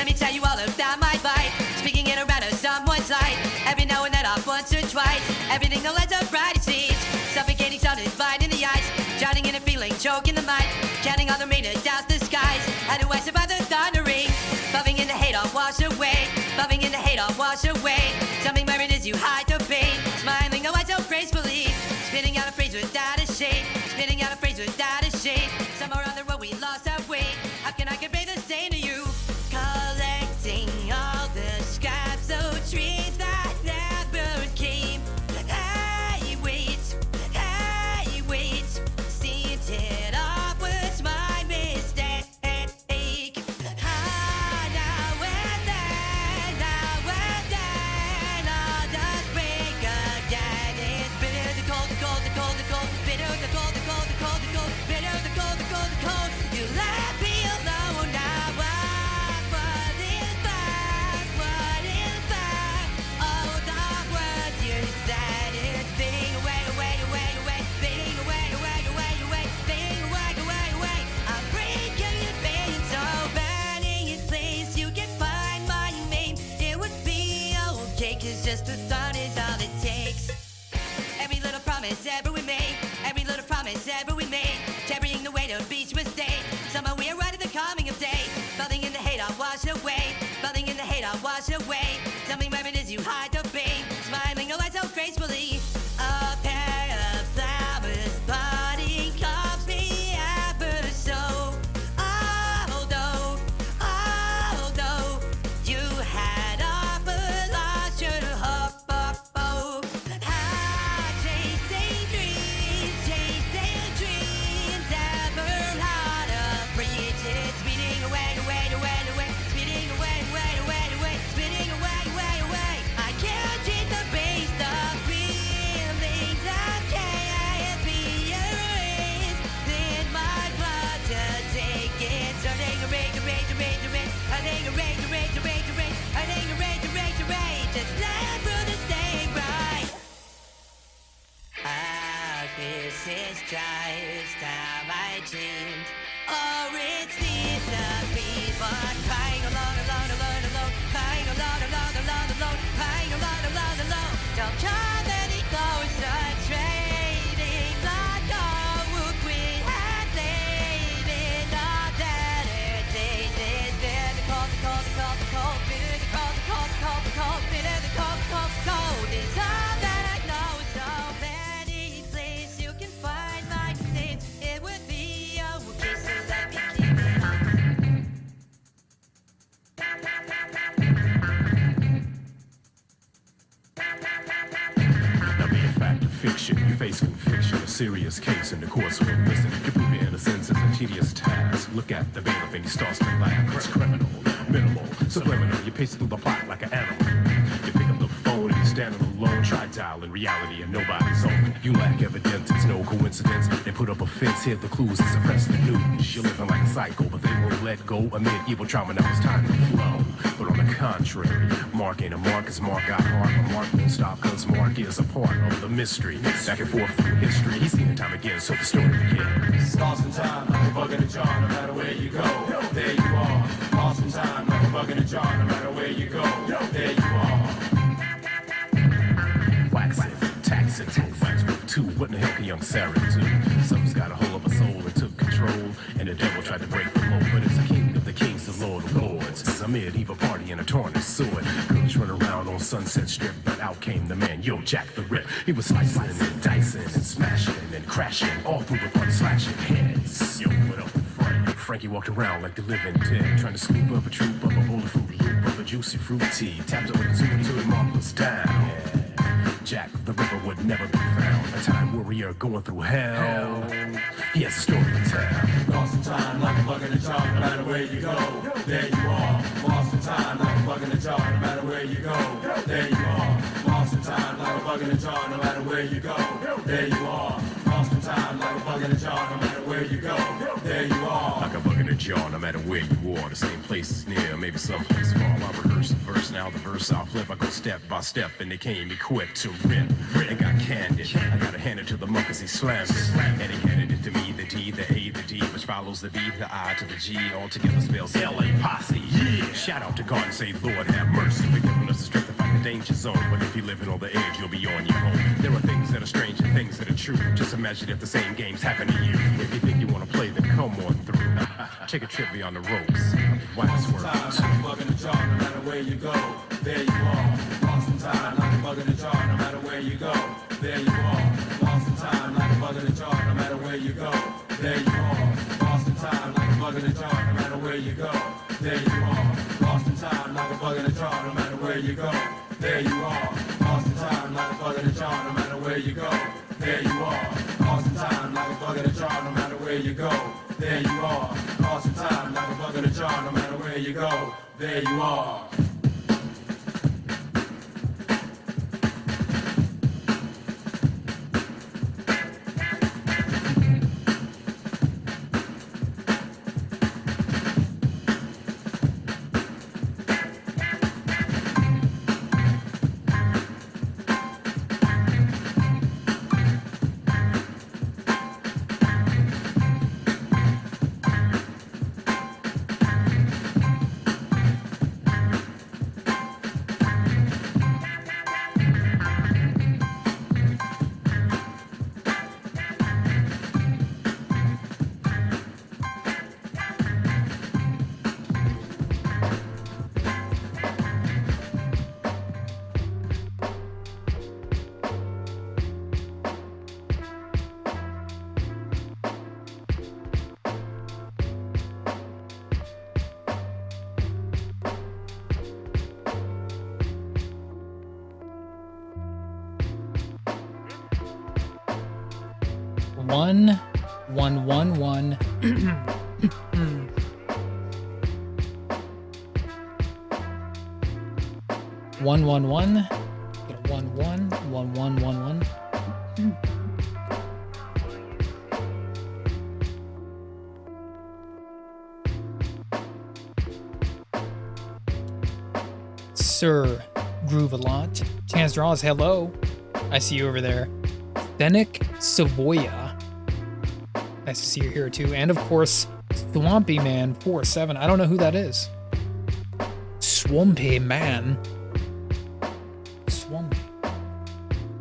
Let me tell you all about my life. Speaking in around of someone's life. Every now and then off once or twice. Everything that lets up bright it seems. Suffocating sound is blind in the eyes. Drowning in a feeling, choking the mind. Counting all the rain to douse the skies. How do I survive the thundering? Buffing in the hate, I'll wash away. Buffing in the hate, I'll wash away. Tell me where it is you hide the pain. Smiling, oh I so gracefully. Spitting out a phrase without a shame. Spitting out a phrase without a shame. Somewhere on the road we lost our way. How can I convey the same to you? Collecting all the scraps of trees that never came. Hey, wait. Seated off was my mistake. Now and then, I'll just break again. It's bitter, the cold, bitter, the cold, bitter, the cold. You left me alone now. What is that? Oh, the words you said is fading away. Fading away. I'm breaking your pain so bad in your place. You can find my name. It would be okay, 'cause just the thought is all it takes. Every little promise ever we made. Carrying the weight of each mistake. Somehow we are right at the coming of day. Building in the hate, I'll wash away. Tell me where it is you hide the pain. Smiling, oh I so gracefully. A pair of flowers budding calms me ever so. Although you had offered lost your hope. Chasing dreams, ever how to reach it. Speeding away. I can't change the pace, the feelings that can't be erased. In my blood to take it. Starting a rage. Just never the same right. This is just how I dreamed. Or it's disappeared. But crying alone. Crying alone. Don't come any closer. Trading like gold. We had laid in our better days. It's bitter, the cold. Bitter, the cold. It's all that I know. So many places you can find my name. It would be okay, so let me keep it on. Now be a fact of fiction, you face conviction, a serious case in the courtroom. Listen, you prove your innocence is a tedious task. Look at the bailiff and he starts to laugh. It's criminal, minimal, subliminal. You pace through the plot like an animal. You pick up the phone and you're standing alone. Try dialing reality and nobody's home. You lack evidence, it's no coincidence. They put up a fence, hid the clues and suppress the news. You're living like a psycho, but they won't let go amid evil trauma. Now it's time to flow. But on the contrary, Mark ain't a mark, 'cause Mark got hard, but Mark won't stop, 'cause Mark is a part of the mystery. Back and forth through history, he's seen it time again, so the story begins. Lost in time, like a bug in a jar, no matter where you go, there you are. Lost in time, like a bug in a jar, no matter where you go, there you are. Wax it, tax it, wax book 2. What in the hell can young Sarah do? Something's got a hold of her soul and took control, and the devil tried to break the law, but it's the king of the kings, the lord of lords. It's a medieval party and a tarnished sword. Girls run around on Sunset Strip, but out came the man, yo, Jack the Rip. He was slicing and dicing and smashing and crashing, all through the party, slashing heads. Yo, what up, Frank? Frankie walked around like the living dead, trying to scoop up a troop of a bowl of fruit loop of a juicy fruit tea. Tapped over the zoo until the mom was down. Jack the Ripper would never be found. A time warrior going through hell. He has a story to tell. Lost in time, like a bug in a jar, no matter where you go, there you are. Lost in time, like a bug in a jar, no matter where you go, there you are. Lost in time, like a bug in a jar, no matter where you go, there you are. Lost in time, like a bug in a jar, no matter where you go, there you are. Like a bug in a jar, no matter where you are. The same place is near, maybe someplace far. I rehearse the verse, now the verse I'll flip. I go step by step, and they came equipped to rip. And got candid. I gotta hand it to the monk as he slammed it. And he handed it to me, the T, the A, the D, which follows the B, the I to the G. All together spells L.A. Posse, yeah! Shout out to God and say, Lord, have mercy for giving us the strength to fight the danger zone. But if you're living on the edge, you'll be on your own. There are things that are strange and things that are true. Just imagine if the same games happen to you. If you think you want to play, then come on through. Take a trip beyond the ropes. Wax world. Time, like a bug in the jar, no matter where you go, there you are. Lost in time, like a bug in the jar, no matter where you go, there you are. Lost in time, like a bug in the jar, no matter where you go, there you are. Lost in time, like a bug in the jar, no matter where you go, there you are. Lost in time, like a bug in the jar, no matter where you go, there you are. Lost in time, like a bug in the jar, no matter where you go, there you are. Lost in time, like a bug in the jar, no matter where you go, there you are. Lost in time, like a bug in the jar, no matter where you go, there you are. One, one, one, one. One, one, one. Get a 1, 1, 1, 1, 1, 1. Sir Groove a lot. Chance Draws, hello. I see you over there. Fennec Savoya. Nice to see you here too. And of course, Swampy Man 47. I don't know who that is. Swampy Man. Swampy.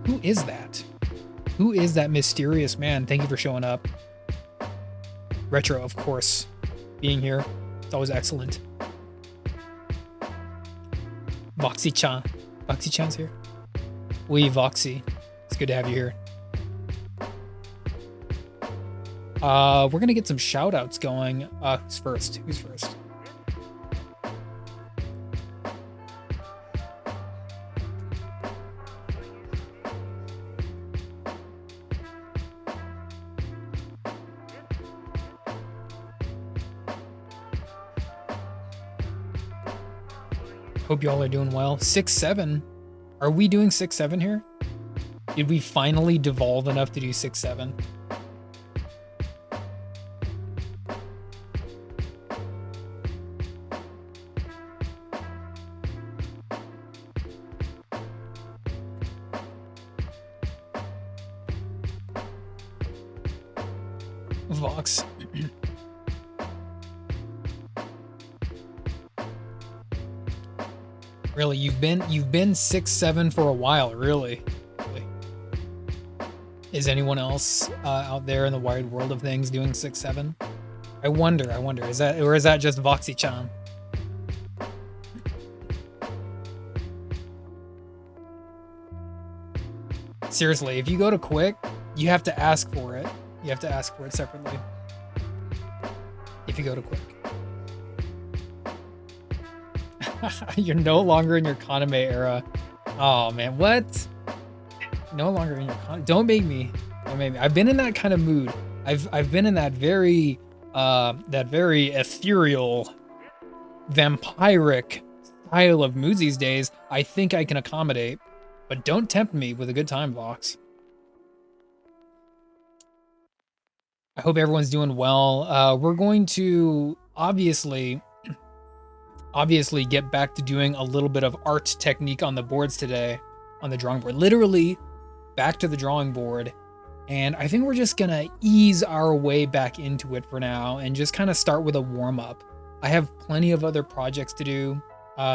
Who is that? Who is that mysterious man? Thank you for showing up. Retro, of course, being here. It's always excellent. Voxy-chan. Voxy-chan's here. Oui, Voxy. It's good to have you here. We're gonna get some shout outs going. Who's first? Who's first? Hope y'all are doing well. 6-7. Are we doing 6-7 here? Did we finally devolve enough to do 6-7? Vox. Really, you've been 6-7 for a while, really. Is anyone else out there in the wide world of things doing 6-7? I wonder, is that just Voxy-chan? Seriously, if you go to Quick, you have to ask for it. You have to ask for it separately. If you go to Quick. You're no longer in your Kaname era. Oh man, what? No longer in your Don't make me. Don't make me. I've been in that kind of mood. I've been in that very ethereal, vampiric style of moods these days. I think I can accommodate, but don't tempt me with a good time, Vox. I hope everyone's doing well. We're going to obviously get back to doing a little bit of art technique on the boards today, on the drawing board. Literally back to the drawing board. And I think we're just gonna ease our way back into it for now and just kind of start with a warm-up. I have plenty of other projects to do.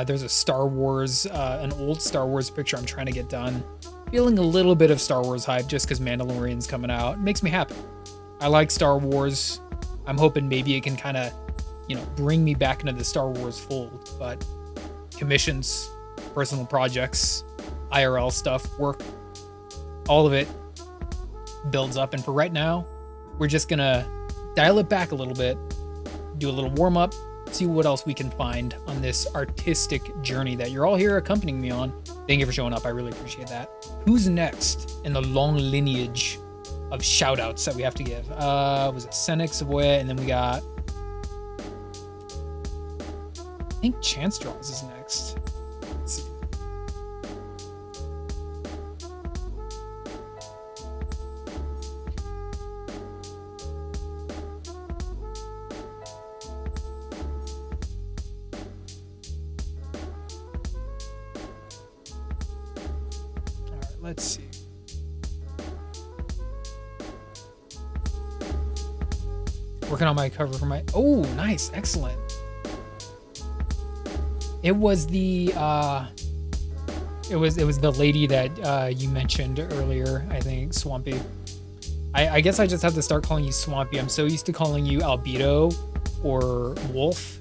There's a Star Wars, an old Star Wars picture I'm trying to get done. Feeling a little bit of Star Wars hype just because Mandalorian's coming out. It makes me happy. I like Star Wars. I'm hoping maybe it can kind of, bring me back into the Star Wars fold. But commissions, personal projects, IRL stuff, work, all of it builds up. And for right now, we're just gonna dial it back a little bit, do a little warm up, see what else we can find on this artistic journey that you're all here accompanying me on. Thank you for showing up. I really appreciate that. Who's next in the long lineage of shout outs that we have to give? Was it Senek, Savoya, and then we got, I think Chance Draws is next. Let's see. Let's see. Working on my cover for my. Oh, nice, excellent. It was the it was the lady that you mentioned earlier. I think Swampy. I guess I just have to start calling you Swampy. I'm so used to calling you Albedo or Wolf,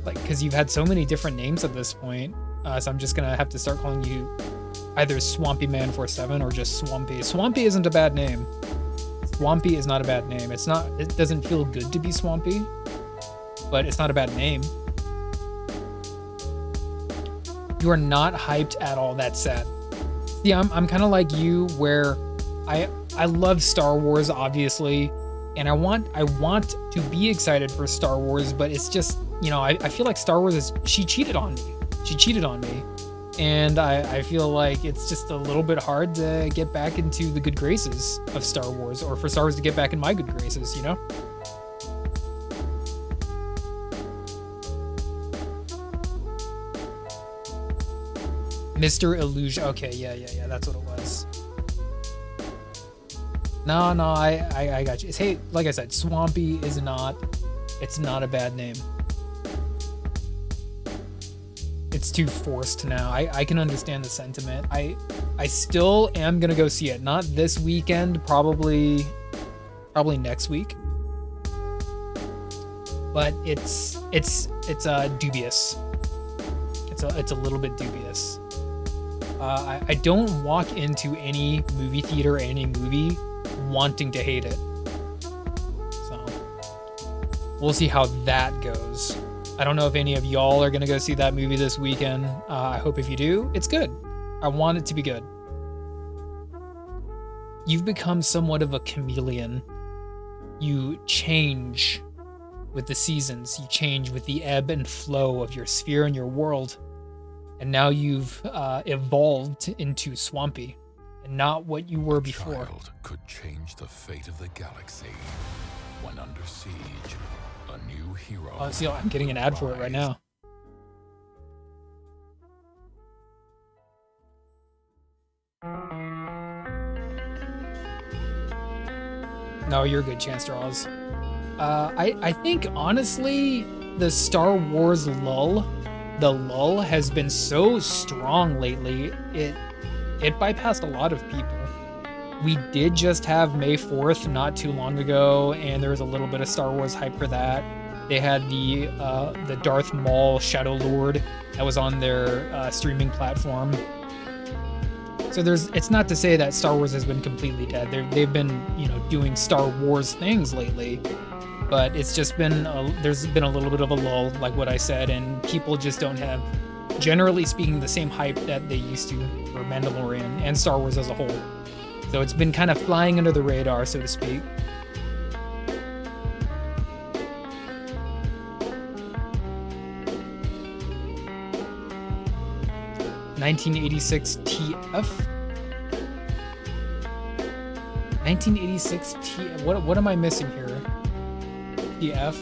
like because you've had so many different names at this point. So I'm just gonna have to start calling you either Swampy Man 47 or just Swampy. Swampy isn't a bad name. Swampy is not a bad name. It's not. It doesn't feel good to be Swampy, but it's not a bad name. You are not hyped at all. That's sad. See, I'm kind of like you, where I love Star Wars, obviously, and I want to be excited for Star Wars, but it's just, I feel like Star Wars she cheated on me. She cheated on me. And I feel like it's just a little bit hard to get back into the good graces of Star Wars, or for Star Wars to get back in my good graces, Mr. Illusion. Okay, yeah, that's what it was. No, I got you. Hey, like I said, Swampy it's not a bad name. It's too forced now. I can understand the sentiment. I still am gonna go see it. Not this weekend, probably next week. But it's dubious. It's a little bit dubious. I don't walk into any movie theater, any movie, wanting to hate it. So we'll see how that goes. I don't know if any of y'all are gonna go see that movie this weekend. I hope if you do, it's good. I want it to be good. You've become somewhat of a chameleon. You change with the seasons. You change with the ebb and flow of your sphere and your world. And now you've evolved into Swampy, and not what you were before. A child could change the fate of the galaxy. When under siege, a new hero. Oh, see, I'm getting an ad for it right now. No, you're good, Chance Draws. I think, honestly, the Star Wars lull has been so strong lately, it bypassed a lot of people. We did just have May 4th not too long ago, and there was a little bit of Star Wars hype for that. They had the Darth Maul Shadow Lord that was on their streaming platform. So it's not to say that Star Wars has been completely dead. They've been, doing Star Wars things lately, but it's just been there's been a little bit of a lull, like what I said, and people just don't have, generally speaking, the same hype that they used to for Mandalorian and Star Wars as a whole. So it's been kind of flying under the radar, so to speak. (1986 TF). 1986 TF. What am I missing here? TF.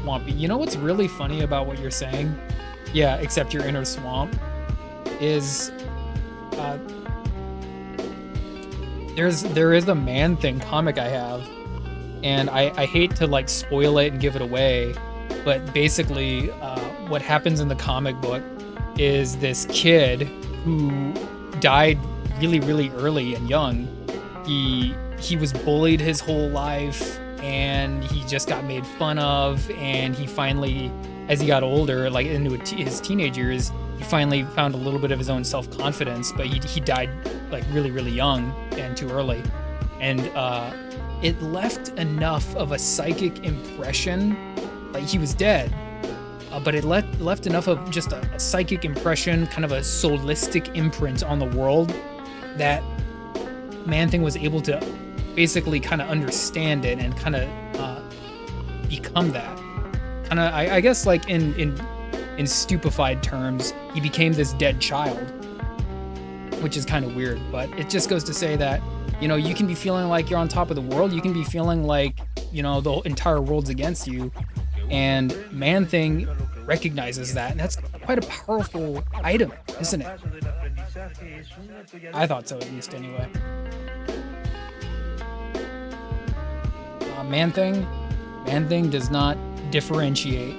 Swampy. You know what's really funny about what you're saying? Yeah, except your inner swamp is there is a Man Thing comic I have And I hate to like spoil it and give it away, but basically what happens in the comic book is this kid who died really, really early and young. He was bullied his whole life, and he just got made fun of, and he finally, as he got older, like into his teenage years, he finally found a little bit of his own self-confidence, but he died like really, really young and too early. And it left enough of a psychic impression, like he was dead, but it left enough of just a psychic impression, kind of a soulistic imprint on the world, that Man-Thing was able to basically kind of understand it and kind of become that. Kind of, I guess, like in stupefied terms, he became this dead child, which is kind of weird. But it just goes to say that, you know, you can be feeling like you're on top of the world. You can be feeling like, you know, the entire world's against you. And Man-Thing recognizes that. And that's quite a powerful item, isn't it? I thought so, at least, anyway. Man-Thing does not differentiate.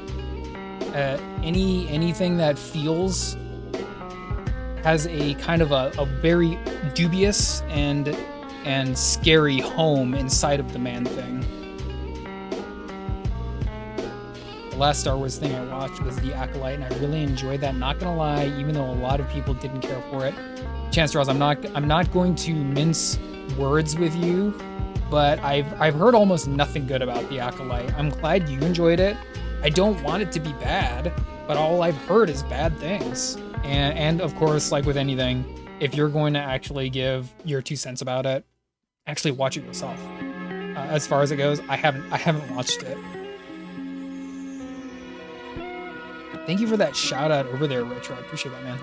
Anything that feels has a kind of a very dubious and scary home inside of the Man-Thing. The last Star Wars thing I watched was The Acolyte, and I really enjoyed that. Not gonna lie, even though a lot of people didn't care for it. Chance Draws, I'm not going to mince words with you, but I've heard almost nothing good about The Acolyte. I'm glad you enjoyed it. I don't want it to be bad, but all I've heard is bad things. And of course, like with anything, if you're going to actually give your 2 cents about it, actually watch it yourself. As far as it goes, I haven't watched it. Thank you for that shout out over there, Retro. I appreciate that, man.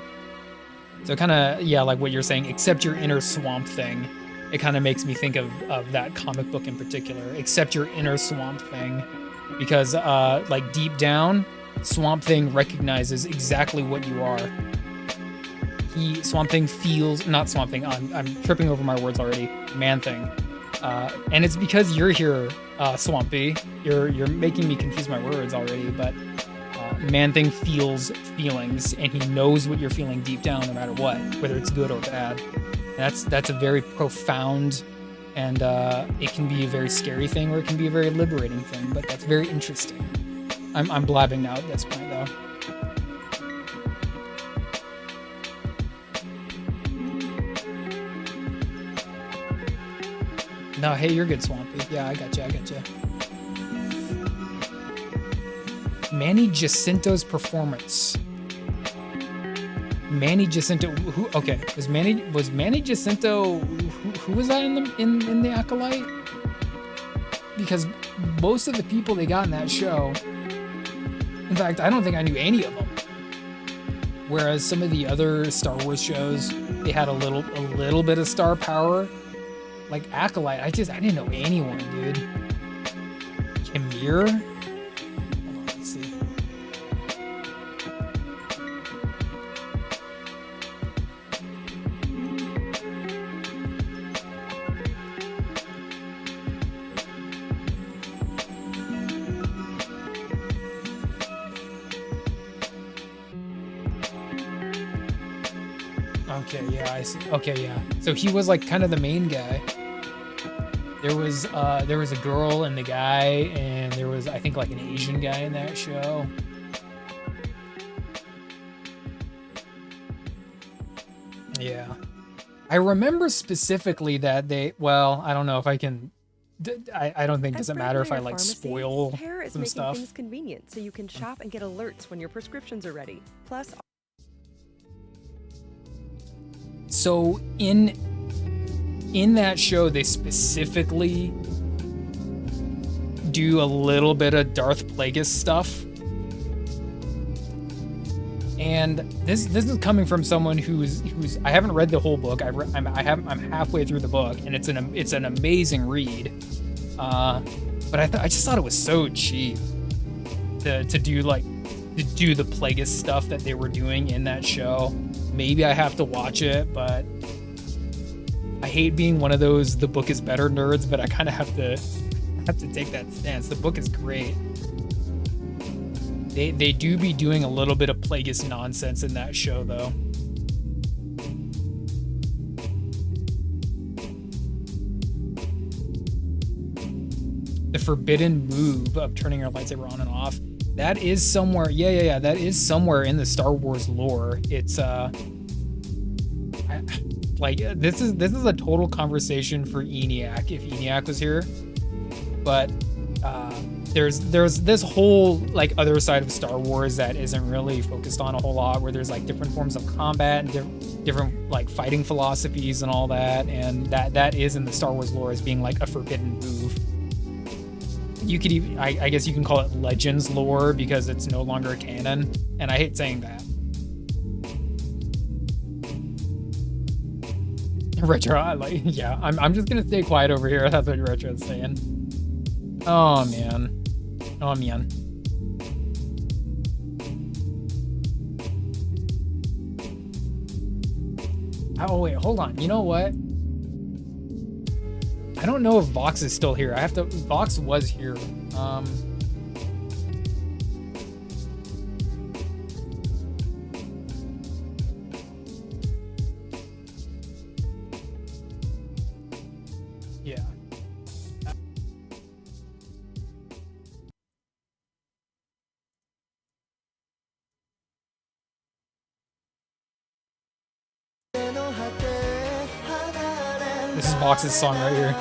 So kind of, yeah, like what you're saying, accept your inner Swamp Thing. It kind of makes me think of that comic book in particular. Accept your inner Swamp Thing. Because, like, deep down, Swamp Thing recognizes exactly what you are. Swamp Thing feels, not Swamp Thing, I'm tripping over my words already, Man-Thing. And it's because you're here, Swampy. You're making me confuse my words already, but Man-Thing feels feelings, and he knows what you're feeling deep down no matter what, whether it's good or bad. And that's a very profound, and it can be a very scary thing, or it can be a very liberating thing, but that's very interesting. I'm blabbing now at this point, though. No, hey, you're good, Swampy. Yeah, I gotcha. Manny Jacinto's performance. Manny Jacinto, who? Okay, was Manny Jacinto? Who was that in the Acolyte? Because most of the people they got in that show, in fact, I don't think I knew any of them. Whereas some of the other Star Wars shows, they had a little bit of star power. Like Acolyte, I didn't know anyone, dude. Kimir? Hold on, let's see. Okay, yeah, I see. Okay, yeah. So he was like kind of the main guy. There was a girl and the guy, and there was, I think, like an Asian guy in that show. Yeah. I remember specifically that I don't know if I can, I don't think, does it matter if I like spoil Care is some making stuff? things convenient so you can shop and get alerts when your prescriptions are ready. Plus, So in that show, they specifically do a little bit of Darth Plagueis stuff. And this is coming from someone who's I haven't read the whole book. I'm halfway through the book, and it's an amazing read. But I just thought it was so cheap to do the Plagueis stuff that they were doing in that show. Maybe I have to watch it, but I hate being one of those the book is better nerds, but I kind of have have to take that stance. The book is great. They do be doing a little bit of Plagueis nonsense in that show, though. The forbidden move of turning your lightsaber on and off. That is somewhere. Yeah. That is somewhere in the Star Wars lore. It's like this is a total conversation for ENIAC if ENIAC was here. But there's this whole like other side of Star Wars that isn't really focused on a whole lot, where there's like different forms of combat and different like fighting philosophies and all that, and that is in the Star Wars lore as being like a forbidden move. You could even, I guess you can call it Legends lore because it's no longer canon, and I hate saying that. Retro, yeah, I'm just gonna stay quiet over here. That's what Retro is saying. Oh man. Oh wait, hold on. You know what? I don't know if Vox is still here. Vox was here. Yeah. This is Vox's song right here.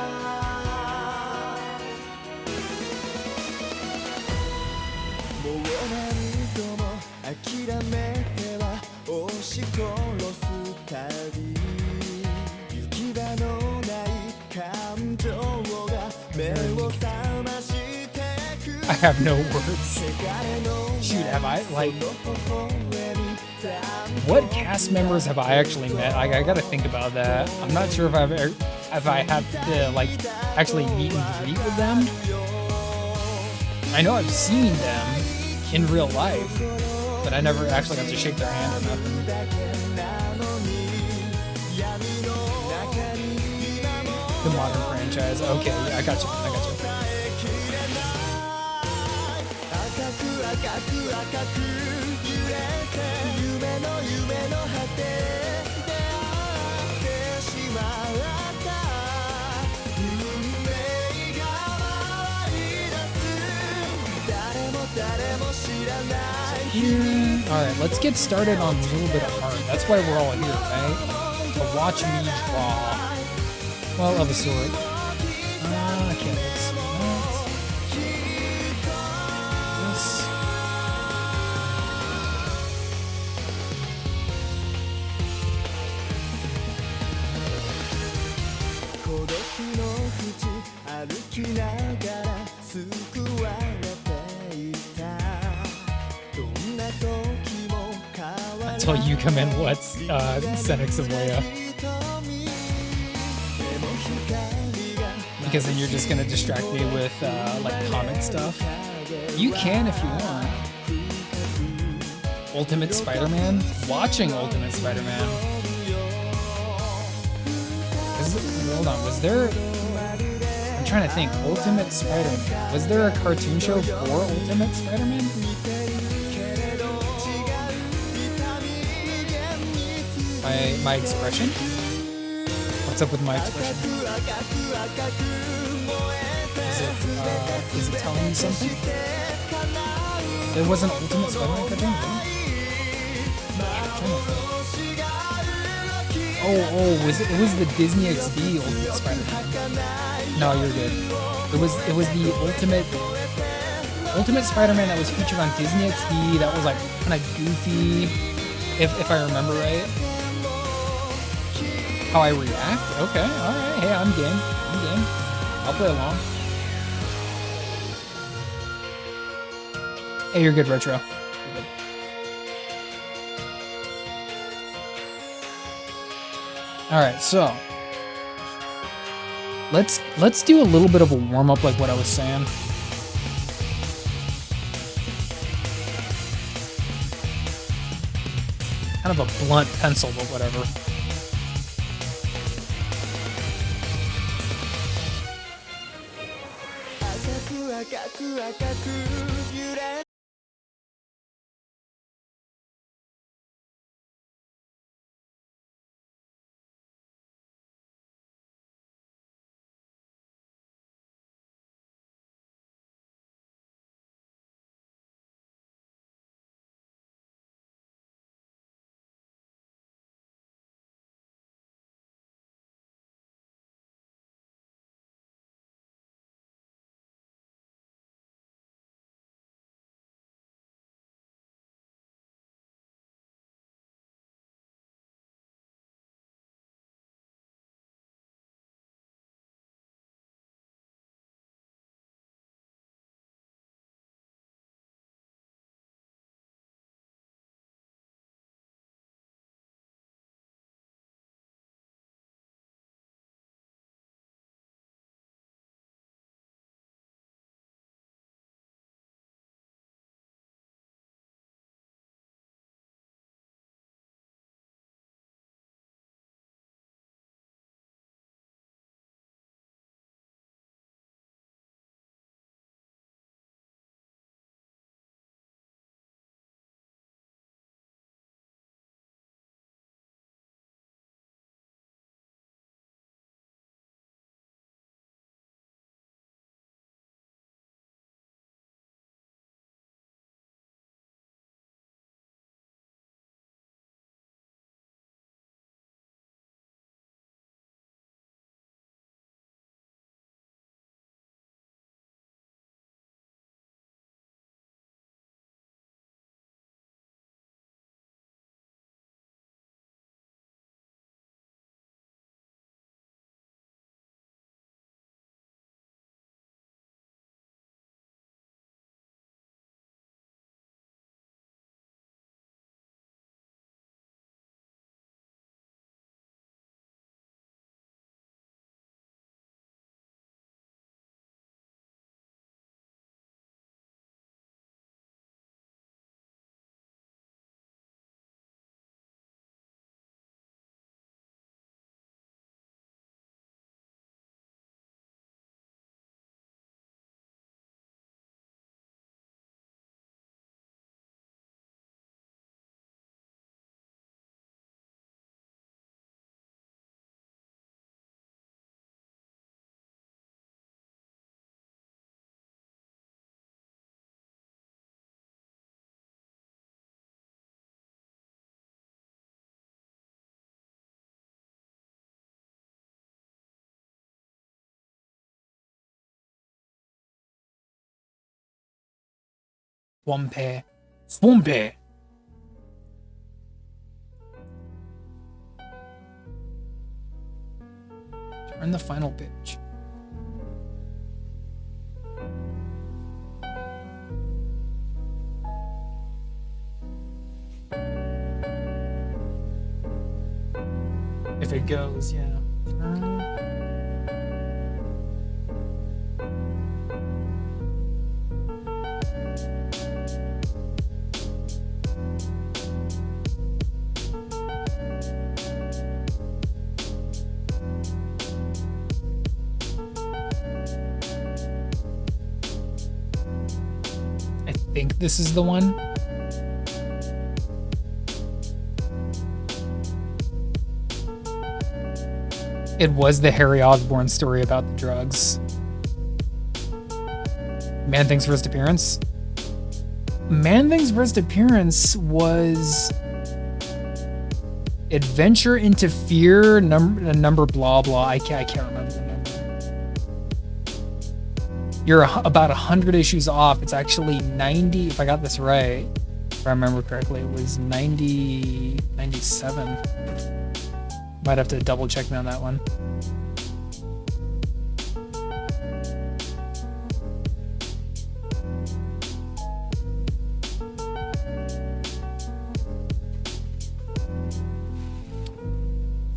I have no words. Shoot, have I, like... What cast members have I actually met? I gotta think about that. I'm not sure if I have to, like, actually meet and greet with them. I know I've seen them in real life, but I never actually got to shake their hand or nothing. The modern franchise. Okay, yeah, I got you. Alright, let's get started on a little bit of art. That's why we're all here, right? To watch me draw. Well, of a sort. Okay, let's see. Until you come in, what's Senex of Leia? Because then you're just gonna distract me with like comic stuff. You can if you want. Ultimate Spider-Man? Watching Ultimate Spider-Man. Hold on, was there... I'm trying to think. Ultimate Spider-Man. Was there a cartoon show for Ultimate Spider-Man? My expression? What's up with my expression? Is it telling me something? There was an Ultimate Spider-Man cartoon? Oh, it was the Disney XD Ultimate Spider-Man. No, you're good. It was the Ultimate Spider-Man that was featured on Disney XD. That was like kind of goofy, if I remember right. How I react? Okay, alright. Hey, I'm game. I'll play along. Hey, you're good, Retro. You're good. Alright, so let's do a little bit of a warm-up like what I was saying. Kind of a blunt pencil, but whatever. く赤く揺れSwampy. Swampy. Turn the final page. If it goes, yeah. Turn. I think this is the one. It was the Harry Osborn story about the drugs. Man Thing's first appearance? Man Thing's first appearance was Adventure into Fear, number blah blah. I can't remember the number. You're about 100 issues off. It's actually 90, if I got this right. If I remember correctly, it was 97. Might have to double check me on that one.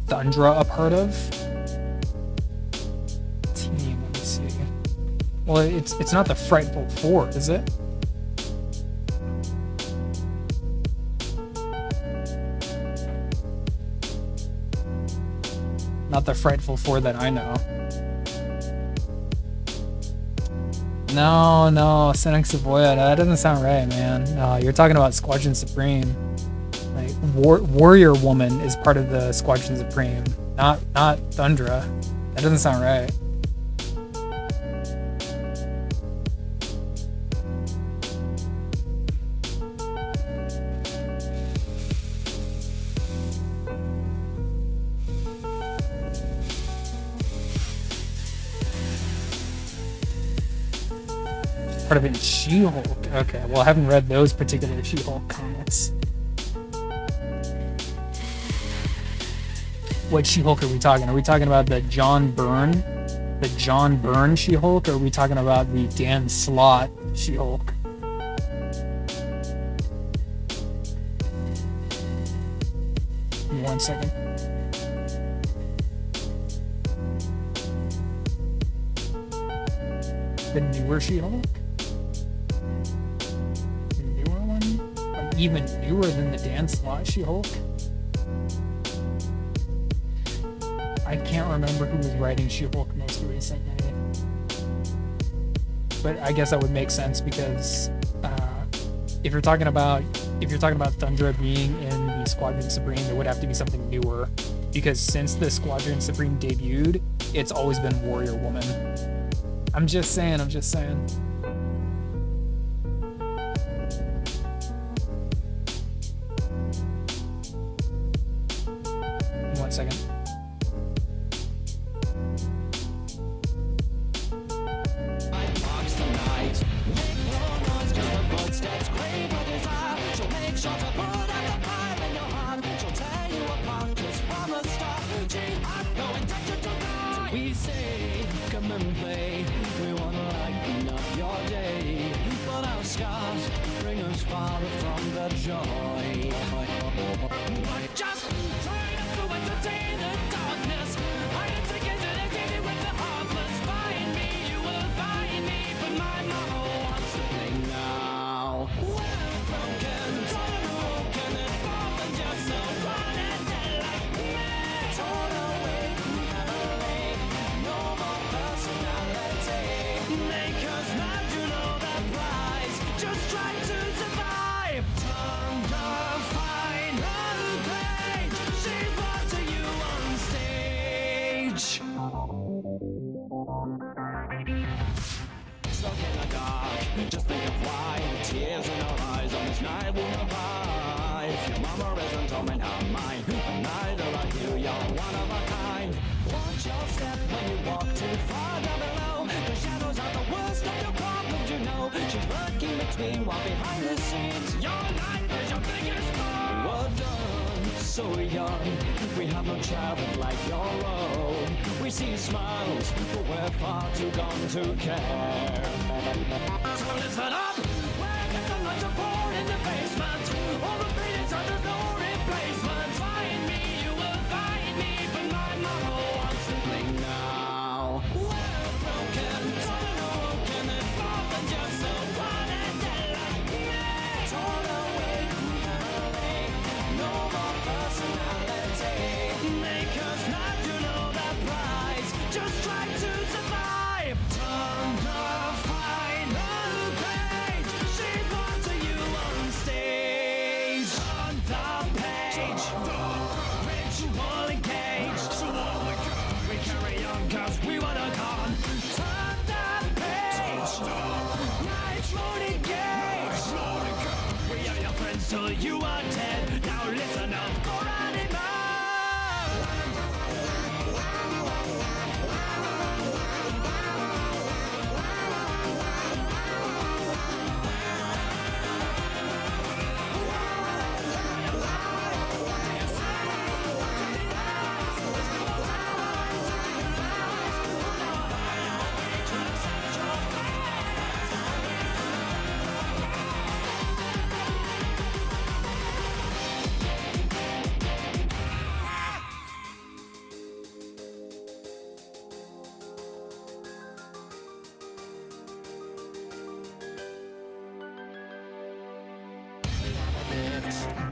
Thundra a part of? Team, let me see. Well, it's not the Frightful Four, is it? Not the Frightful Four that I know. No, Senec Savoya. That doesn't sound right, man. No, you're talking about Squadron Supreme. Like Warrior Woman is part of the Squadron Supreme, not Thundra. That doesn't sound right. Part of it is She-Hulk. Okay, well I haven't read those particular She-Hulk comics. What She-Hulk are we talking? Are we talking about the John Byrne She-Hulk, or are we talking about the Dan Slott She-Hulk? Give me 1 second. The newer She-Hulk? The newer one? Like even newer than the Dan Slott She-Hulk? I can't remember who was writing She-Hulk most recently. But I guess that would make sense because if you're talking about Thundra being in the Squadron Supreme, there would have to be something newer. Because since the Squadron Supreme debuted, it's always been Warrior Woman. I'm just saying. Give me 1 second. We say, come and play. We wanna lighten up your day, but our scars bring us far from the joy. But just trying to entertain the darkness. I am to get to the city with the heartless. Find me, you will find me, but my mama wants to play now. We're broken, broken, it's more than just a one and dead like me. Torn away from family, no more personality. Make us mad, you know that prize. Just try to survive. Turn the final page. She's brought to you on stage. Stuck in the dark, just think of why. The tears in our eyes on this night will revive. Your mama isn't torment her mind, but neither are you. You're one of a kind. Watch your step when you walk too far down below. The shadows are the worst of your problems, you know. She's lurking between while behind the scenes. Your life is your biggest foe. We're done, so young. We have no childhood like your own. We see smiles, but we're far too gone to care. So listen up. Where get the lights are poured in the basement? All the beatings are there's no replacement. Find me, you will find me, but my mama wants to play now. We're broken, broken, it's more than just a one and dead like me. Torn away from family, no more personality. Make us mad, you know that prize. Just try to survive. Turn the final page. She's brought to you on stage. On the page. Ritual engaged. We carry on cause we wanna con. Turn the page. Nitro engaged. We are your friends till you are dead. Now listen up for animal.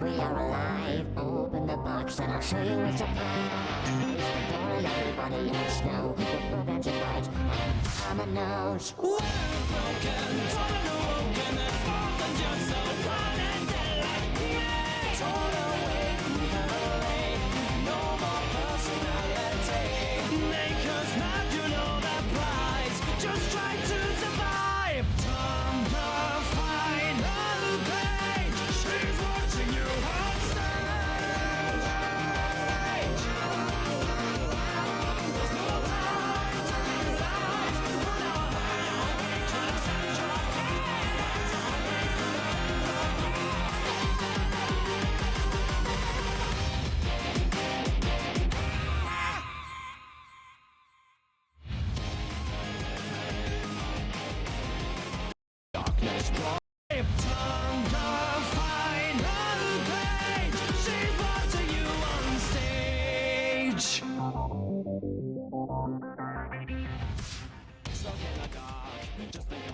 We are alive. Open the box and I'll show you what's a prize. Born everybody else know. We're meant to fight. on the nose.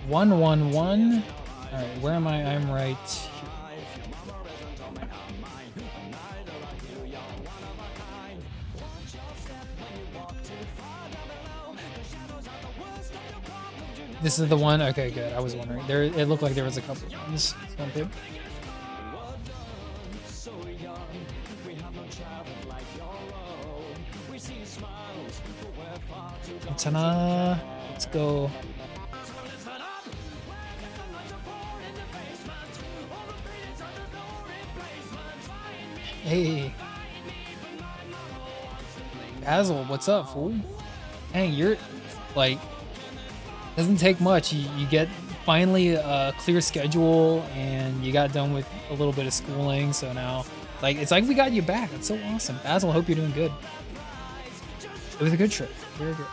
One, one, one. All right, where am I? I'm right here. This is the one. Okay, good. I was wondering. There, it looked like there was a couple of ones. Ta-da! Let's go. Hey, Basil, what's up, fool? Dang, you're like, doesn't take much. You get finally a clear schedule, and you got done with a little bit of schooling. So now, like, it's like we got you back. That's so awesome, Basil. Hope you're doing good. It was a good trip, very good.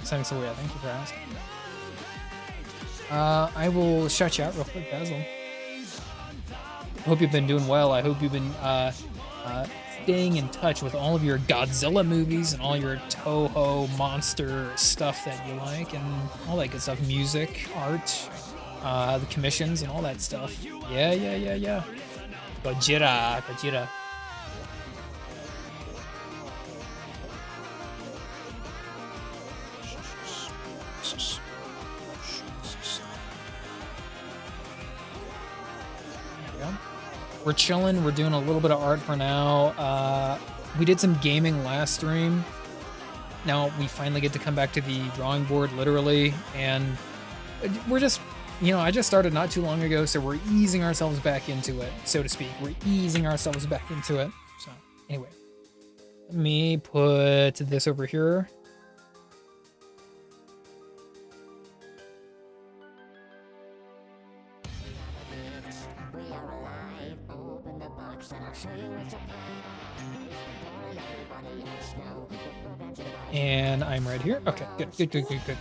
Thanks, so yeah, thank you for asking. I will shout you out real quick, Basil. Hope you've been doing well. I hope you've been staying in touch with all of your Godzilla movies and all your Toho monster stuff that you like and all that good stuff. Music, art, the commissions and all that stuff. Yeah. Gojira. We're chilling. We're doing a little bit of art for now. We did some gaming last stream. Now we finally get to come back to the drawing board, literally, and we're just, I just started not too long ago, so we're easing ourselves back into it, so to speak. We're easing ourselves back into it. So anyway, let me put this over here. And I'm right here. Okay, good.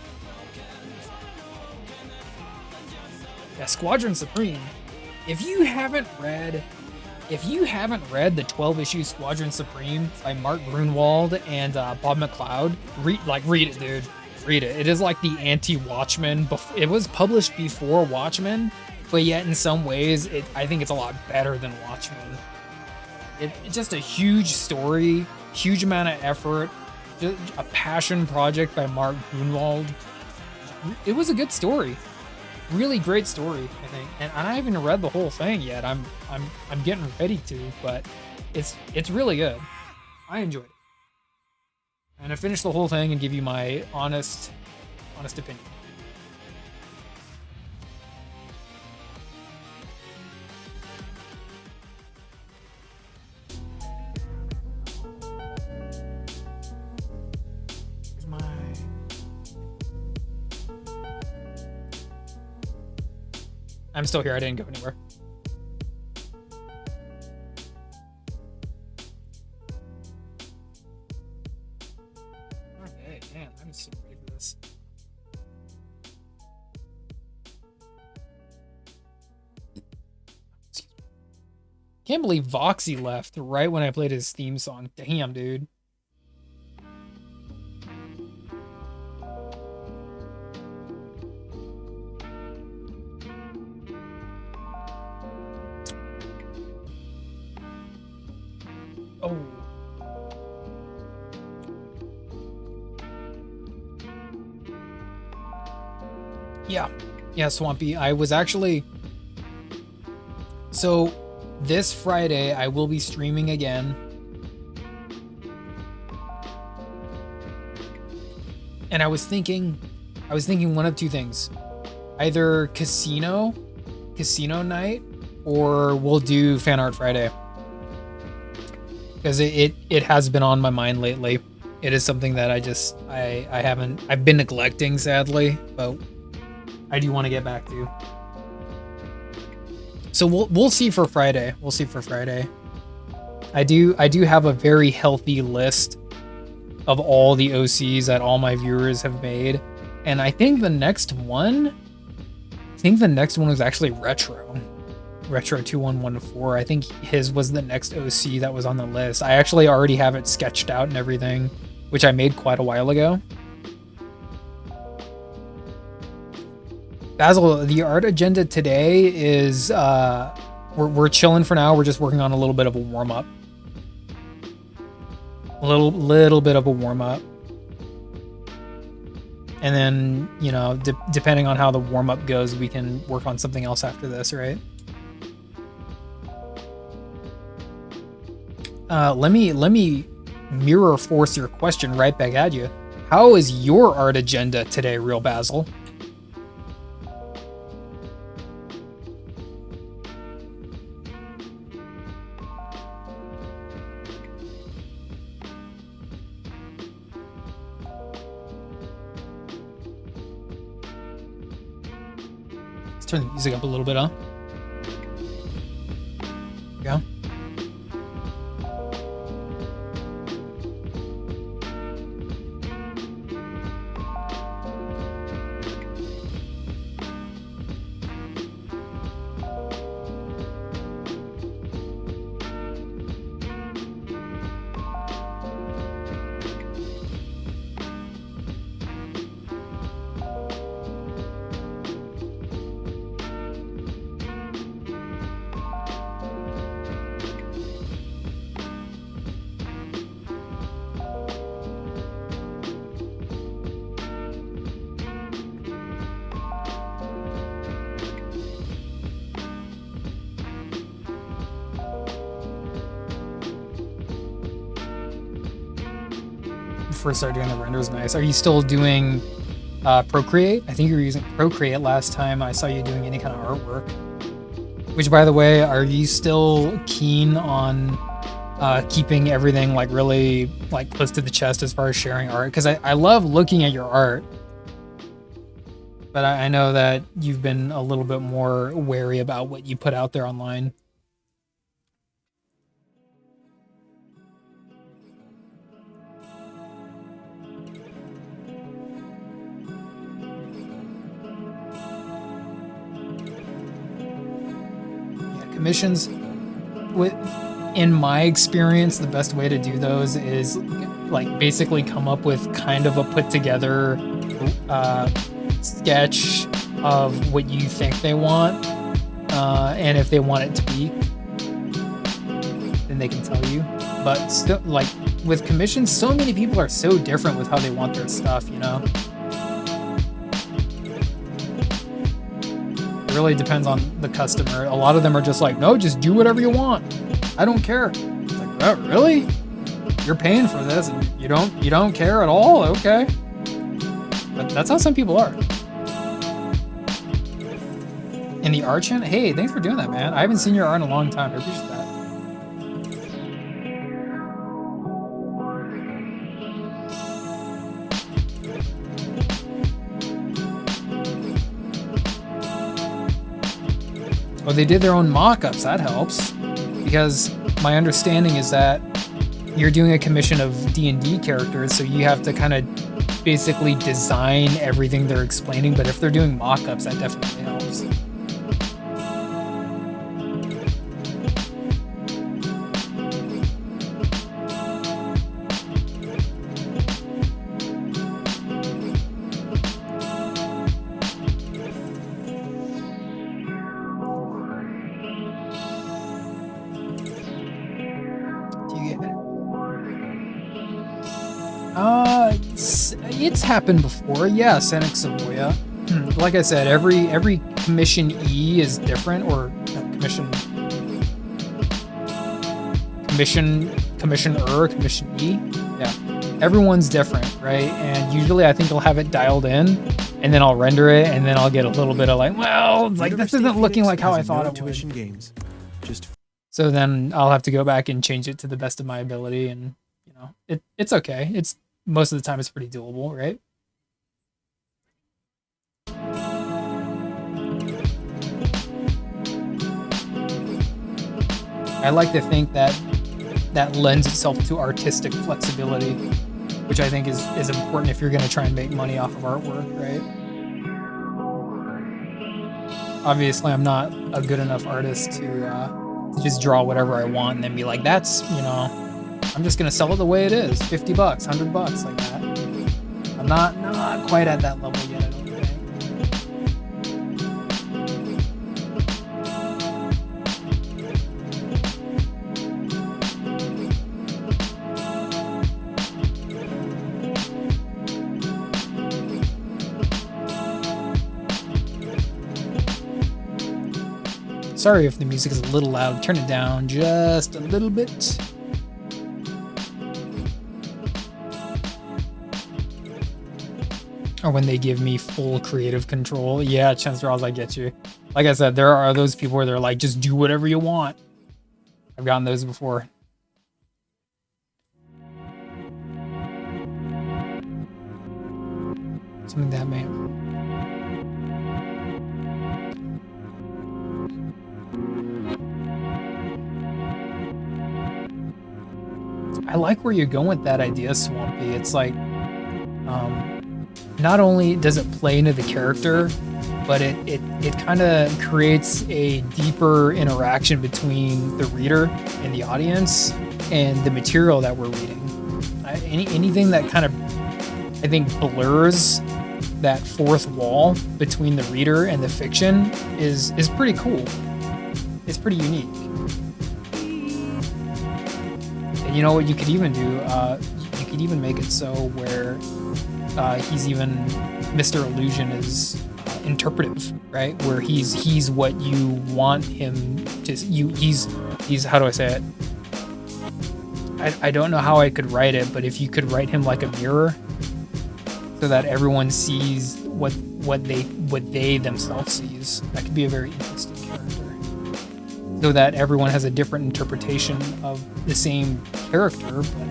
Yeah, Squadron Supreme. If you haven't read the 12-issue Squadron Supreme by Mark Grunwald and Bob McLeod, read it, dude. Read it. It is like the anti-Watchmen. It was published before Watchmen, but yet in some ways, I think it's a lot better than Watchmen. It's just a huge story, huge amount of effort, just a passion project by Mark Grunwald. It was a good story, really great story, I think. And I haven't even read the whole thing yet. I'm getting ready to, but it's really good. I enjoyed it, and I finished the whole thing and give you my honest opinion. I'm still here. I didn't go anywhere. Okay, man, I'm so ready for this. Can't believe Voxy left right when I played his theme song. Damn, dude. Oh. Yeah, Swampy. I was actually... So, this Friday, I will be streaming again. And I was thinking one of two things. Either casino night, or we'll do Fan Art Friday. Because it has been on my mind lately. It is something that I've been neglecting, sadly, but I do want to get back to. So we'll see for Friday. We'll see for Friday. I do have a very healthy list of all the OCs that all my viewers have made, and I think the next one was actually Retro 2114. I think his was the next OC that was on the list. I actually already have it sketched out and everything, which I made quite a while ago. Basil, the art agenda today is we're chilling for now. We're just working on a little bit of a warm up. A little bit of a warm up. And then, you know, depending on how the warm up goes, we can work on something else after this, right? Let me mirror force your question right back at you. How is your art agenda today, Real Basil? Let's turn the music up a little bit, huh? Yeah. First started doing the renders. Nice. Are you still doing Procreate? I think you were using Procreate last time I saw you doing any kind of artwork. Which, by the way, are you still keen on keeping everything like really like close to the chest as far as sharing art? Because I love looking at your art, but I know that you've been a little bit more wary about what you put out there online. Commissions, in my experience, the best way to do those is like basically come up with kind of a put together sketch of what you think they want, and if they want it tweaked, then they can tell you. But still, like with commissions, so many people are so different with how they want their stuff, you know. It really depends on the customer. A lot of them are just like, no, just do whatever you want. I don't care. It's like, oh, really? You're paying for this and you don't care at all? Okay. But that's how some people are. In the art channel? Hey, thanks for doing that, man. I haven't seen your art in a long time. I appreciate that. Oh, they did their own mock-ups. That helps. Because my understanding is that you're doing a commission of D&D characters, so you have to kind of basically design everything they're explaining, but if they're doing mock-ups, that definitely helps. It's happened before, yeah, Senex Savoya. like I said, every commission E is different, or no, commission E. Yeah, everyone's different, right? And usually I think I'll have it dialed in, and then I'll render it, and then I'll get a little bit of like, well, like this isn't looking like how I thought it would. Games. Just So then I'll have to go back and change it to the best of my ability, and it's okay. It's most of the time it's pretty doable, right? I like to think that lends itself to artistic flexibility, which I think is important if you're going to try and make money off of artwork, right? Obviously, I'm not a good enough artist to just draw whatever I want and then be like, that's, I'm just going to sell it the way it is, $50, $100, like that. I'm not quite at that level yet, I don't think. Sorry if the music is a little loud. Turn it down just a little bit. Or when they give me full creative control. Yeah, Chance Draws, I get you. Like I said, there are those people where they're like, just do whatever you want. I've gotten those before. Something that may... I like where you're going with that idea, Swampy. It's like, not only does it play into the character, but it kind of creates a deeper interaction between the reader and the audience and the material that we're reading. Anything that kind of, I think, blurs that fourth wall between the reader and the fiction is pretty cool. It's pretty unique. And you know what you could even do? You could even make it so where he's even Mr. Illusion is interpretive, right? Where he's what you want him to. He's how do I say it? I don't know how I could write it, but if you could write him like a mirror, so that everyone sees what they themselves sees, that could be a very interesting character. So that everyone has a different interpretation of the same character, but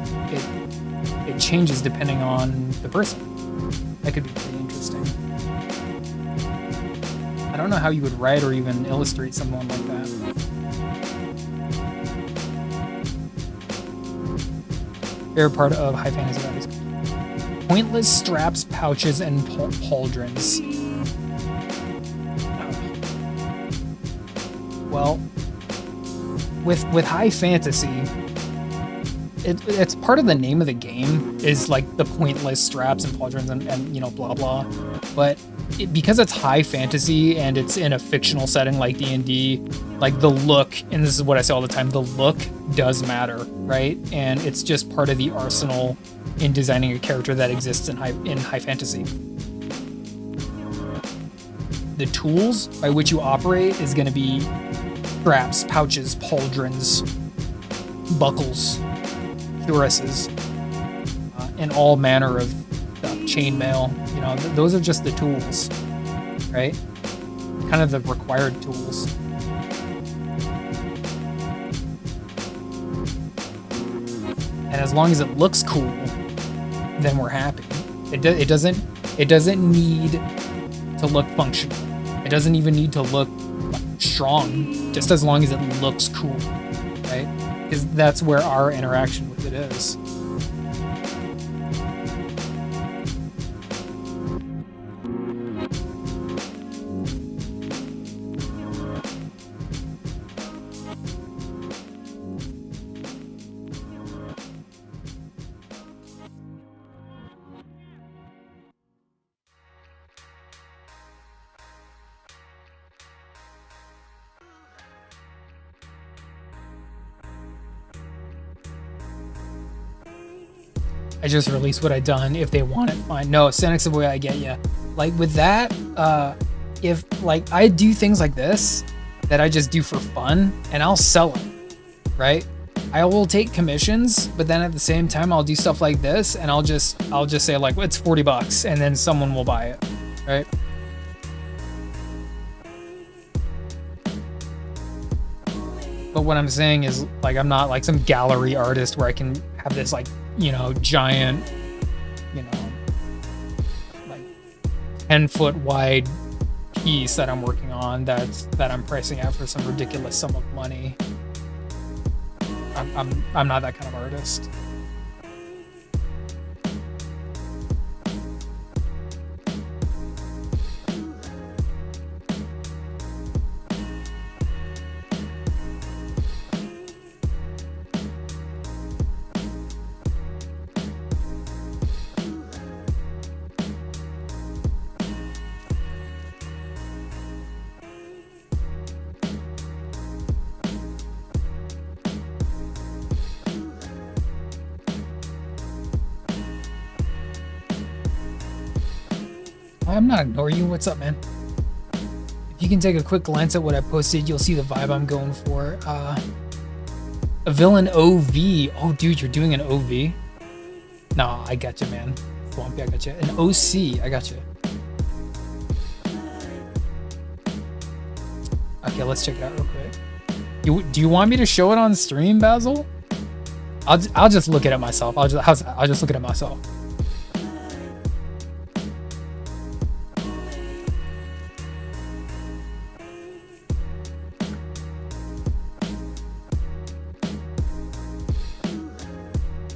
it changes depending on the person. That could be pretty interesting. I don't know how you would write or even illustrate someone like that. Favorite part of high fantasy writers: pointless straps, pouches, and pauldrons. Well, with high fantasy, it's part of the name of the game is like the pointless straps and pauldrons and blah blah, but because it's high fantasy and it's in a fictional setting like D&D, like the look, and this is what I say all the time, the look does matter, right? And it's just part of the arsenal in designing a character that exists in high fantasy. The tools by which you operate is going to be straps, pouches, pauldrons, buckles, cuirasses, and all manner of chainmail. Those are just the tools, right? Kind of the required tools. And as long as it looks cool, then we're happy. It doesn't need to look functional. It doesn't even need to look strong, just as long as it looks cool, right? Because that's where our interaction with it is. I just released what I done. If they want it, fine. No, Senex Savoy, I get ya. like with that, if like I do things like this that I just do for fun and I'll sell it, right? I will take commissions, but then at the same time I'll do stuff like this and I'll just say like it's $40 and then someone will buy it, right? But what I'm saying is like I'm not like some gallery artist where I can have this like, you know, giant, you know, like 10-foot wide piece that I'm working on that I'm pricing out for some ridiculous sum of money. I'm not that kind of artist. I'm not ignoring you. What's up, man? If you can take a quick glance at what I posted, you'll see the vibe I'm going for. A villain OV. Oh, dude, you're doing an OV? Nah, I got you, man. Swampy, I got you. An OC, I got you. Okay, let's check it out real quick. Do you want me to show it on stream, Basil? I'll just look at it myself. I'll just look at it myself.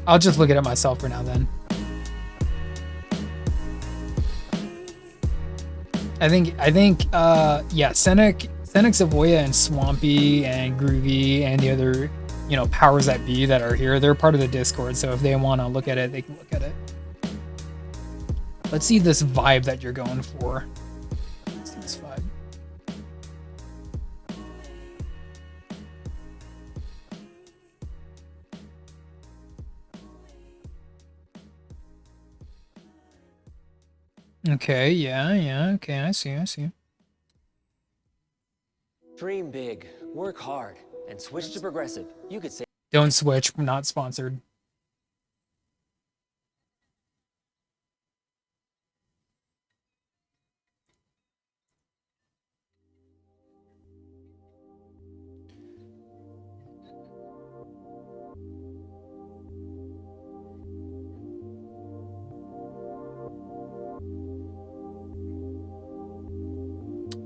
I'll just look at it myself for now then. I think yeah, Senek, Savoya, and Swampy and Groovy and the other, you know, powers that be that are here, they're part of the Discord, so if they want to look at it, they can look at it. Let's see this vibe that you're going for. Let's see this vibe. Okay, yeah, okay, I see. Dream big, work hard, and switch to progressive. You could say. Don't switch, not sponsored.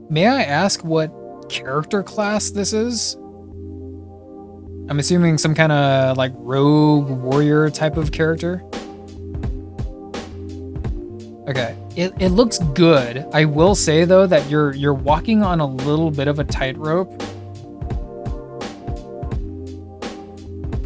May I ask what character class this is? I'm assuming some kind of like rogue warrior type of character. Okay, it looks good. I will say though that you're walking on a little bit of a tightrope.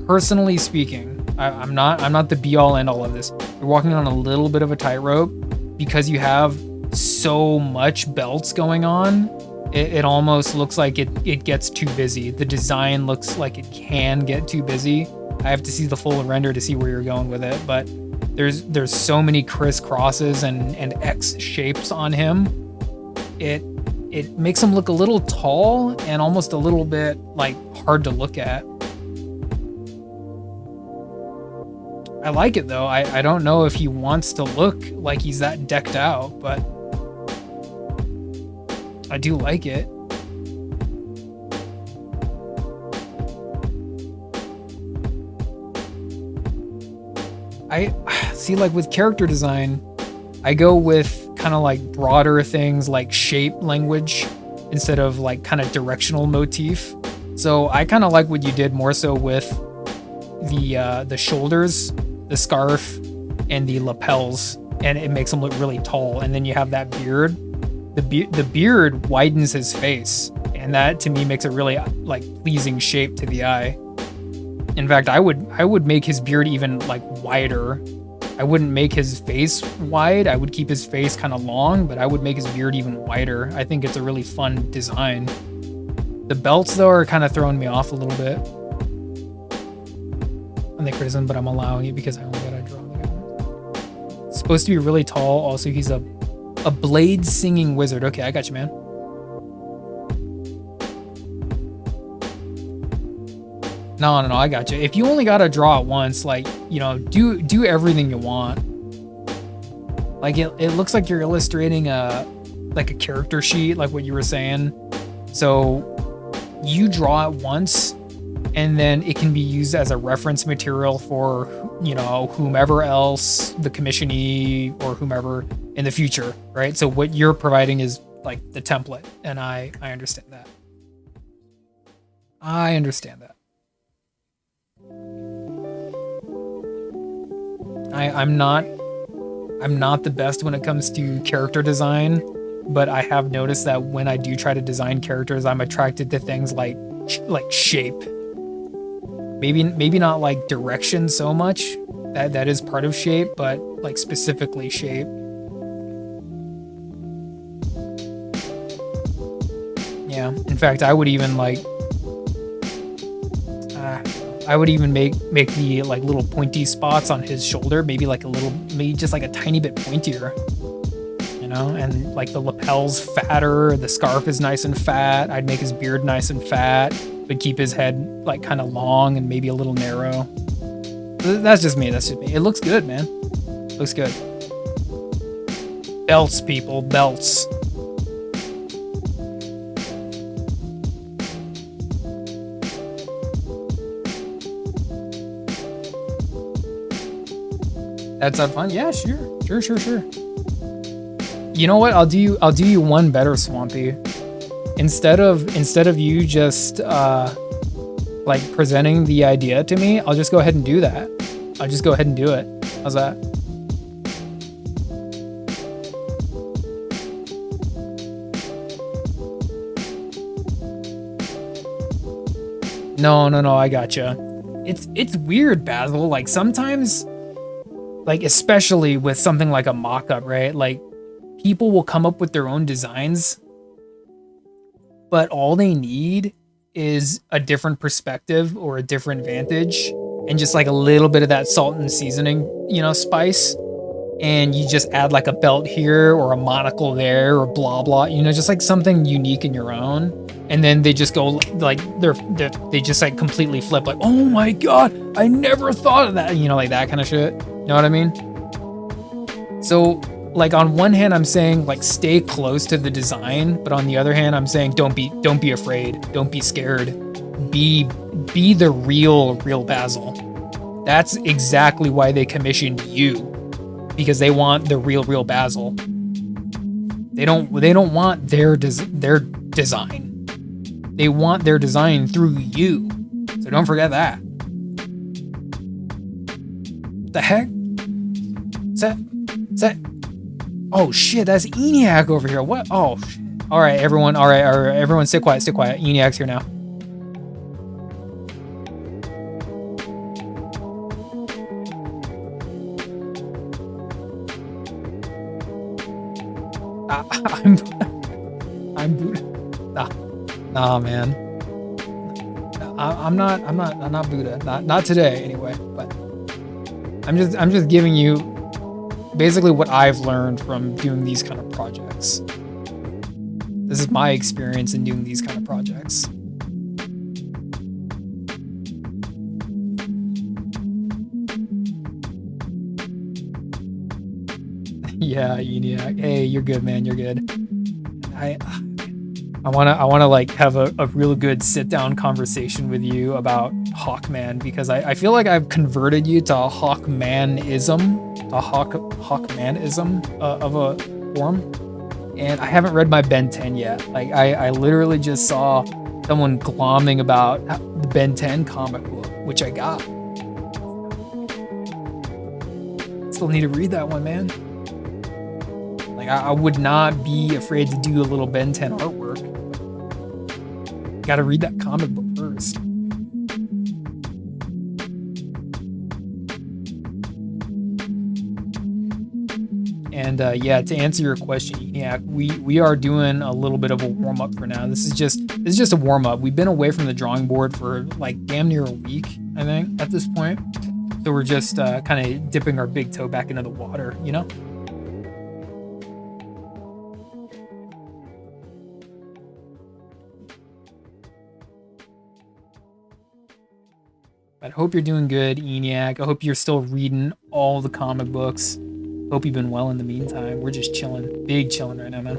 Personally speaking, I'm not the be all end all of this. You're walking on a little bit of a tightrope because you have so much belts going on. It almost looks like it gets too busy. The design looks like it can get too busy. I have to see the full render to see where you're going with it, but there's so many crisscrosses and X shapes on him. It makes him look a little tall and almost a little bit like hard to look at. I like it though. I don't know if he wants to look like he's that decked out, but I do like it. I see, like with character design, I go with kind of like broader things like shape language instead of like kind of directional motif. So I kind of like what you did more so with the shoulders, the scarf, and the lapels, and it makes him look really tall. And then you have that beard. The beard widens his face, and that to me makes a really like pleasing shape to the eye. In fact, I would make his beard even like wider. I wouldn't make his face wide. I would keep his face kind of long, but I would make his beard even wider. I think it's a really fun design. The belts though are kind of throwing me off a little bit. And the criticism, but I'm allowing it because I only gotta draw the guy. Supposed to be really tall. Also, he's a A blade singing wizard. Okay, I got you, man. No, I got you. If you only gotta draw it once, like, you know, do everything you want. Like it looks like you're illustrating a character sheet, like what you were saying. So you draw it once, and then it can be used as a reference material for, you know, whomever else, the commissionee or whomever in the future, right? So what you're providing is like the template, and I understand that. I understand that. I'm not the best when it comes to character design, but I have noticed that when I do try to design characters, I'm attracted to things like shape. Maybe not like direction so much. That is part of shape, but like specifically shape. Yeah. In fact, I would even like make the like little pointy spots on his shoulder, maybe just like a tiny bit pointier, you know, and like the lapel's fatter, the scarf is nice and fat. I'd make his beard nice and fat, but keep his head like kind of long and maybe a little narrow. That's just me. It looks good, man. Looks good. Belts, people, belts. That sound fun? Yeah, sure. You know what? I'll do you one better, Swampy. Instead of you just like presenting the idea to me, I'll just go ahead and do that. I'll just go ahead and do it. How's that? No, I gotcha. It's weird, Basil. Like sometimes, like especially with something like a mock-up, right? Like people will come up with their own designs, but all they need is a different perspective or a different vantage and just like a little bit of that salt and seasoning, you know, spice. And you just add like a belt here or a monocle there or blah, blah, you know, just like something unique in your own. And then they just go like, they just like completely flip like, oh my God, I never thought of that. You know, like that kind of shit. You know what I mean? So like on one hand, I'm saying like stay close to the design, but on the other hand, I'm saying don't be afraid, don't be scared, be the real Basil. That's exactly why they commissioned you, because they want the real Basil. They don't want their design. They want their design through you. So don't forget that. The heck? Is that? Oh shit, that's ENIAC over here. What? Oh shit. All right, everyone. All right, everyone, stay quiet. ENIAC's here now. I'm Buddha. Nah, man. I'm not Buddha. Not today, anyway. But I'm just giving you basically what I've learned from doing these kind of projects. This is my experience in doing these kind of projects. Yeah, ENIAC. Hey, you're good, man. You're good. I wanna like have a real good sit down conversation with you about Hawkman, because I feel like I've converted you to a Hawkmanism of a form, and I haven't read my Ben 10 yet. Like I literally just saw someone glomming about the Ben 10 comic book, which I got. Still need to read that one, man. Like I would not be afraid to do a little Ben 10 artwork. Gotta read that comic book first. And yeah, to answer your question, yeah, we are doing a little bit of a warm up for now. This is just a warm up. We've been away from the drawing board for like damn near a week, I think, at this point. So we're just kind of dipping our big toe back into the water, you know? But I hope you're doing good, ENIAC. I hope you're still reading all the comic books. Hope you've been well in the meantime. We're just chilling. Big chilling right now, man.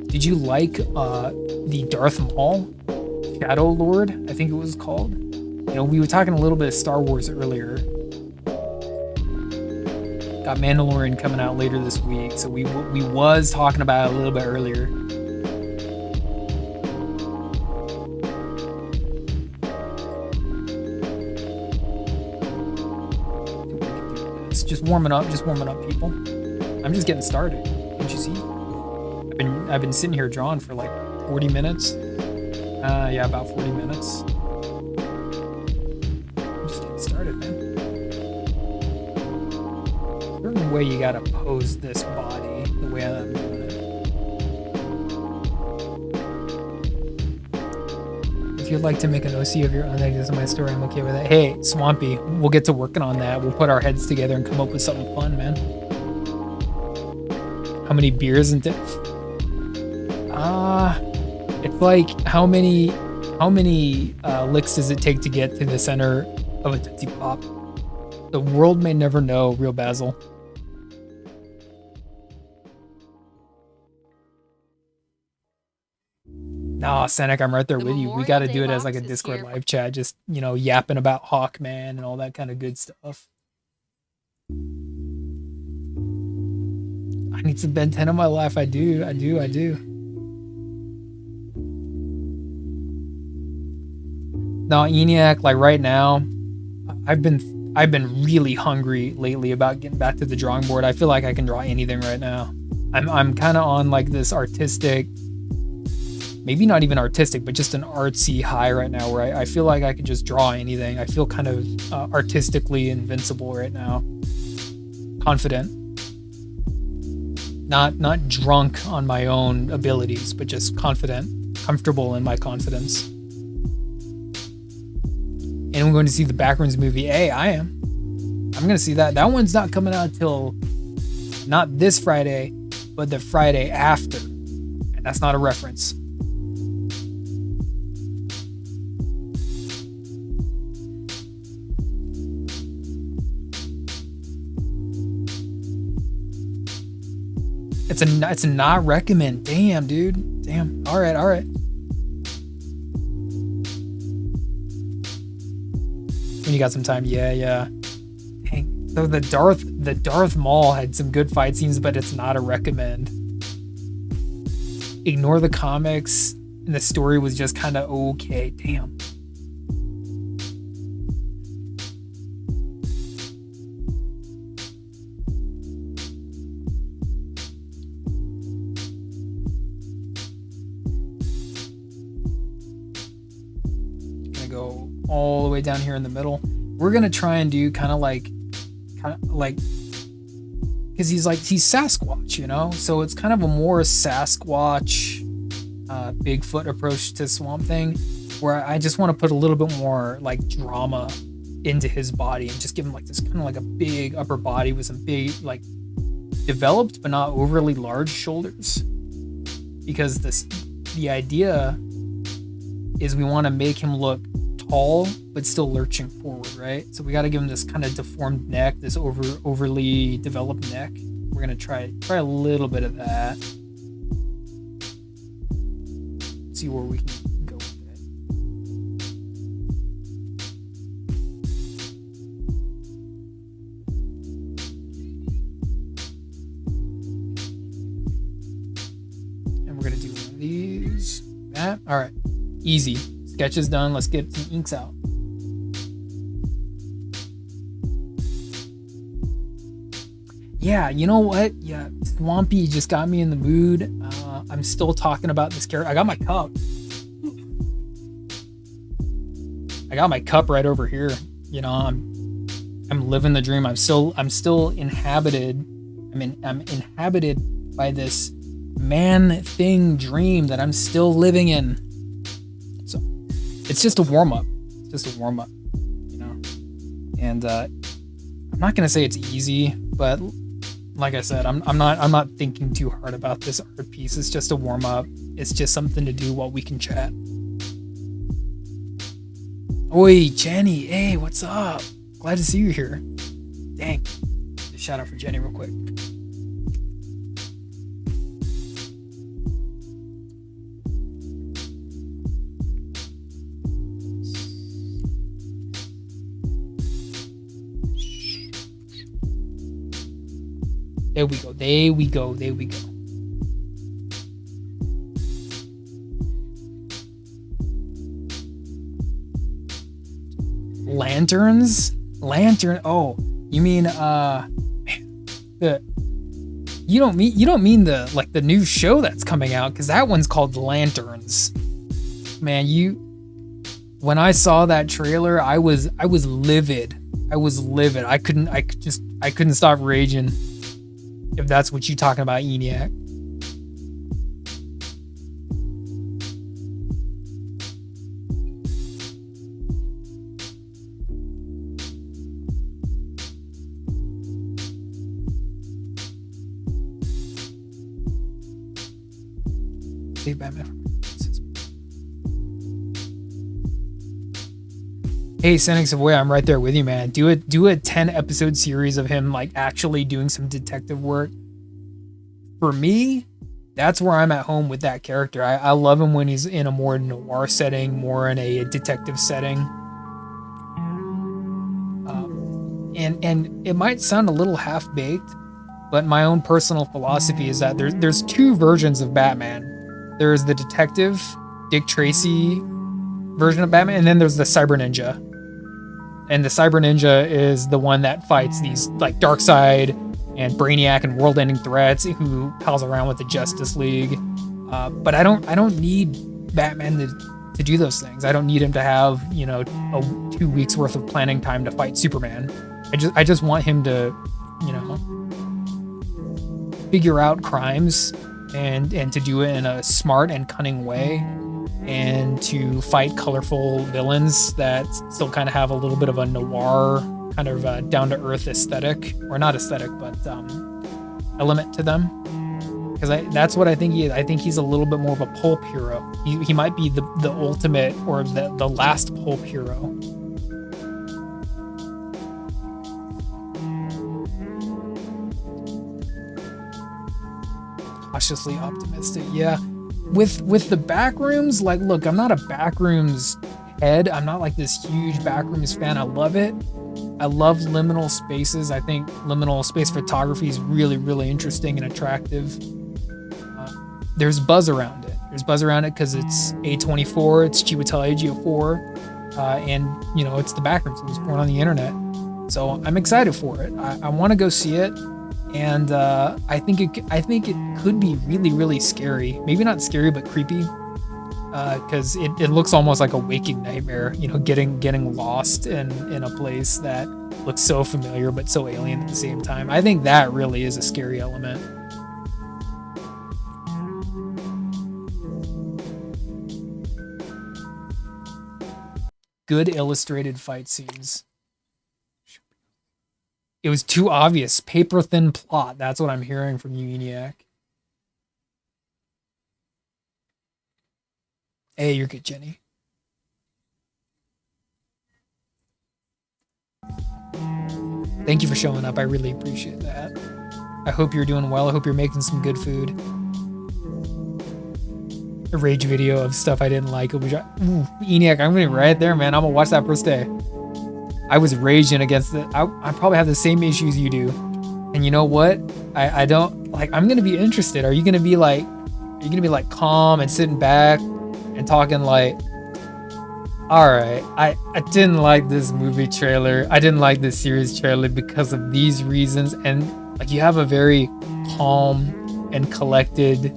Did you like the Darth Maul Shadow Lord, I think it was called? You know, we were talking a little bit of Star Wars earlier. Got Mandalorian coming out later this week, so we was talking about it a little bit earlier. It's just warming up, people. I'm just getting started. Can't you see? I've been sitting here drawing for like 40 minutes. Yeah, about 40 minutes. I'm just getting started, man. Certain way you gotta pose this body the way I'm doing it. If you'd like to make an OC of your own ideas in my story, I'm okay with that. Hey, Swampy, we'll get to working on that. We'll put our heads together and come up with something fun, man. How many beers and it's like how many licks does it take to get to the center of a Tootsie Pop? The world may never know, real Basil. Nah, Senek, I'm right there with you. We got to do it as like a Discord live chat, just, you know, yapping about Hawkman and all that kind of good stuff. I need some Ben 10 in my life. I do. No, ENIAC, like right now, I've been really hungry lately about getting back to the drawing board. I feel like I can draw anything right now. I'm kind of on like this artistic, maybe not even artistic, but just an artsy high right now where I feel like I can just draw anything. I feel kind of artistically invincible right now. Confident. Not drunk on my own abilities, but just confident, comfortable in my confidence. And I'm going to see the Backrooms movie. Hey, I am. I'm going to see that. That one's not coming out till not this Friday, but the Friday after. And that's not a reference. It's a not recommend. Damn, dude. Damn. All right. When you got some time, yeah. Dang. So the Darth Maul had some good fight scenes, but it's not a recommend. Ignore the comics, and the story was just kind of okay. Damn. Gonna go all the way down here in the middle. We're gonna try and do kind of like because he's Sasquatch, you know, so it's kind of a more Sasquatch Bigfoot approach to Swamp Thing, where I just want to put a little bit more like drama into his body and just give him like this kind of like a big upper body with some big, like, developed but not overly large shoulders, because the idea is we want to make him look tall but still lurching forward, right? So we got to give him this kind of deformed neck, this overly developed neck. We're gonna try a little bit of that. See where we can go with it. And we're gonna do one of these. That. All right. Easy. Sketch is done. Let's get some inks out. Yeah, you know what? Yeah, Swampy just got me in the mood. I'm still talking about this character. I got my cup. I got my cup right over here. You know, I'm living the dream. I'm still inhabited. I'm inhabited by this man thing dream that I'm still living in. So it's just a warm up. It's just a warm up, you know. And I'm not gonna say it's easy, but Like I said, I'm not thinking too hard about this art piece. It's just a warm up. It's just something to do while we can chat. Oi, Jenny. Hey, what's up? Glad to see you here. Dang. Just shout out for Jenny real quick. There we go. There we go. There we go. Lanterns? Lantern. Oh, you mean the you don't mean the like the new show that's coming out, because that one's called Lanterns. Man, when I saw that trailer, I was livid. I was livid. I couldn't stop raging. If that's what you're talking about, ENIAC. Save Batman. Hey, Senex Savoy, I'm right there with you, man. Do a 10-episode series of him like actually doing some detective work. For me, that's where I'm at home with that character. I love him when he's in a more noir setting, more in a detective setting. And it might sound a little half-baked, but my own personal philosophy is that there's two versions of Batman. There's the detective, Dick Tracy version of Batman, and then there's the Cyber Ninja. And the Cyber Ninja is the one that fights these like Darkseid and Brainiac and world-ending threats, who pals around with the Justice League. But I don't need Batman to do those things. I don't need him to have, you know, 2 weeks worth of planning time to fight Superman. I just want him to, you know, figure out crimes and to do it in a smart and cunning way, and to fight colorful villains that still kind of have a little bit of a noir kind of down-to-earth aesthetic, or not aesthetic, but element to them. Because that's what I think he is. I think he's a little bit more of a pulp hero. He might be the ultimate, or the last pulp hero. Cautiously optimistic, yeah. With the backrooms, like, look, I'm not a backrooms head. I'm not like this huge backrooms fan. I love it. I love liminal spaces. I think liminal space photography is really, really interesting and attractive. There's buzz around it. There's buzz around it because it's A24, it's Chiwetel Ejiofor, and, you know, it's the backrooms. It was born on the internet. So I'm excited for it. I want to go see it. And I think it could be really, really scary. Maybe not scary, but creepy. Because it looks almost like a waking nightmare. You know, getting lost in a place that looks so familiar but so alien at the same time. I think that really is a scary element. Good illustrated fight scenes. It was too obvious. Paper thin plot. That's what I'm hearing from you, ENIAC. Hey, you're good, Jenny. Thank you for showing up. I really appreciate that. I hope you're doing well. I hope you're making some good food. A rage video of stuff I didn't like. ENIAC, I'm gonna be right there, man. I'm gonna watch that first day. I was raging against it. I probably have the same issues you do. And you know what? I don't, like, I'm going to be interested. Are you going to be like calm and sitting back and talking like, all right, I didn't like this movie trailer. I didn't like this series trailer because of these reasons. And like, you have a very calm and collected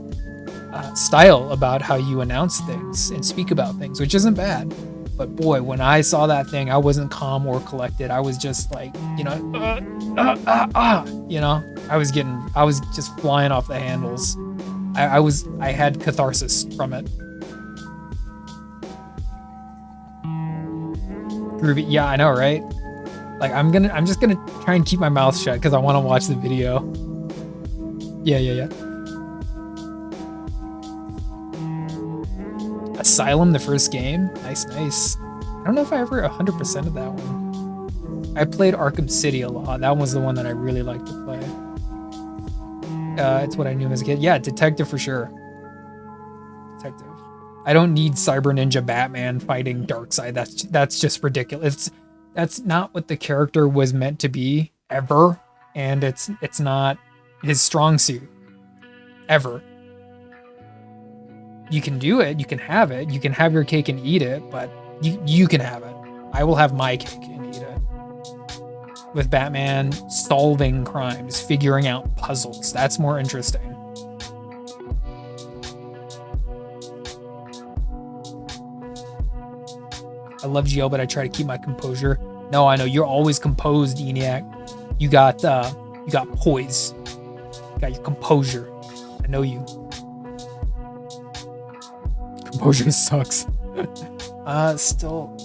style about how you announce things and speak about things, which isn't bad. But boy, when I saw that thing, I wasn't calm or collected. I was just like, you know, you know, I was just flying off the handles. I had catharsis from it. Groovy, yeah, I know, right? Like, I'm just gonna try and keep my mouth shut because I want to watch the video. Yeah. Asylum, the first game. Nice. I don't know if I ever 100% of that one. I played Arkham City a lot. That was the one that I really liked to play. It's what I knew as a kid. Yeah, Detective for sure. Detective. I don't need Cyber Ninja Batman fighting Darkseid. That's just ridiculous. That's not what the character was meant to be ever, and it's not his strong suit ever. You can do it, you can have it, you can have your cake and eat it, but you can have it. I will have my cake and eat it. With Batman solving crimes, figuring out puzzles. That's more interesting. I love GL, but I try to keep my composure. No, I know you're always composed, ENIAC. You got poise. You got your composure. I know you. Composure sucks. Still.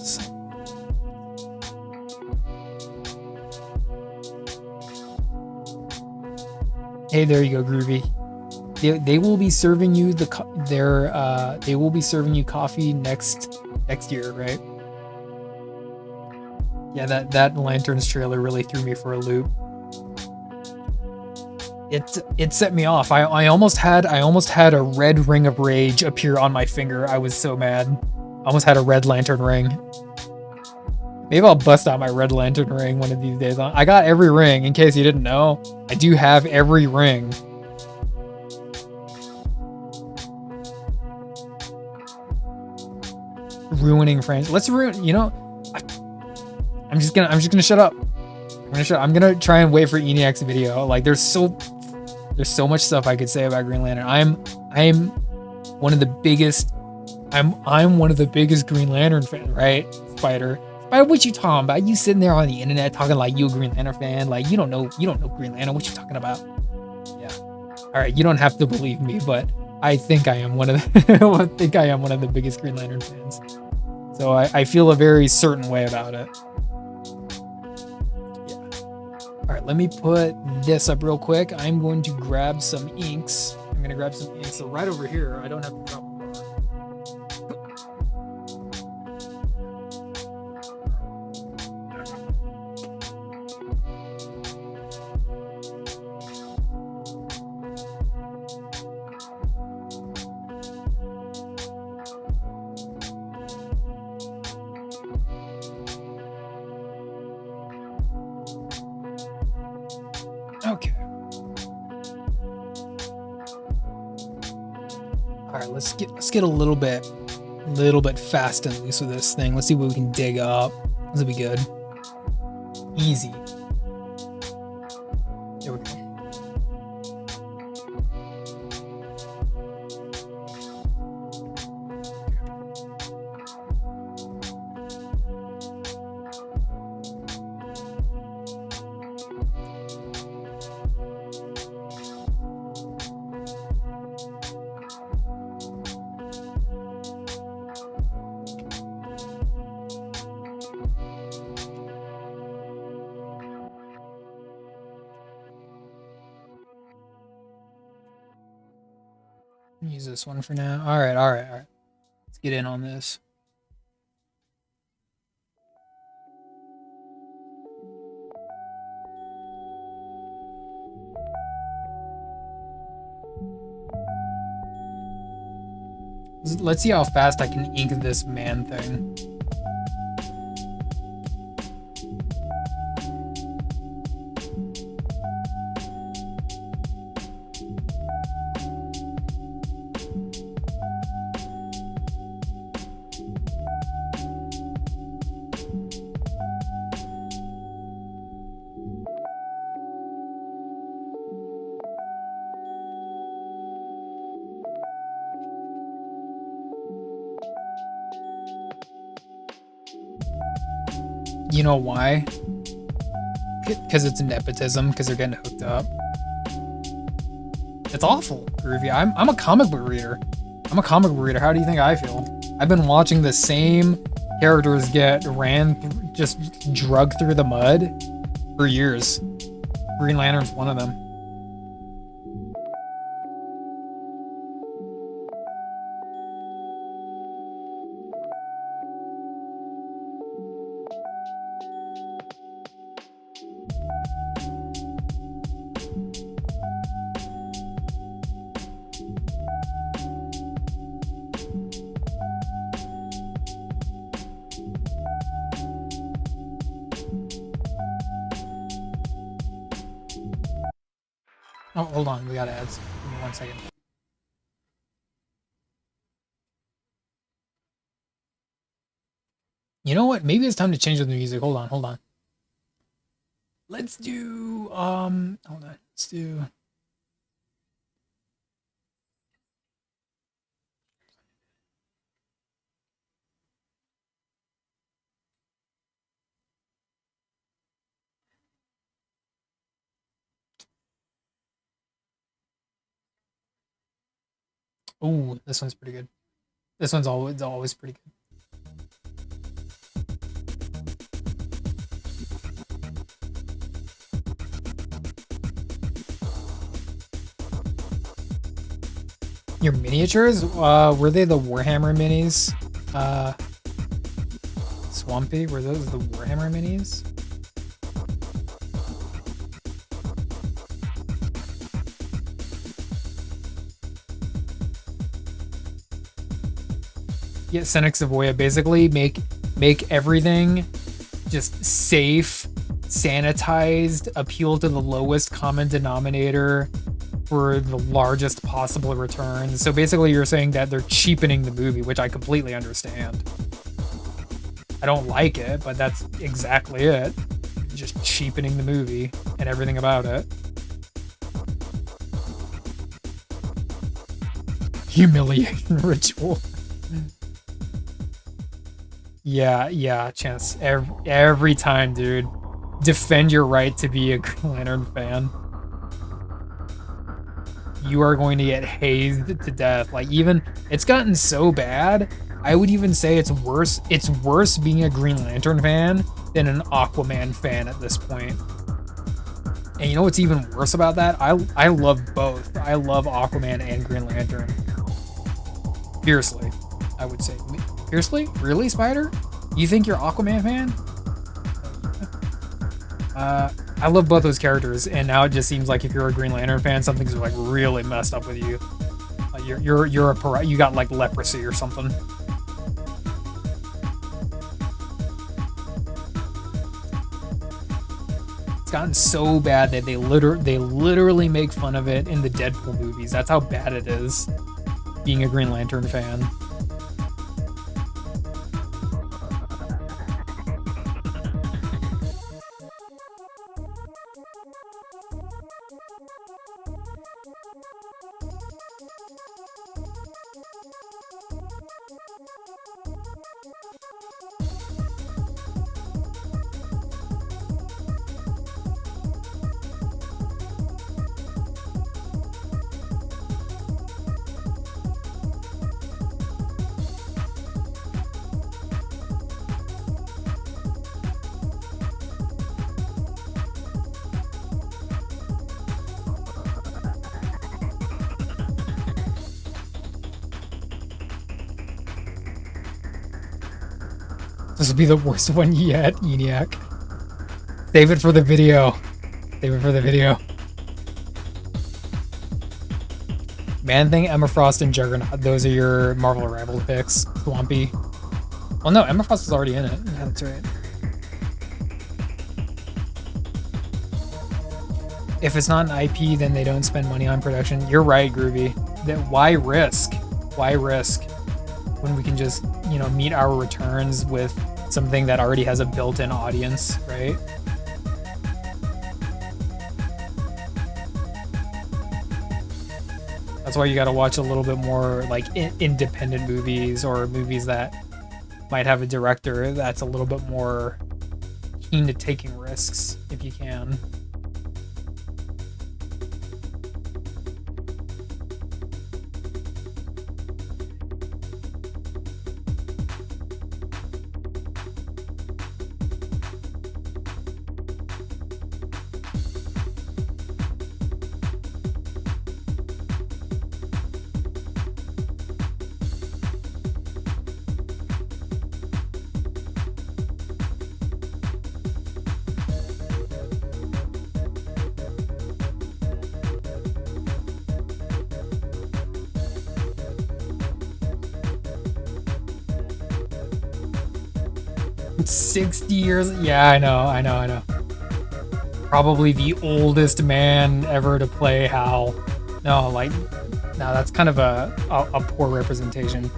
Hey, there you go, Groovy. They will be serving you they will be serving you coffee next year, right? Yeah, that Lanterns trailer really threw me for a loop. It set me off. I almost had a red ring of rage appear on my finger. I was so mad. I almost had a red lantern ring. Maybe I'll bust out my red lantern ring one of these days. I got every ring, in case you didn't know. I do have every ring. Ruining friends. Let's ruin. You know, I'm just gonna shut up. I'm gonna try and wait for ENIAC's video. Like, there's so much stuff I could say about Green Lantern. I'm one of the biggest. I'm one of the biggest Green Lantern fans, right? Spider. What you talking about? You sitting there on the internet talking like you a Green Lantern fan? Like, you don't know Green Lantern. What you talking about? Yeah. All right, you don't have to believe me, but I think I am one of the biggest Green Lantern fans. So I feel a very certain way about it. Yeah. All right, let me put this up real quick. I'm going to grab some inks. So right over here, I don't have to drop. Okay. All right, let's get a little bit fast and loose with this thing. Let's see what we can dig up. This will be good. Easy. There we go. Use this one for now. All right. Let's get in on this. Let's see how fast I can ink this man thing. You know why? Because it's nepotism, because they're getting hooked up. It's awful, Groovy. I'm a comic book reader. How do you think I feel? I've been watching the same characters get just drugged through the mud for years. Green Lantern's one of them. Oh, hold on. We got ads. Give me 1 second. You know what? Maybe it's time to change the music. Hold on, hold on. Let's do hold on. Let's do Ooh, this one's pretty good. This one's always pretty good. Your miniatures? Were they the Warhammer minis? Swampy? Were those the Warhammer minis? Yeah, Senex Savoya. Basically make everything just safe, sanitized, appeal to the lowest common denominator for the largest possible return. So basically you're saying that they're cheapening the movie, which I completely understand. I don't like it, but that's exactly it. Just cheapening the movie and everything about it. Humiliating ritual. Yeah, Chance. Every time, dude. Defend your right to be a Green Lantern fan. You are going to get hazed to death. Like, even, it's gotten so bad, I would even say it's worse. It's worse being a Green Lantern fan than an Aquaman fan at this point. And you know what's even worse about that? I love both. I love Aquaman and Green Lantern. Fiercely, I would say. Fiercely? Really, Spider? You think you're Aquaman fan? I love both those characters, and now it just seems like if you're a Green Lantern fan, something's like really messed up with you. Like you're a you got like leprosy or something. It's gotten so bad that they literally make fun of it in the Deadpool movies. That's how bad it is being a Green Lantern fan. This will be the worst one yet, ENIAC. Save it for the video. Save it for the video. Man-Thing, Emma Frost, and Juggernaut. Those are your Marvel Arrival picks. Swampy. Well, no, Emma Frost was already in it. Yeah, that's right. If it's not an IP, then they don't spend money on production. You're right, Groovy. That why risk? Why risk when we can just, you know, meet our returns with something that already has a built-in audience, right? That's why you got to watch a little bit more like independent movies, or movies that might have a director that's a little bit more keen to taking risks if you can. It's 60 years. Yeah, I know. probably the oldest man ever to play Hal. No, like, no, that's kind of a poor representation.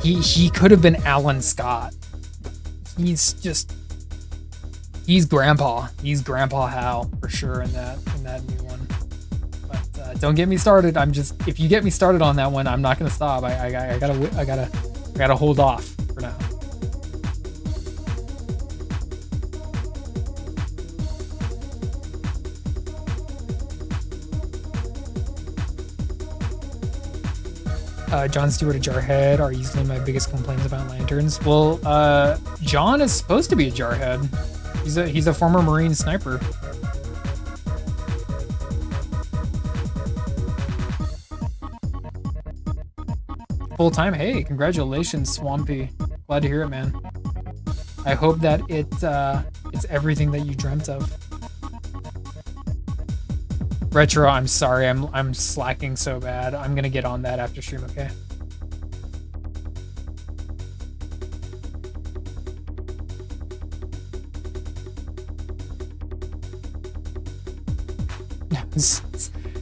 He could have been Alan Scott. He's Grandpa. He's Grandpa Hal for sure in that new one. But don't get me started. If you get me started on that one, I'm not gonna stop. I gotta hold off for now. John Stewart, a jarhead, are easily my biggest complaints about lanterns. Well, John is supposed to be a jarhead. He's a former Marine sniper. Full time. Hey, congratulations, Swampy. Glad to hear it, man. I hope that it's everything that you dreamt of. Retro, I'm sorry, I'm slacking so bad. I'm gonna get on that after stream, okay?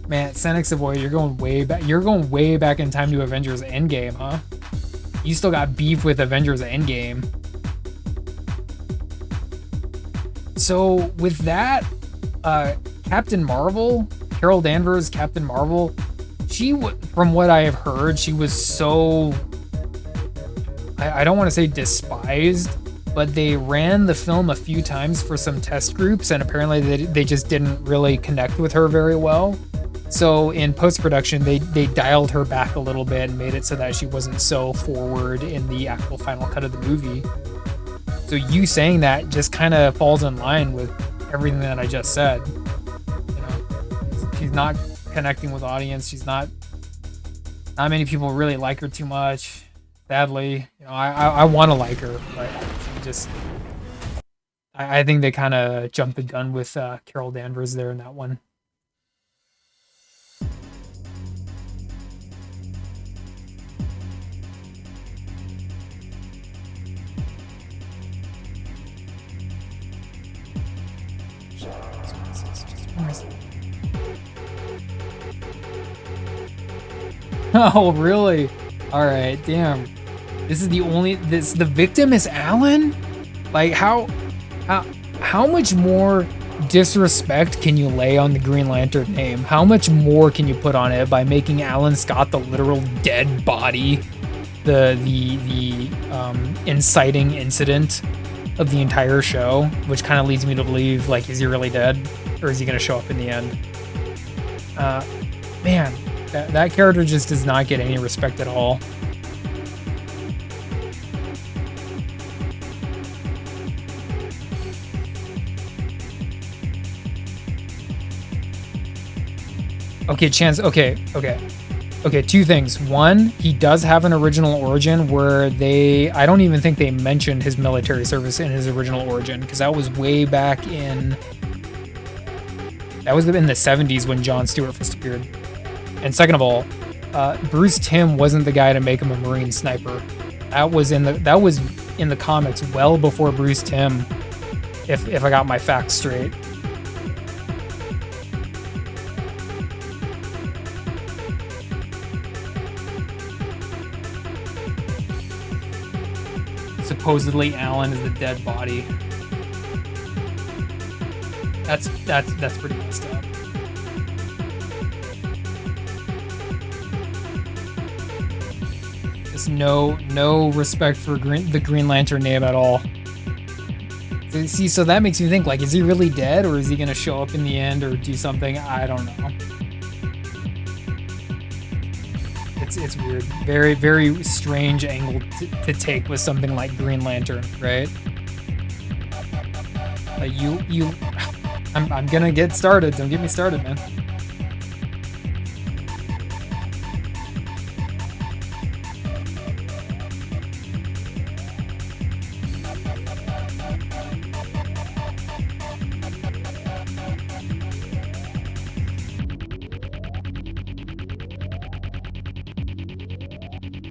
Man, Senex Savoy, you're going way back. You're going way back in time to Avengers Endgame, huh? You still got beef with Avengers Endgame. So with that, Captain Marvel, Carol Danvers, Captain Marvel, from what I have heard, she was so, I don't want to say despised, but they ran the film a few times for some test groups, and apparently they just didn't really connect with her very well. So in post-production, they dialed her back a little bit and made it so that she wasn't so forward in the actual final cut of the movie. So you saying that just kind of falls in line with everything that I just said. You know, she's not connecting with audience. She's not many people really like her too much. Sadly, you know, I want to like her, but she just, I think they kind of jumped the gun with Carol Danvers there in that one. Oh, really? All right, damn. The victim is Alan? Like, how much more disrespect can you lay on the Green Lantern name? How much more can you put on it by making Alan Scott the literal dead body, the inciting incident of the entire show, which kind of leads me to believe, like, is he really dead, or is he gonna show up in the end? Man, that character just does not get any respect at all. Okay, Chance. Okay. Two things. One, he does have an original origin where I don't even think they mentioned his military service in his original origin, because that was way back in the 70s when John Stewart first appeared. And second of all, Bruce Timm wasn't the guy to make him a Marine sniper. That was in the comics well before Bruce Timm, if I got my facts straight. Supposedly Alan is the dead body. That's pretty messed up. Just no respect for the Green Lantern name at all. See, so that makes me think, like, is he really dead, or is he gonna show up in the end or do something? I don't know. It's weird. Very, very strange angle to take with something like Green Lantern, right? I'm gonna get started. Don't get me started, man.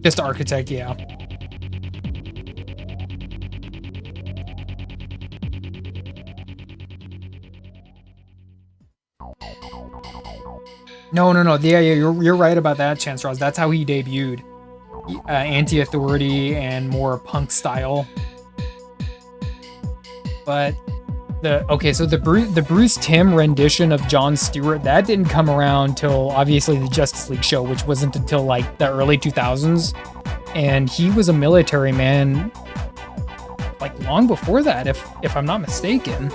Just Architect, yeah. No. Yeah, you're right about that, Chance Ross. That's how he debuted. Anti-authority and more punk style. But so the Bruce Timm rendition of Jon Stewart, that didn't come around till obviously the Justice League show, which wasn't until like the early 2000s. And he was a military man like long before that, if I'm not mistaken.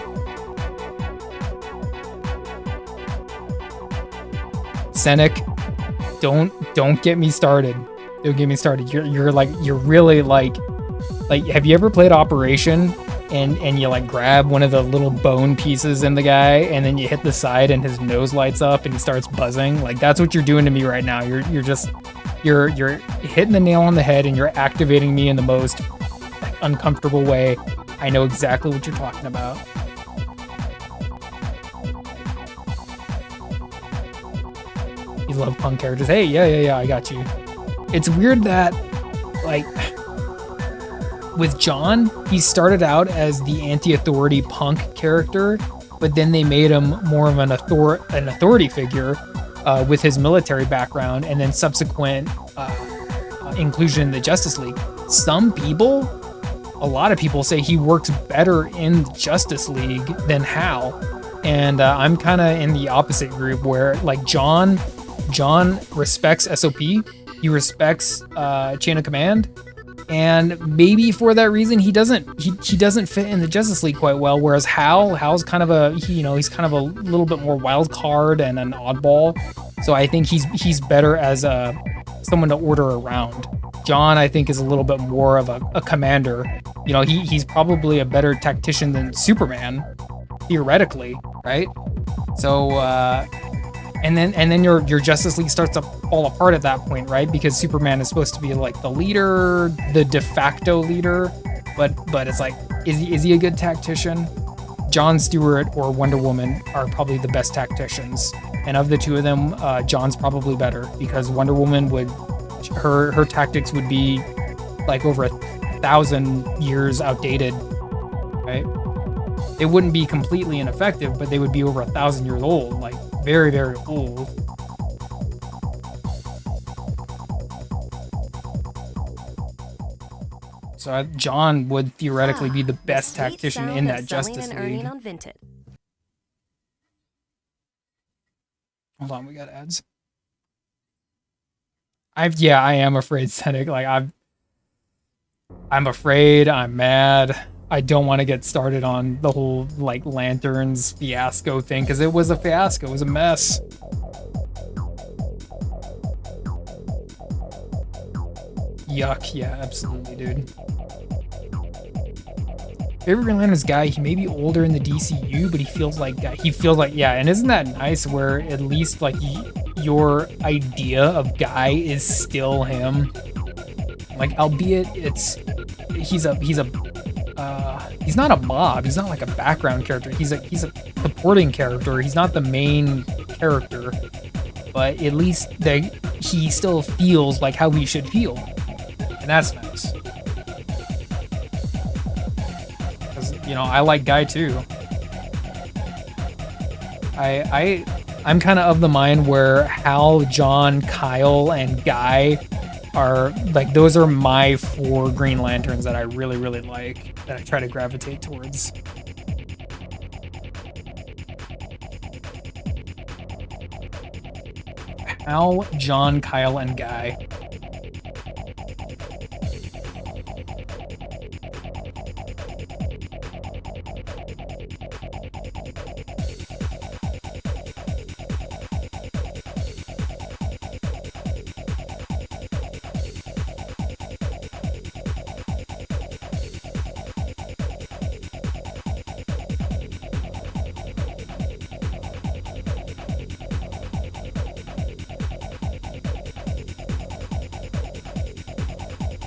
Senek, don't get me started. Don't get me started. You're really like have you ever played Operation and you like grab one of the little bone pieces in the guy and then you hit the side and his nose lights up and he starts buzzing? Like that's what you're doing to me right now. You're hitting the nail on the head and you're activating me in the most uncomfortable way. I know exactly what you're talking about. You love punk characters. Hey, yeah, I got you. It's weird that, like, with John, he started out as the anti-authority punk character, but then they made him more of an authority figure with his military background and then subsequent inclusion in the Justice League. A lot of people say he works better in Justice League than Hal, and I'm kind of in the opposite group where like John respects SOP, he respects Chain of Command, and maybe for that reason he doesn't fit in the Justice League quite well. Whereas Hal's kind of he's kind of a little bit more wild card and an oddball. So I think he's better as someone to order around. John, I think, is a little bit more of a commander. You know, he's probably a better tactician than Superman, theoretically, right? So, and then your Justice League starts to fall apart at that point, right? Because Superman is supposed to be like the leader, the de facto leader, but it's like, is he a good tactician? Jon Stewart or Wonder Woman are probably the best tacticians, and of the two of them, John's probably better because Wonder Woman her tactics would be like over 1,000 years outdated, right? They wouldn't be completely ineffective, but they would be over 1,000 years old, like very, very old. So John would theoretically be the best tactician in that Justice League. Hold on, we got ads. I am afraid, Senek. Like I'm afraid, I'm mad. I don't want to get started on the whole like lanterns fiasco thing because it was a fiasco, it was a mess. Yuck, yeah, absolutely, dude. Favorite Green Lantern's guy, he may be older in the DCU, but he feels like yeah, and isn't that nice where at least like your idea of Guy is still him, like albeit he's not a mob, he's not like a background character, he's a supporting character, he's not the main character, but at least he still feels like how he should feel, and that's nice. Because I like Guy too. I'm kind of the mind where Hal, John, Kyle, and Guy are like, those are my 4 Green Lanterns that I really, really like, that I try to gravitate towards. Hal, John, Kyle, and Guy.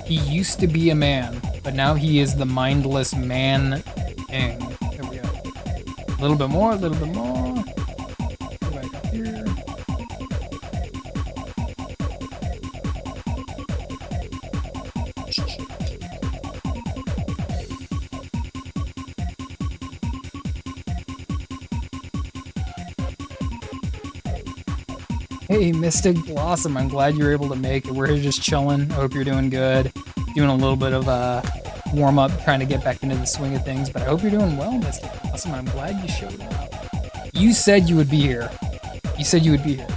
He used to be a man, but now he is the mindless man king. Here we go. A little bit more, a little bit more. Go back up here. Hey, Mystic Blossom, I'm glad you were able to make it. We're here just chilling. I hope you're doing good. Doing a little bit of a warm up, trying to get back into the swing of things, but I hope you're doing well, Mystic Blossom. I'm glad you showed up. You said you would be here. You said you would be here.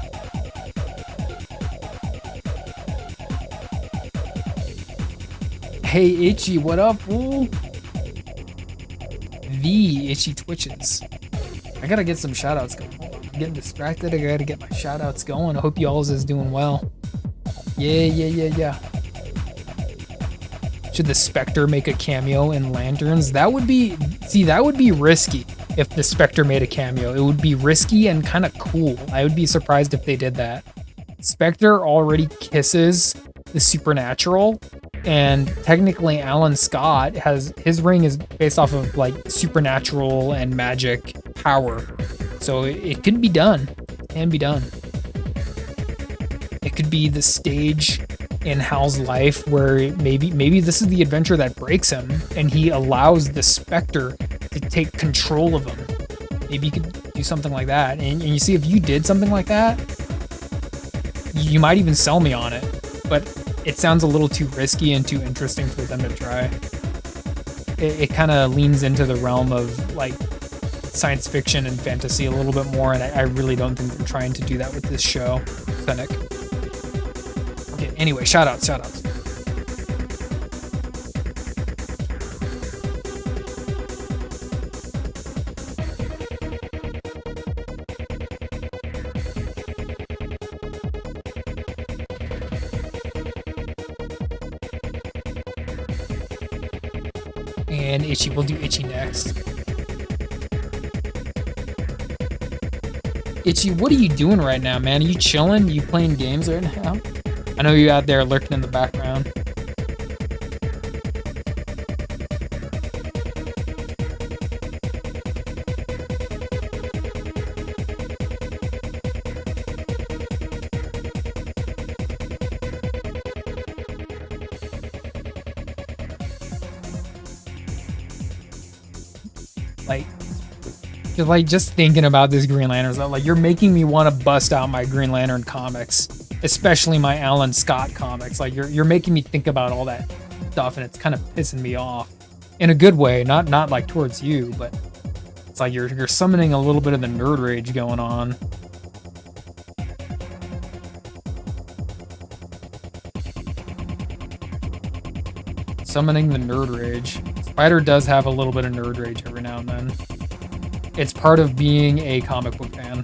Hey, Itchy, what up, fool? The Itchy Twitches. I gotta get some shoutouts going. I'm getting distracted. I gotta get my shoutouts going. I hope y'all's is doing well. Yeah. Should the Spectre make a cameo in Lanterns? That would be risky if the Spectre made a cameo. It would be risky and kind of cool. I would be surprised if they did that. Spectre already kisses the supernatural, and technically Alan Scott his ring is based off of like supernatural and magic power. So it could be done. It can be done. It could be the stage in Hal's life where maybe this is the adventure that breaks him and he allows the Spectre to take control of him. Maybe you could do something like that. And you see, if you did something like that, you might even sell me on it. But it sounds a little too risky and too interesting for them to try. It kind of leans into the realm of like science fiction and fantasy a little bit more, and I really don't think they're trying to do that with this show. Fennec. Okay, anyway, shoutouts. And Itchy, we'll do Itchy next. Itchy, what are you doing right now, man? Are you chilling? Are you playing games right now? I know you're out there lurking in the background. Like just thinking about this Green Lantern, like you're making me want to bust out my Green Lantern comics, especially my Alan Scott comics. Like you're making me think about all that stuff, and it's kind of pissing me off in a good way, not like towards you, but it's like you're summoning a little bit of the nerd rage going on. Summoning the nerd rage. Spider does have a little bit of nerd rage every now and then. It's part of being a comic book fan.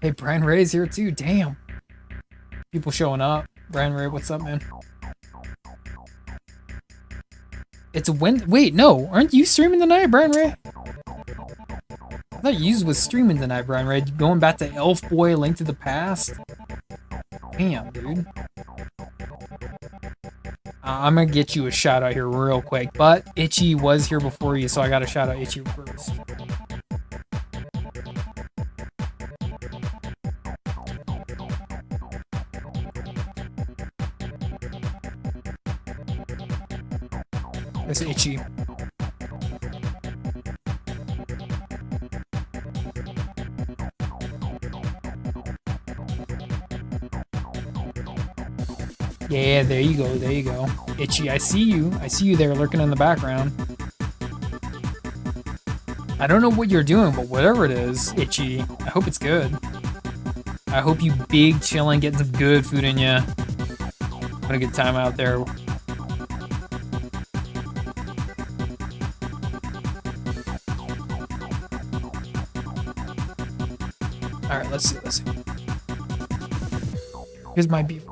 Hey, Brian Ray's here too. Damn. People showing up. Brian Ray, what's up, man? It's a wait, no, aren't you streaming tonight, Brian Ray? I thought you was streaming tonight, Brian Ray. Going back to Elf Boy, Link to the Past. Damn, dude. I'm gonna get you a shout out here real quick, but Itchy was here before you, so I gotta shout out Itchy first. It's Itchy. Yeah, there you go. Itchy, I see you there lurking in the background. I don't know what you're doing, but whatever it is, Itchy, I hope it's good. I hope you big chillin', getting some good food in ya. Having a good time out there. Alright, let's see. Here's my beef.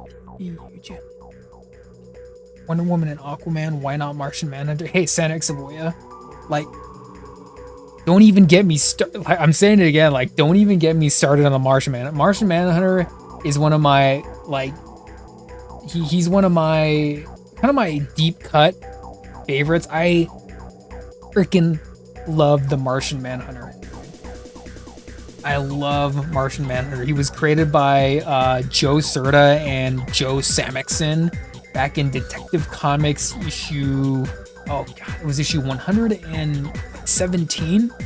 Wonder Woman and Aquaman, why not Martian Manhunter? Hey, Sanic Savoya. Like, don't even get me started. Like, I'm saying it again, like, don't even get me started on the Martian Manhunter. Martian Manhunter is one of my, like, he's one of my kind of my deep cut favorites. I freaking love the Martian Manhunter. I love Martian Manhunter. He was created by Joe Certa and Joe Samixon back in Detective Comics issue. Oh god, it was issue 117. I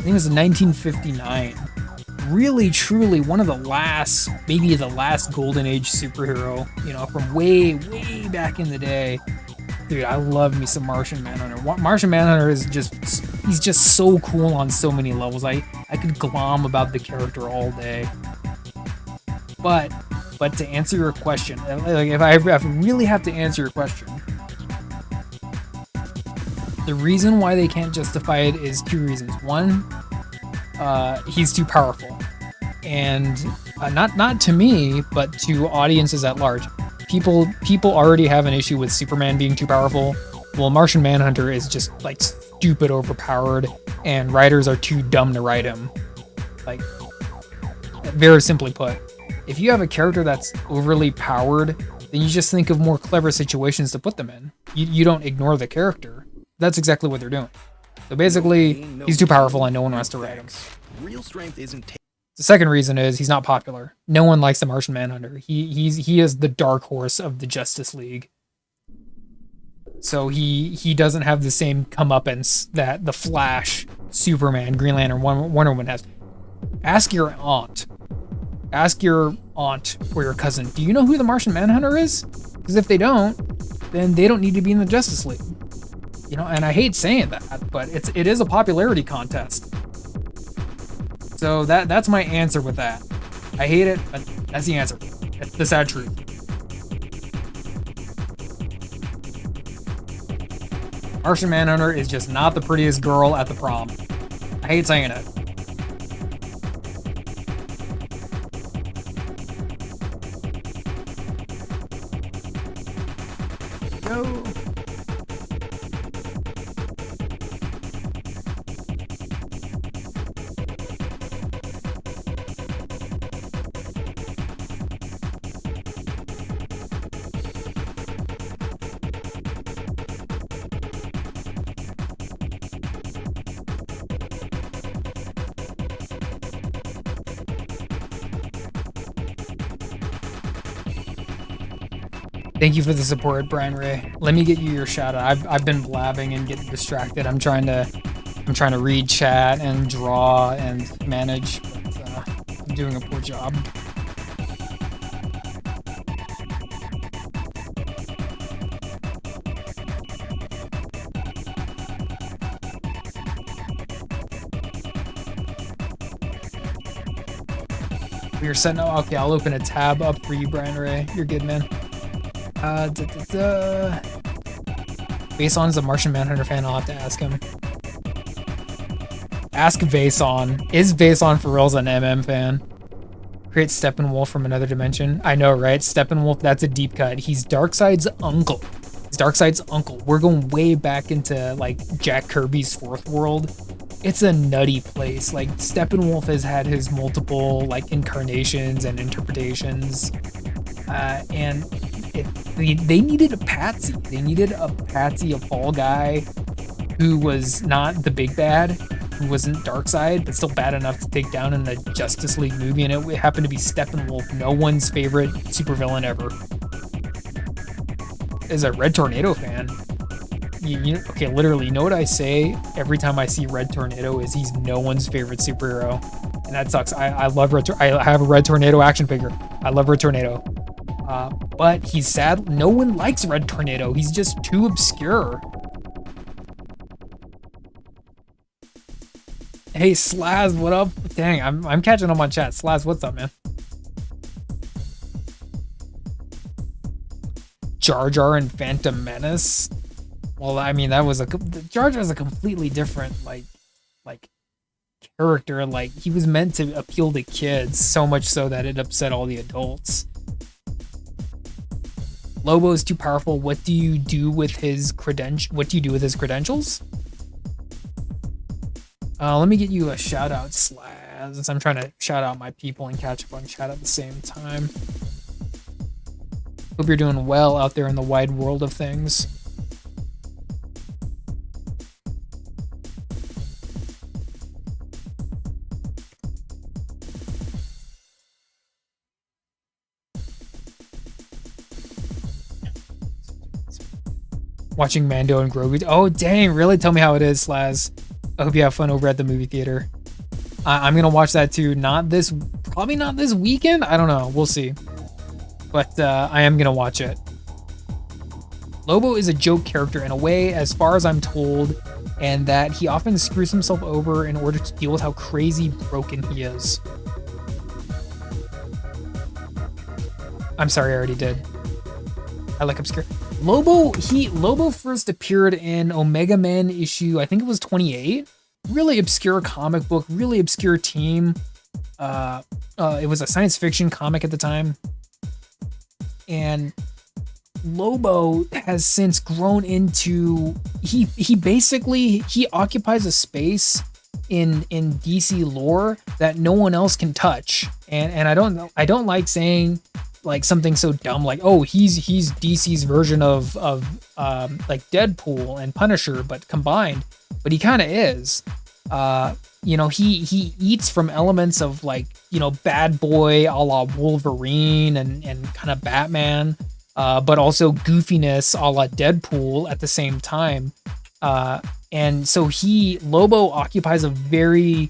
think it was 1959. Really, truly one of the last, maybe the last golden age superhero, you know, from way, way back in the day. Dude, I love me some Martian Manhunter. Martian Manhunter is he's just so cool on so many levels. I could glom about the character all day. But to answer your question, like if I really have to answer your question, the reason why they can't justify it is two reasons. One, he's too powerful, and not to me, but to audiences at large. People already have an issue with Superman being too powerful. Well, Martian Manhunter is just like stupid overpowered, and writers are too dumb to write him. Like, very simply put, if you have a character that's overly powered, then you just think of more clever situations to put them in. You don't ignore the character. That's exactly what they're doing. So basically, he's too powerful and no one wants to write him. Real strength isn't. The second reason is he's not popular. No one likes the Martian Manhunter. He is the dark horse of the Justice League. So he doesn't have the same comeuppance that the Flash, Superman, Green Lantern, Wonder Woman has. Ask your aunt or your cousin, do you know who the Martian Manhunter is? Because if they don't, then they don't need to be in the Justice League. You know, and I hate saying that, but it is a popularity contest. So that's my answer with that. I hate it, but that's the answer. It's the sad truth. Martian Manhunter is just not the prettiest girl at the prom. I hate saying it. Go. Thank you for the support, Brian Ray. Let me get you your shout out. I've been blabbing and getting distracted. I'm trying to read chat and draw and manage, but I'm doing a poor job. You're setting up. Okay, I'll open a tab up for you, Brian Ray. You're good, man. Vason is a Martian Manhunter fan. I'll have to ask him. Ask Vason. Is Vason for reals an MM fan? Create Steppenwolf from another dimension. I know, right? Steppenwolf, that's a deep cut. He's Darkseid's uncle. He's Darkseid's uncle. We're going way back into like Jack Kirby's Fourth World. It's a nutty place. Like Steppenwolf has had his multiple like incarnations and interpretations, and they needed a patsy. They needed a patsy, a fall guy who was not the big bad, who wasn't Darkseid, but still bad enough to take down in the Justice League movie, and it happened to be Steppenwolf, no one's favorite supervillain ever. As a Red Tornado fan, okay, literally, you know what I say every time I see Red Tornado is he's no one's favorite superhero, and that sucks. I love I have a Red Tornado action figure. I love Red Tornado. But he's sad. No one likes Red Tornado. He's just too obscure. Hey, Slaz, what up? Dang, I'm catching up on chat. Slaz, what's up, man? Jar Jar and Phantom Menace. Well, I mean, that was Jar Jar's a completely different like character. Like he was meant to appeal to kids, so much so that it upset all the adults. Lobo is too powerful. What do you do with his credentials? Let me get you a shout out, Slaz. I'm trying to shout out my people and catch up on chat at the same time. Hope you're doing well out there in the wide world of things. Watching Mando and Grogu. Oh, dang. Really? Tell me how it is, Slaz. I hope you have fun over at the movie theater. I'm going to watch that too. Probably not this weekend. I don't know. We'll see. But I am going to watch it. Lobo is a joke character in a way, as far as I'm told, and that he often screws himself over in order to deal with how crazy broken he is. I'm sorry, I already did. I like obscure. Lobo first appeared in Omega Man issue, I think it was 28. Really obscure comic book, really obscure team. It was a science fiction comic at the time. And Lobo has since grown into he basically occupies a space in DC lore that no one else can touch. And I don't like saying like something so dumb like, oh, he's DC's version of like Deadpool and Punisher but combined, but he kind of is. He eats from elements of like, bad boy a la Wolverine and kind of Batman, but also goofiness a la Deadpool at the same time. And so Lobo occupies a very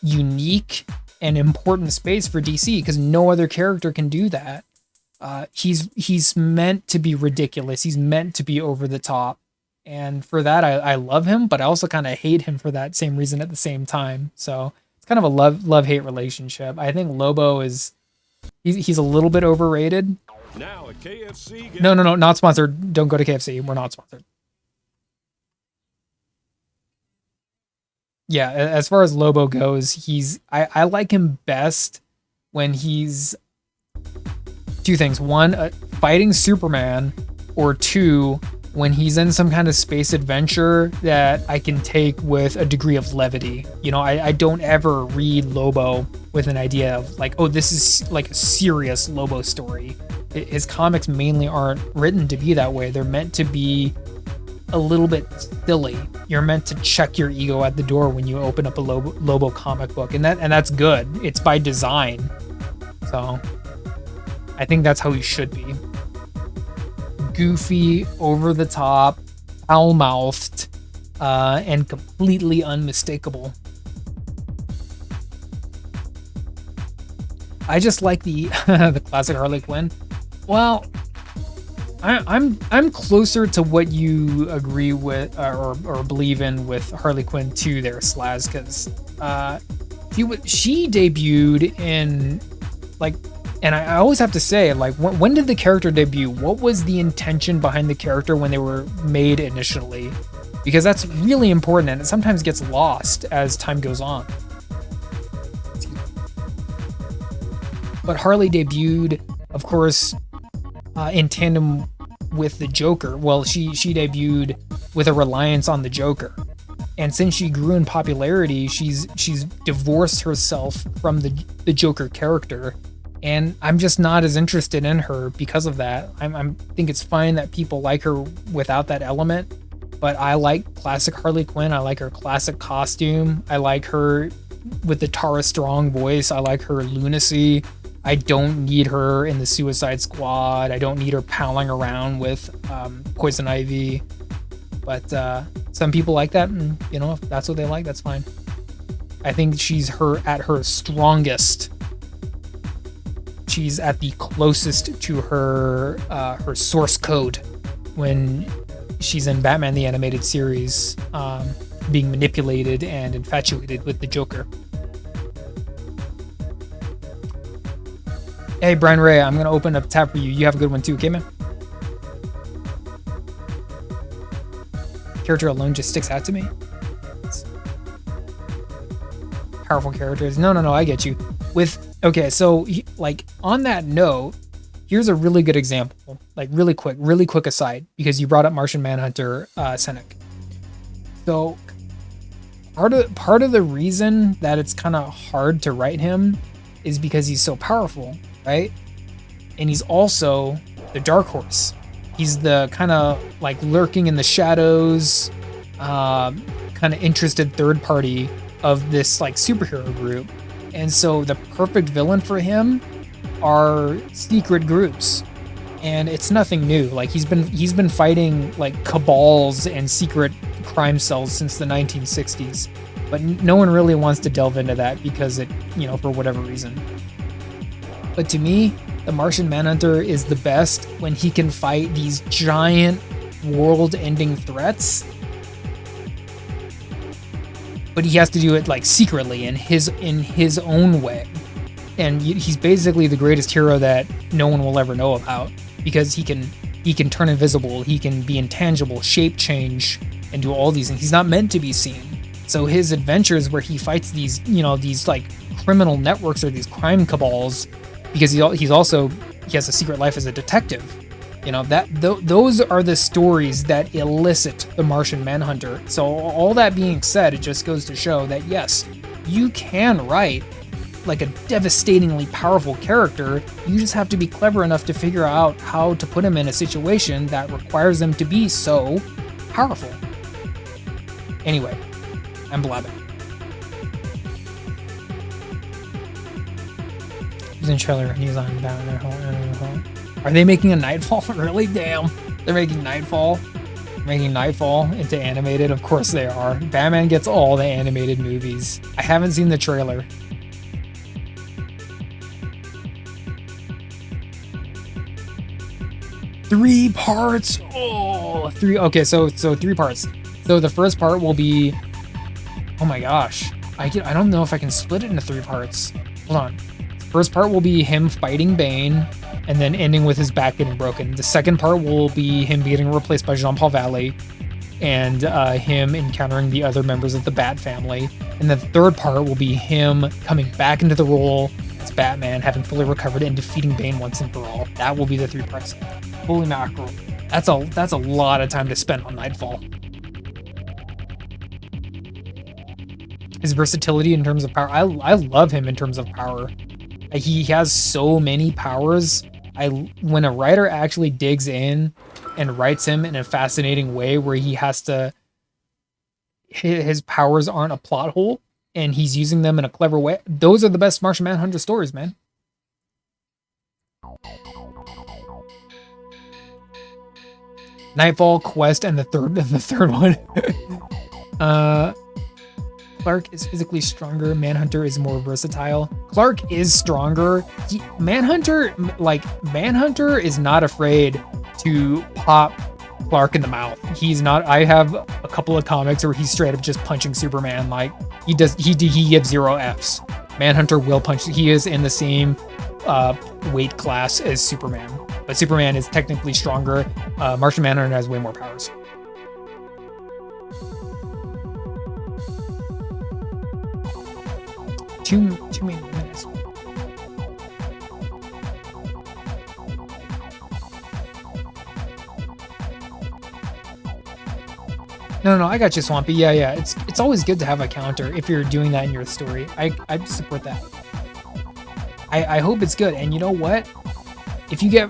unique and important space for DC because no other character can do that. He's meant to be ridiculous. He's meant to be over the top. And for that, I love him, but I also kind of hate him for that same reason at the same time. So it's kind of a love-hate relationship. I think Lobo he's a little bit overrated. Now at KFC. No, not sponsored. Don't go to KFC. We're not sponsored. Yeah, as far as Lobo goes, I like him best when he's two things. One, fighting Superman, or two, when he's in some kind of space adventure that I can take with a degree of levity. I don't ever read Lobo with an idea of like, oh, this is like a serious Lobo story. His comics mainly aren't written to be that way. They're meant to be a little bit silly. You're meant to check your ego at the door when you open up a Lobo comic book, and that's good. It's by design. So I think that's how he should be. Goofy, over the top, foul-mouthed, and completely unmistakable. I just like the the classic Harley Quinn. Well, I'm closer to what you agree with or believe in with Harley Quinn 2 there, Slaz, because she debuted in like. And I always have to say, like, when did the character debut? What was the intention behind the character when they were made initially? Because that's really important, and it sometimes gets lost as time goes on. But Harley debuted, of course, in tandem with the Joker. Well, she debuted with a reliance on the Joker. And since she grew in popularity, she's divorced herself from the Joker character. And I'm just not as interested in her because of that. I think it's fine that people like her without that element, but I like classic Harley Quinn. I like her classic costume. I like her with the Tara Strong voice. I like her lunacy. I don't need her in the Suicide Squad. I don't need her palling around with Poison Ivy. But some people like that, and if that's what they like, that's fine. I think she's at her strongest. She's at the closest to her source code when she's in Batman the Animated Series, being manipulated and infatuated with the Joker. Hey, Brian Ray, I'm going to open up tab for you. You have a good one too, okay, man? Character alone just sticks out to me. Powerful characters. No, I get you. Okay, so like on that note, here's a really good example. Like really quick aside, because you brought up Martian Manhunter, Senec. So part of the reason that it's kind of hard to write him is because he's so powerful, right? And he's also the dark horse. He's the kind of like lurking in the shadows, kind of interested third party of this like superhero group. And so the perfect villain for him are secret groups. And it's nothing new. Like he's been fighting like cabals and secret crime cells since the 1960s. But no one really wants to delve into that because it, for whatever reason. But to me, the Martian Manhunter is the best when he can fight these giant world-ending threats. But he has to do it like secretly in his own way. And he's basically the greatest hero that no one will ever know about because he can turn invisible, he can be intangible, shape change, and do all these things. He's not meant to be seen. So his adventures where he fights these, these like criminal networks or these crime cabals, because he has a secret life as a detective. Those are the stories that elicit the Martian Manhunter. So all that being said, it just goes to show that yes, you can write like a devastatingly powerful character. You just have to be clever enough to figure out how to put him in a situation that requires them to be so powerful. Anyway, I'm blabbing. He's in trailer and he's on down. Are they making a Nightfall? Really? Damn. They're making Nightfall. Making Nightfall into animated. Of course they are. Batman gets all the animated movies. I haven't seen the trailer. Three parts. Oh, three. Okay, so 3 parts. So the first part will be. Oh my gosh. I don't know if I can split it into 3 parts. Hold on. First part will be him fighting Bane, and then ending with his back getting broken. The second part will be him getting replaced by Jean-Paul Valley, and him encountering the other members of the Bat family. And the third part will be him coming back into the role as Batman, having fully recovered and defeating Bane once and for all. That will be the 3 parts. Holy mackerel. That's a lot of time to spend on Nightfall. His versatility in terms of power. I love him in terms of power. He has so many powers. When a writer actually digs in and writes him in a fascinating way where his powers aren't a plot hole and he's using them in a clever way, those are the best Martian Manhunter stories, man. Nightfall, Quest, and the third one. Clark is physically stronger. Manhunter is more versatile. Clark is stronger. Manhunter is not afraid to pop Clark in the mouth. He's not. I have a couple of comics where he's straight up just punching Superman. Like he gives 0 Fs. Manhunter will punch. He is in the same weight class as Superman, but Superman is technically stronger. Martian Manhunter has way more powers. Two many minutes. No, I got you, Swampy. Yeah. It's always good to have a counter if you're doing that in your story. I support that. I hope it's good. And you know what? If you get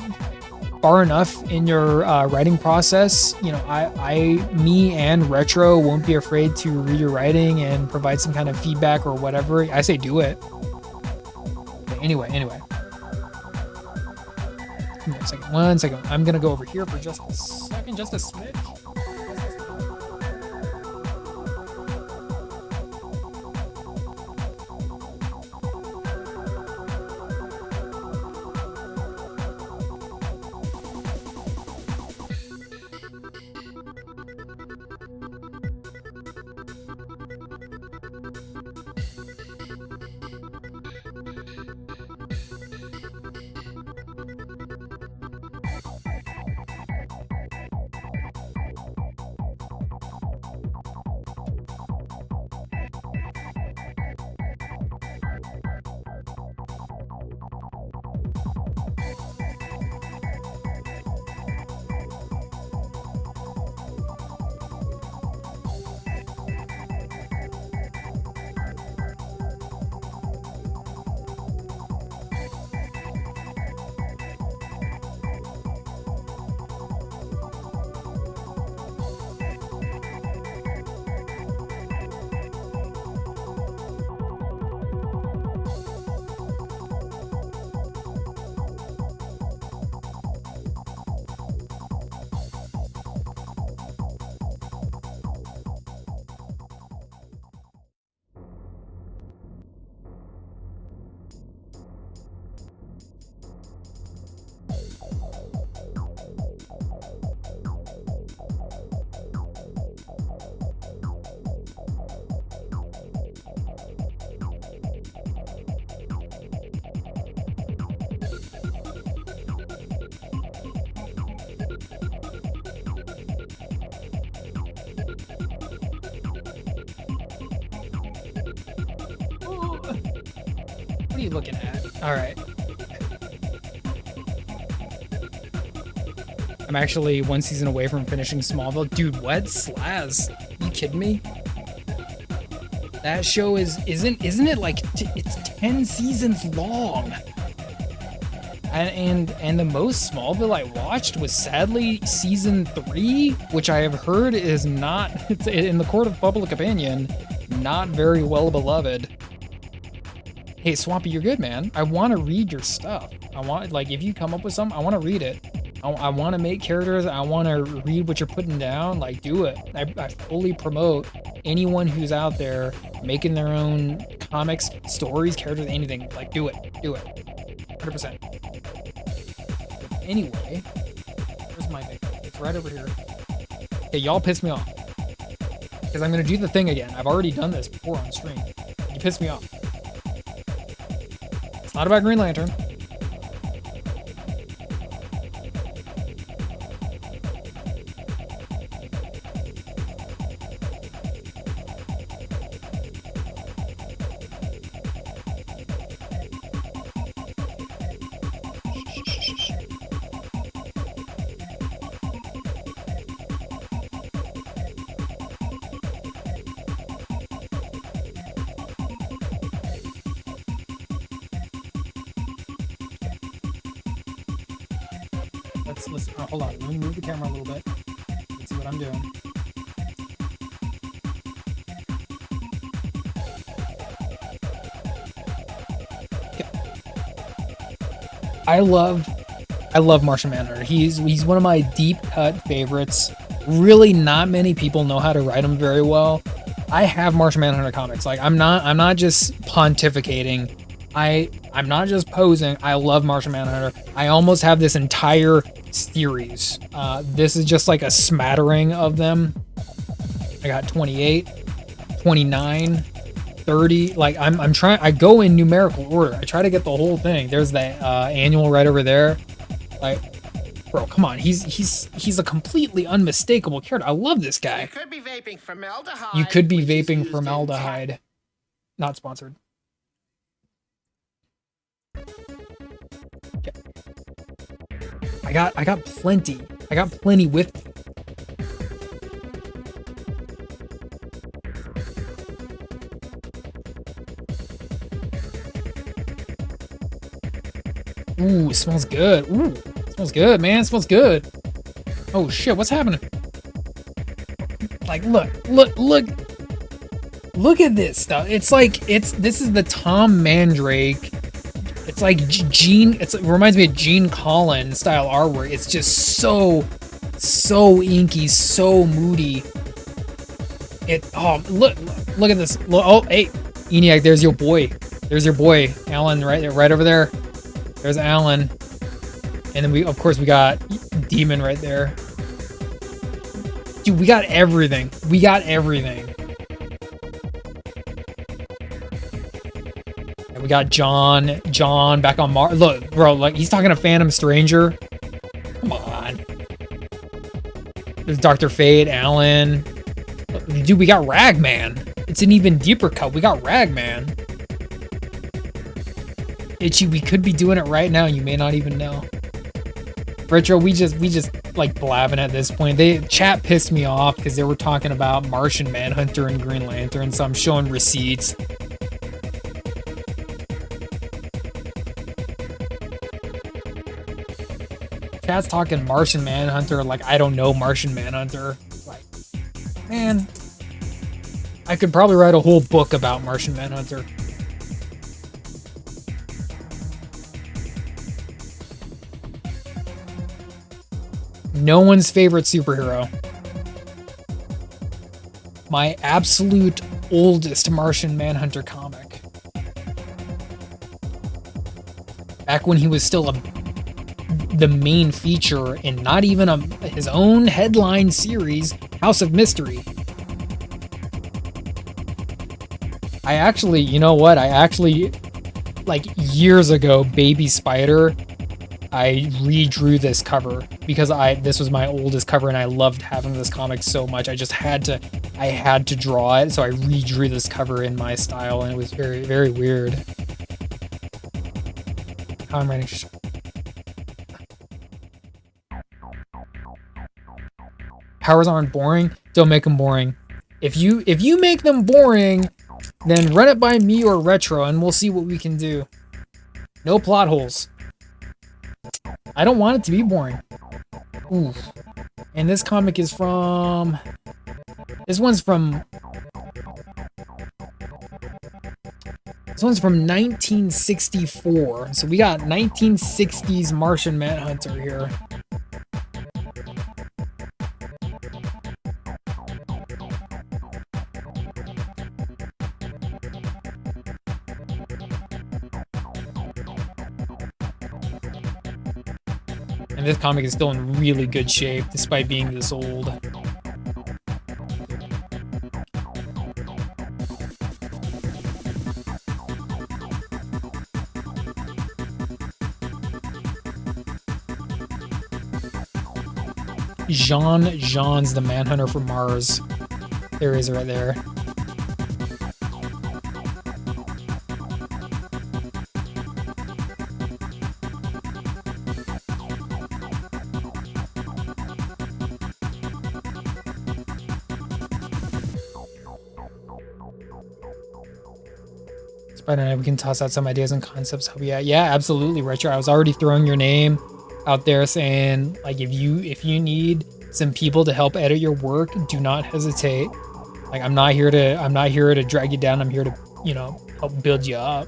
far enough in your writing process, me and Retro won't be afraid to read your writing and provide some kind of feedback or whatever. I say do it. Okay, anyway. One second. I'm gonna go over here for just a second, just a smidge. What are you looking at? All right. I'm actually one season away from finishing Smallville. Dude, what? Slaz? You kidding me? That show isn't it like it's 10 seasons long. And the most Smallville I watched was sadly season 3, which I have heard is not, it's in the court of public opinion, not very well beloved. Hey, Swampy, you're good, man. I want to read your stuff. I want, like, if you come up with something, I want to read it. I want to make characters. I want to read what you're putting down. Like, do it. I fully promote anyone who's out there making their own comics, stories, characters, anything. Like, do it. Do it. 100%. Anyway, where's my makeup? It's right over here. Okay, y'all piss me off. Because I'm going to do the thing again. I've already done this before on stream. You piss me off. It's not about Green Lantern. Let's hold on. Let me move the camera a little bit. Let's see what I'm doing. Okay. I love Martian Manhunter. He's one of my deep cut favorites. Really, not many people know how to write him very well. I have Martian Manhunter comics. Like, I'm not just pontificating. I'm not just posing. I love Martian Manhunter. I almost have this entire series. This is just like a smattering of them. I got 28, 29, 30. Like, I'm trying. I go in numerical order. I try to get the whole thing. There's the annual right over there. Like, bro, come on. He's a completely unmistakable character. I love this guy. You could be vaping formaldehyde. You could be vaping formaldehyde. Not sponsored. Okay. I got plenty. I got plenty with me. Ooh, it smells good. Ooh, it smells good, man. It smells good. Oh shit, what's happening? Like, look at this stuff. It's like, this is the Tom Mandrake. It's like it reminds me of Gene Collins style artwork. It's just so inky, so moody. Look at this. Oh, hey, ENIAC, there's your boy. There's your boy, Alan, right there, right over there. There's Alan. And then of course we got Demon right there. Dude, we got everything. We got everything. And we got John back on Mars. Look, bro, like, he's talking to Phantom Stranger. Come on. There's Dr. Fate, Alan. Dude, we got Ragman. It's an even deeper cut. We got Ragman. Itchy, we could be doing it right now. You may not even know. Retro, we just like blabbing at this point. Chat pissed me off because they were talking about Martian Manhunter and Green Lantern, so I'm showing receipts. Chat's talking Martian Manhunter like I don't know Martian Manhunter. Like, man, I could probably write a whole book about Martian Manhunter. No one's favorite superhero. My absolute oldest Martian Manhunter comic. Back when he was still the main feature in not even his own headline series, House of Mystery. I actually, you know what? Like years ago, Baby Spider, I redrew this cover because this was my oldest cover and I loved having this comic so much. I had to draw it, so I redrew this cover in my style and it was very, very weird. I'm ready. Powers aren't boring. Don't make them boring. If you make them boring, then run it by me or Retro, and we'll see what we can do. No plot holes. I don't want it to be boring. Ooh. And this comic is from... This one's from 1964. So we got 1960s Martian Manhunter here. And this comic is still in really good shape despite being this old. Jean's the Manhunter from Mars. There he is right there. Spider-Man, we can toss out some ideas and concepts. Yeah, absolutely, Retro. I was already throwing your name out there saying, like, if you need some people to help edit your work, do not hesitate. Like, I'm not here to drag you down. I'm here to, help build you up.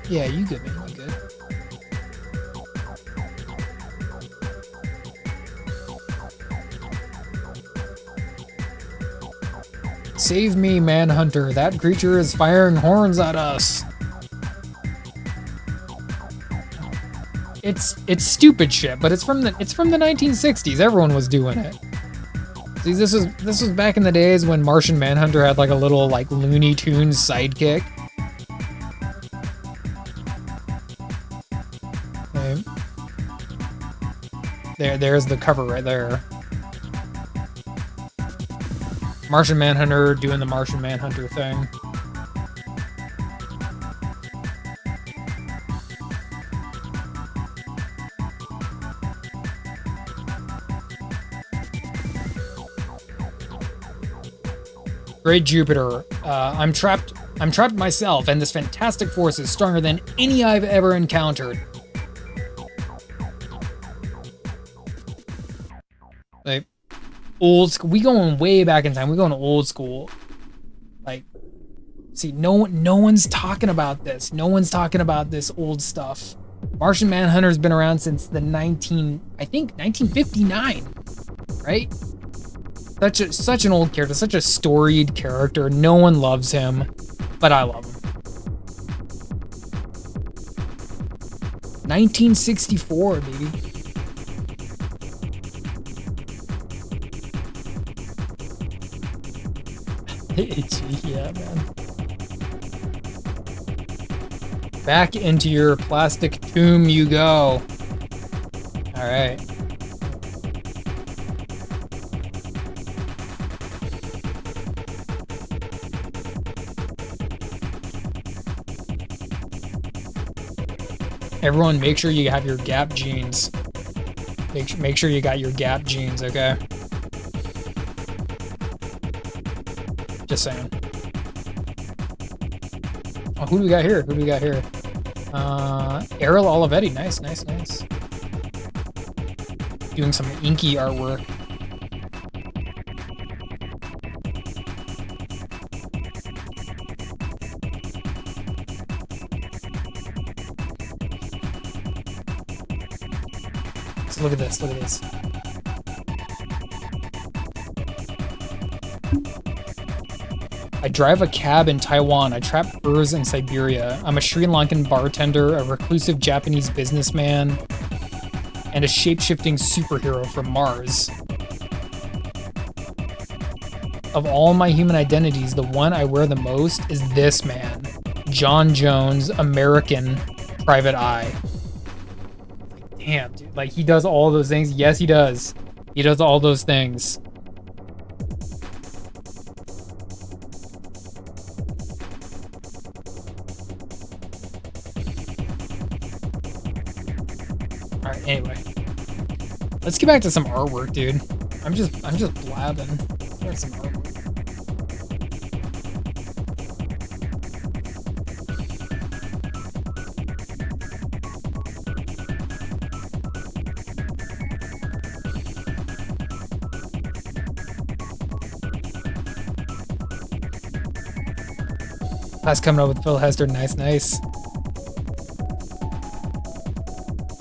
Yeah, you good, man. You good. Save me, Manhunter. That creature is firing horns at us. It's stupid shit, but it's from the 1960s. Everyone was doing it. See, this was back in the days when Martian Manhunter had like a little like Looney Tunes sidekick. Okay. There's the cover right there. Martian Manhunter doing the Martian Manhunter thing. Great Jupiter, I'm trapped myself, and this fantastic force is stronger than any I've ever encountered. Like, old school. We going way back in time. We going to old school. Like, see, no one's talking about this. No one's talking about this old stuff. Martian Manhunter's been around since the 1959, right? Such an old character, such a storied character. No one loves him, but I love him. 1964, baby. Yeah, man. Back into your plastic tomb you go. All right. Everyone, make sure you have your Gap jeans. Make sure you got your Gap jeans, okay? Just saying. Oh, who do we got here? Errol Olivetti. Nice. Doing some inky artwork. Look at this. I drive a cab in Taiwan. I trap furs in Siberia. I'm a Sri Lankan bartender, a reclusive Japanese businessman, and a shape-shifting superhero from Mars. Of all my human identities, the one I wear the most is this man. John Jones, American Private Eye. Damn, dude. Like, he does all those things. Yes, he does. He does all those things. Alright, anyway. Let's get back to some artwork, dude. I'm just blabbing. There's some artwork. That's coming up with Phil Hester. Nice, nice.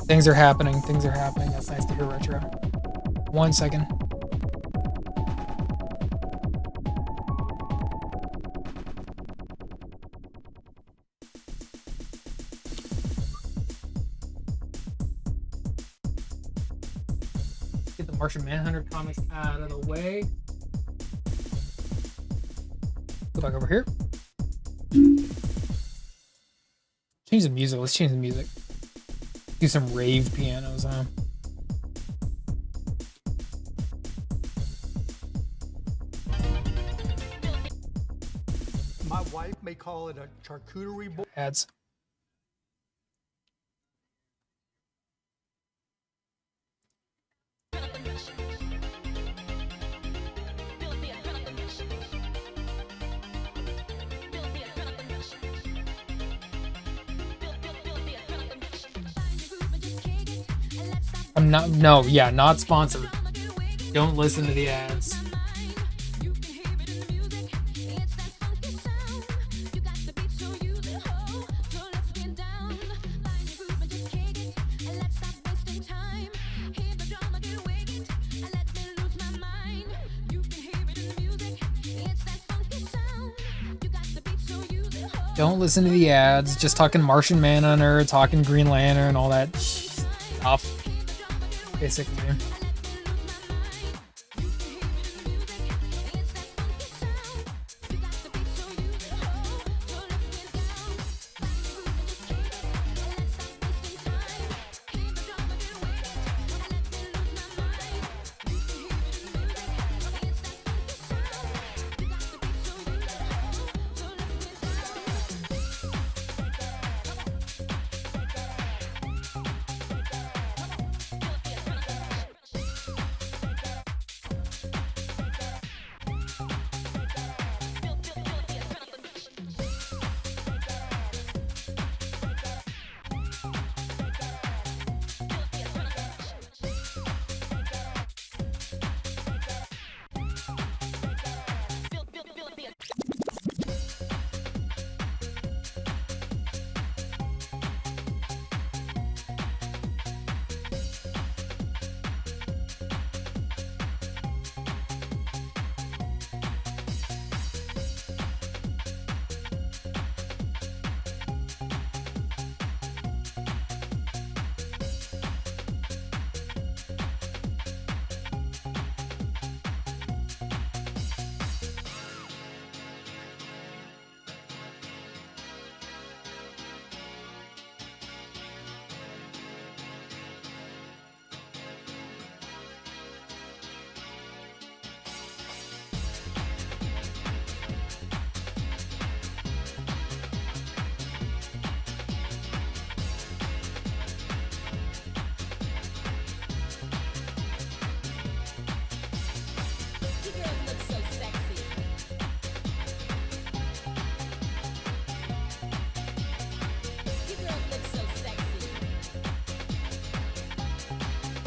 Things are happening. Things are happening. That's nice to hear, Retro. 1 second. Get the Martian Manhunter comics out of the way. Go back over here. Change the music. Let's change the music. Do some rave pianos, huh? My wife may call it a charcuterie board. Ads. I'm not, no, yeah, not sponsored. Don't listen to the ads. Don't listen to the ads. Just talking Martian Manhunter, talking Green Lantern, all that stuff. Basically.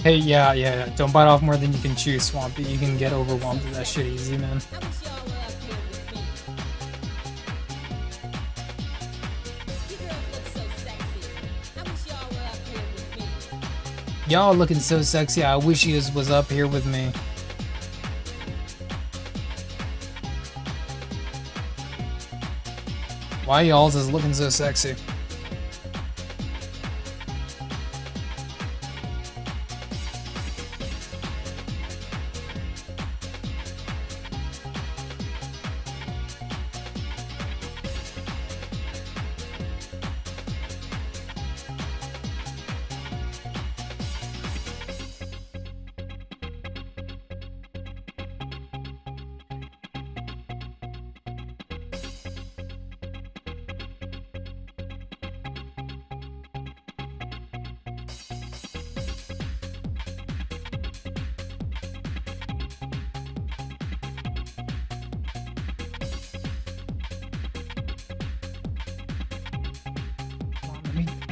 Hey, yeah. Don't bite off more than you can chew, Swampy. You can get overwhelmed with that shit easy, man. Y'all looking so sexy. I wish you was up here with me. Why y'all's is looking so sexy?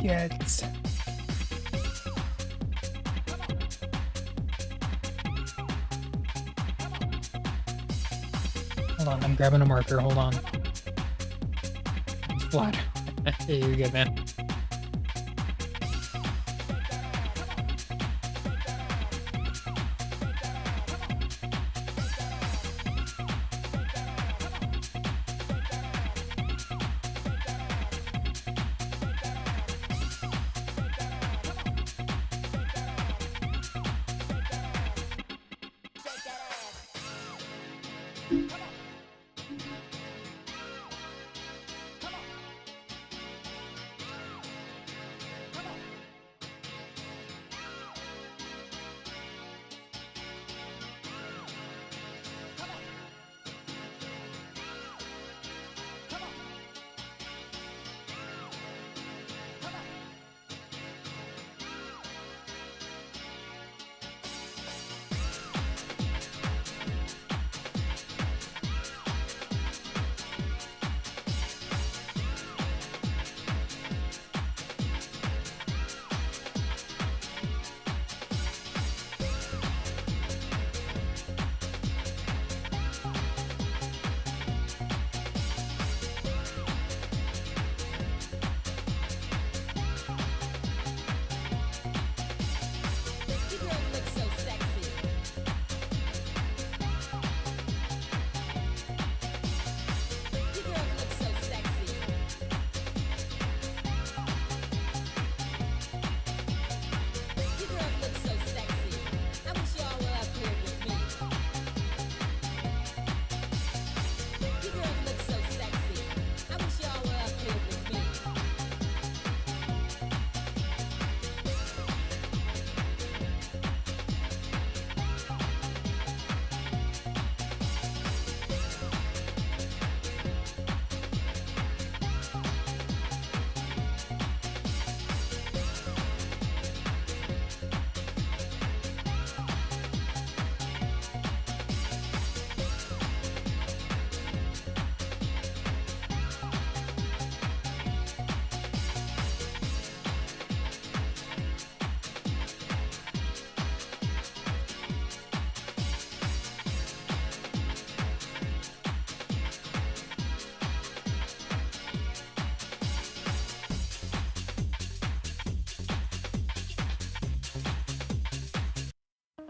Yes. Hold on, I'm grabbing a marker. Hold on. It's flat. Yeah, you're good, man.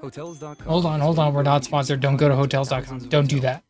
Hotels.com. Hold on. We're not sponsored. Don't go to hotels.com. Don't do that.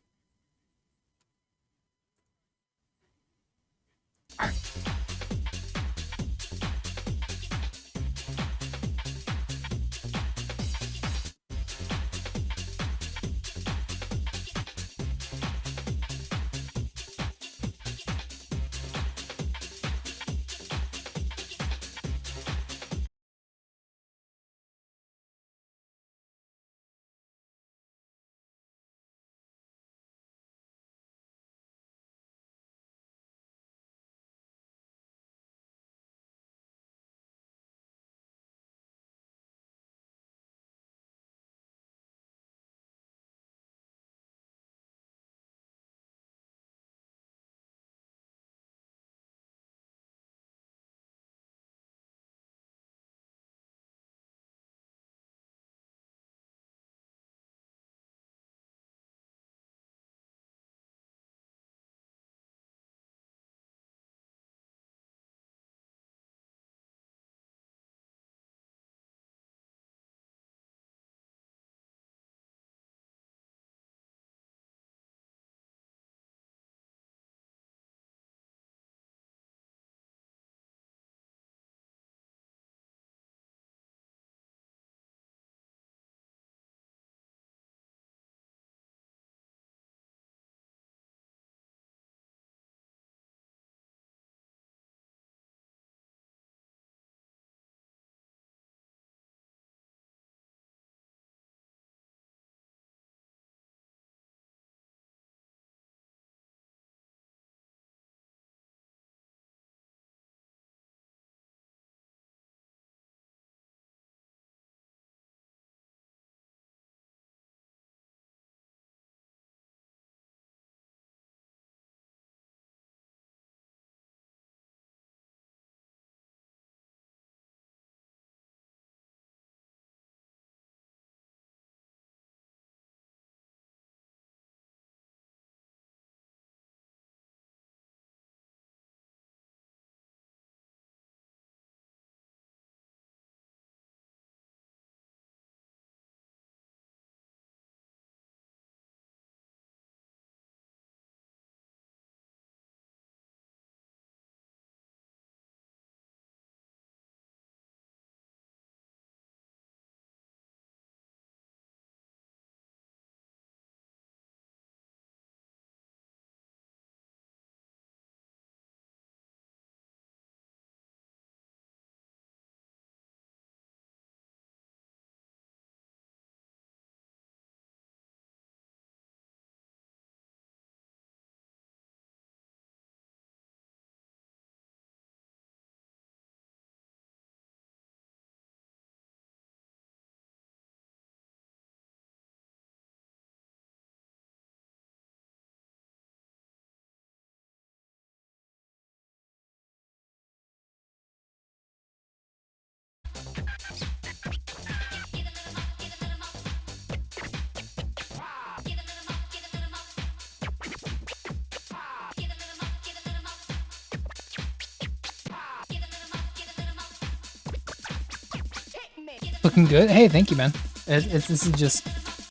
Looking good. Hey, thank you, man. This is just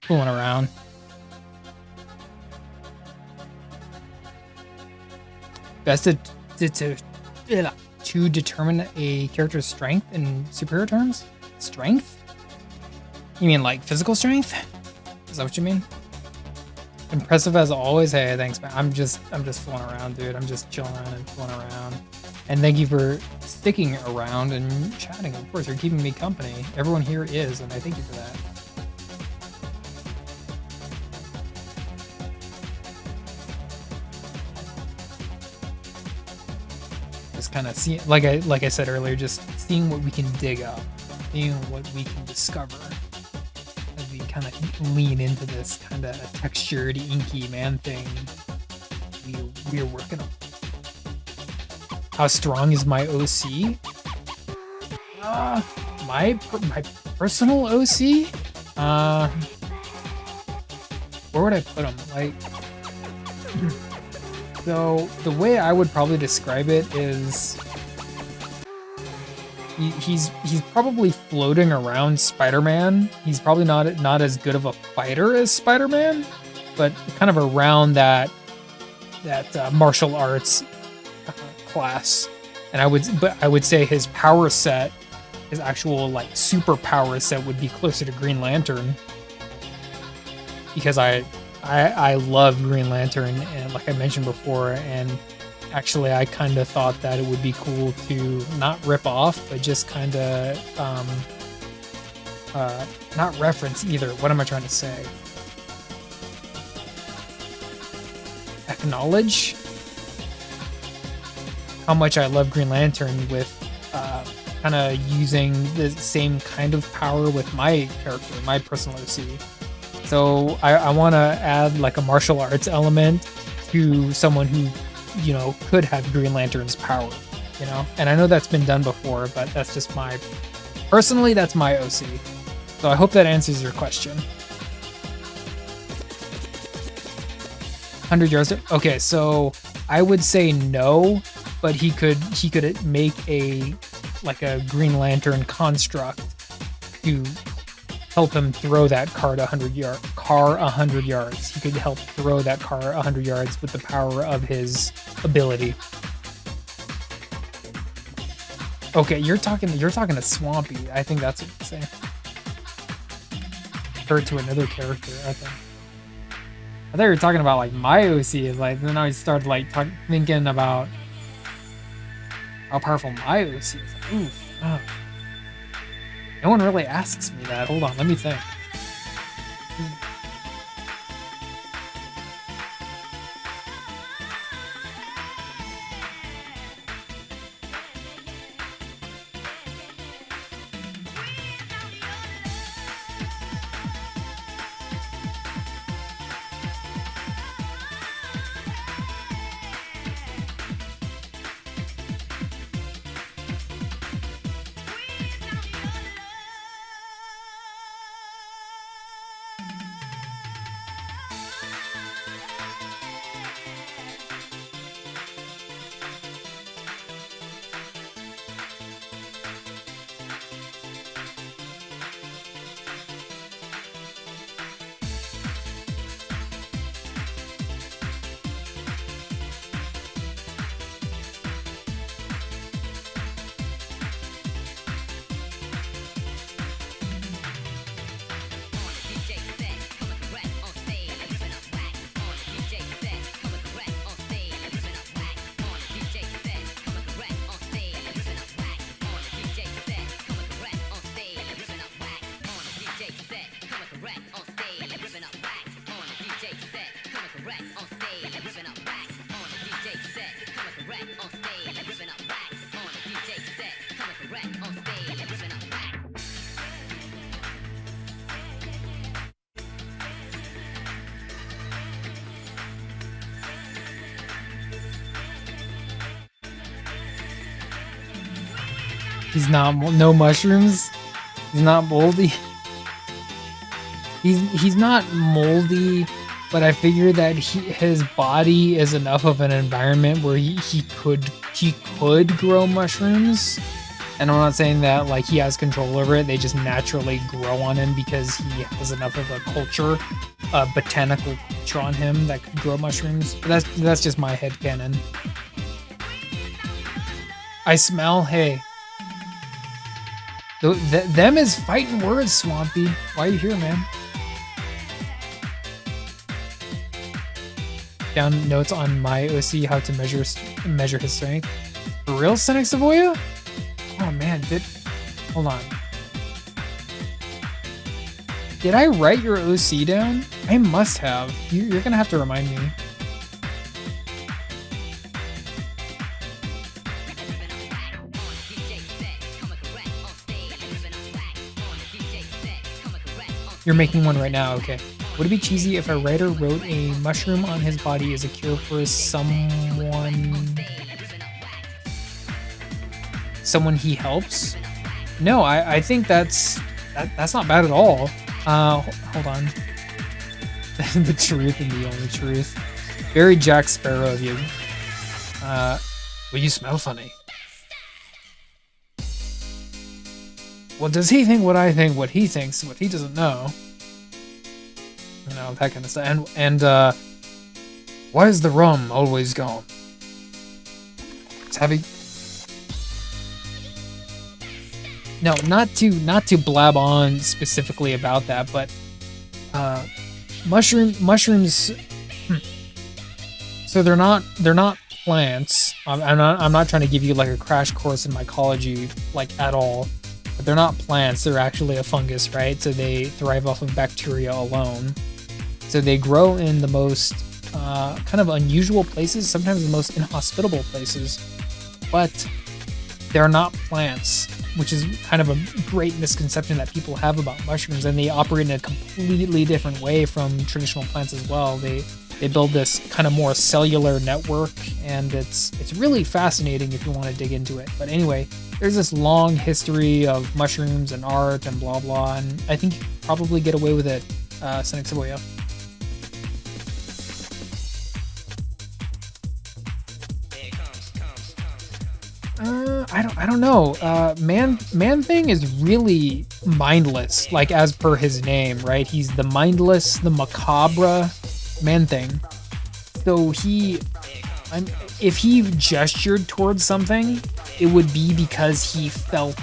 fooling around. Best to determine a character's strength in superior terms? Strength? You mean like physical strength? Is that what you mean? Impressive as always. Hey, thanks, man. I'm just fooling around, dude. I'm just chilling around and fooling around. And thank you for sticking around and chatting. Of course, you're keeping me company. Everyone here is, and I thank you for that. Just kind of seeing, like I said earlier, just seeing what we can dig up, seeing what we can discover as we kind of lean into this kind of textured, inky man thing we're working on. How strong is my OC? My personal OC? Where would I put him? Like, so the way I would probably describe it is he's probably floating around Spider-Man. He's probably not as good of a fighter as Spider-Man, but kind of around that martial arts class. And I would say his power set, his actual like super power set, would be closer to Green Lantern, because I love Green Lantern, and like I mentioned before, and actually I kind of thought that it would be cool to not rip off, but just kind of not reference either. What am I trying to say? Acknowledge how much I love Green Lantern with kind of using the same kind of power with my character, my personal OC. So I want to add like a martial arts element to someone who, you know, could have Green Lantern's power, you know? And I know that's been done before, but that's just personally, that's my OC. So I hope that answers your question. 100 yards. Okay, so I would say no, but he could make a Green Lantern construct to help him throw that car 100 yards. He could help throw that car 100 yards with the power of his ability. Okay, you're talking to Swampy. I think that's what you're saying. Or to another character, I think. I thought you were talking about like my OC. Like then I started like thinking about how powerful my OC is. Oof. Oh. No one really asks me that. Hold on, let me think. He's not no mushrooms. He's not moldy. He's not moldy, but I figure that his body is enough of an environment where he could grow mushrooms. And I'm not saying that like he has control over it. They just naturally grow on him because he has enough of a culture, botanical culture on him that could grow mushrooms. But that's just my headcanon. I smell hay. Them is fighting words, Swampy. Why are you here, man? Down notes on my OC how to measure his strength. For real, Senex Savoya? Oh man, hold on. Did I write your OC down? I must have. You're gonna have to remind me. You're making one right now, okay. Would it be cheesy if a writer wrote a mushroom on his body as a cure for someone he helps? No, I think that's not bad at all. Hold on. The truth and the only truth. Very Jack Sparrow of you. Well, you smell funny. Well, does he think what I think, what he thinks, what he doesn't know? You know, that kind of stuff. And why is the rum always gone? It's heavy. No, not to blab on specifically about that, but mushrooms. So they're not plants. I'm not trying to give you like a crash course in mycology like at all. But they're not plants. They're actually a fungus, right? So they thrive off of bacteria alone. So they grow in the most kind of unusual places, sometimes the most inhospitable places, but they're not plants, which is kind of a great misconception that people have about mushrooms, and they operate in a completely different way from traditional plants as well. They build this kind of more cellular network, and it's really fascinating if you want to dig into it. But anyway, there's this long history of mushrooms and art and blah blah, and I think you can probably get away with it, Senex Savoya. I don't know. Man Thing is really mindless, like as per his name, right? He's the mindless, the macabre Man Thing. So if he gestured towards something, it would be because he felt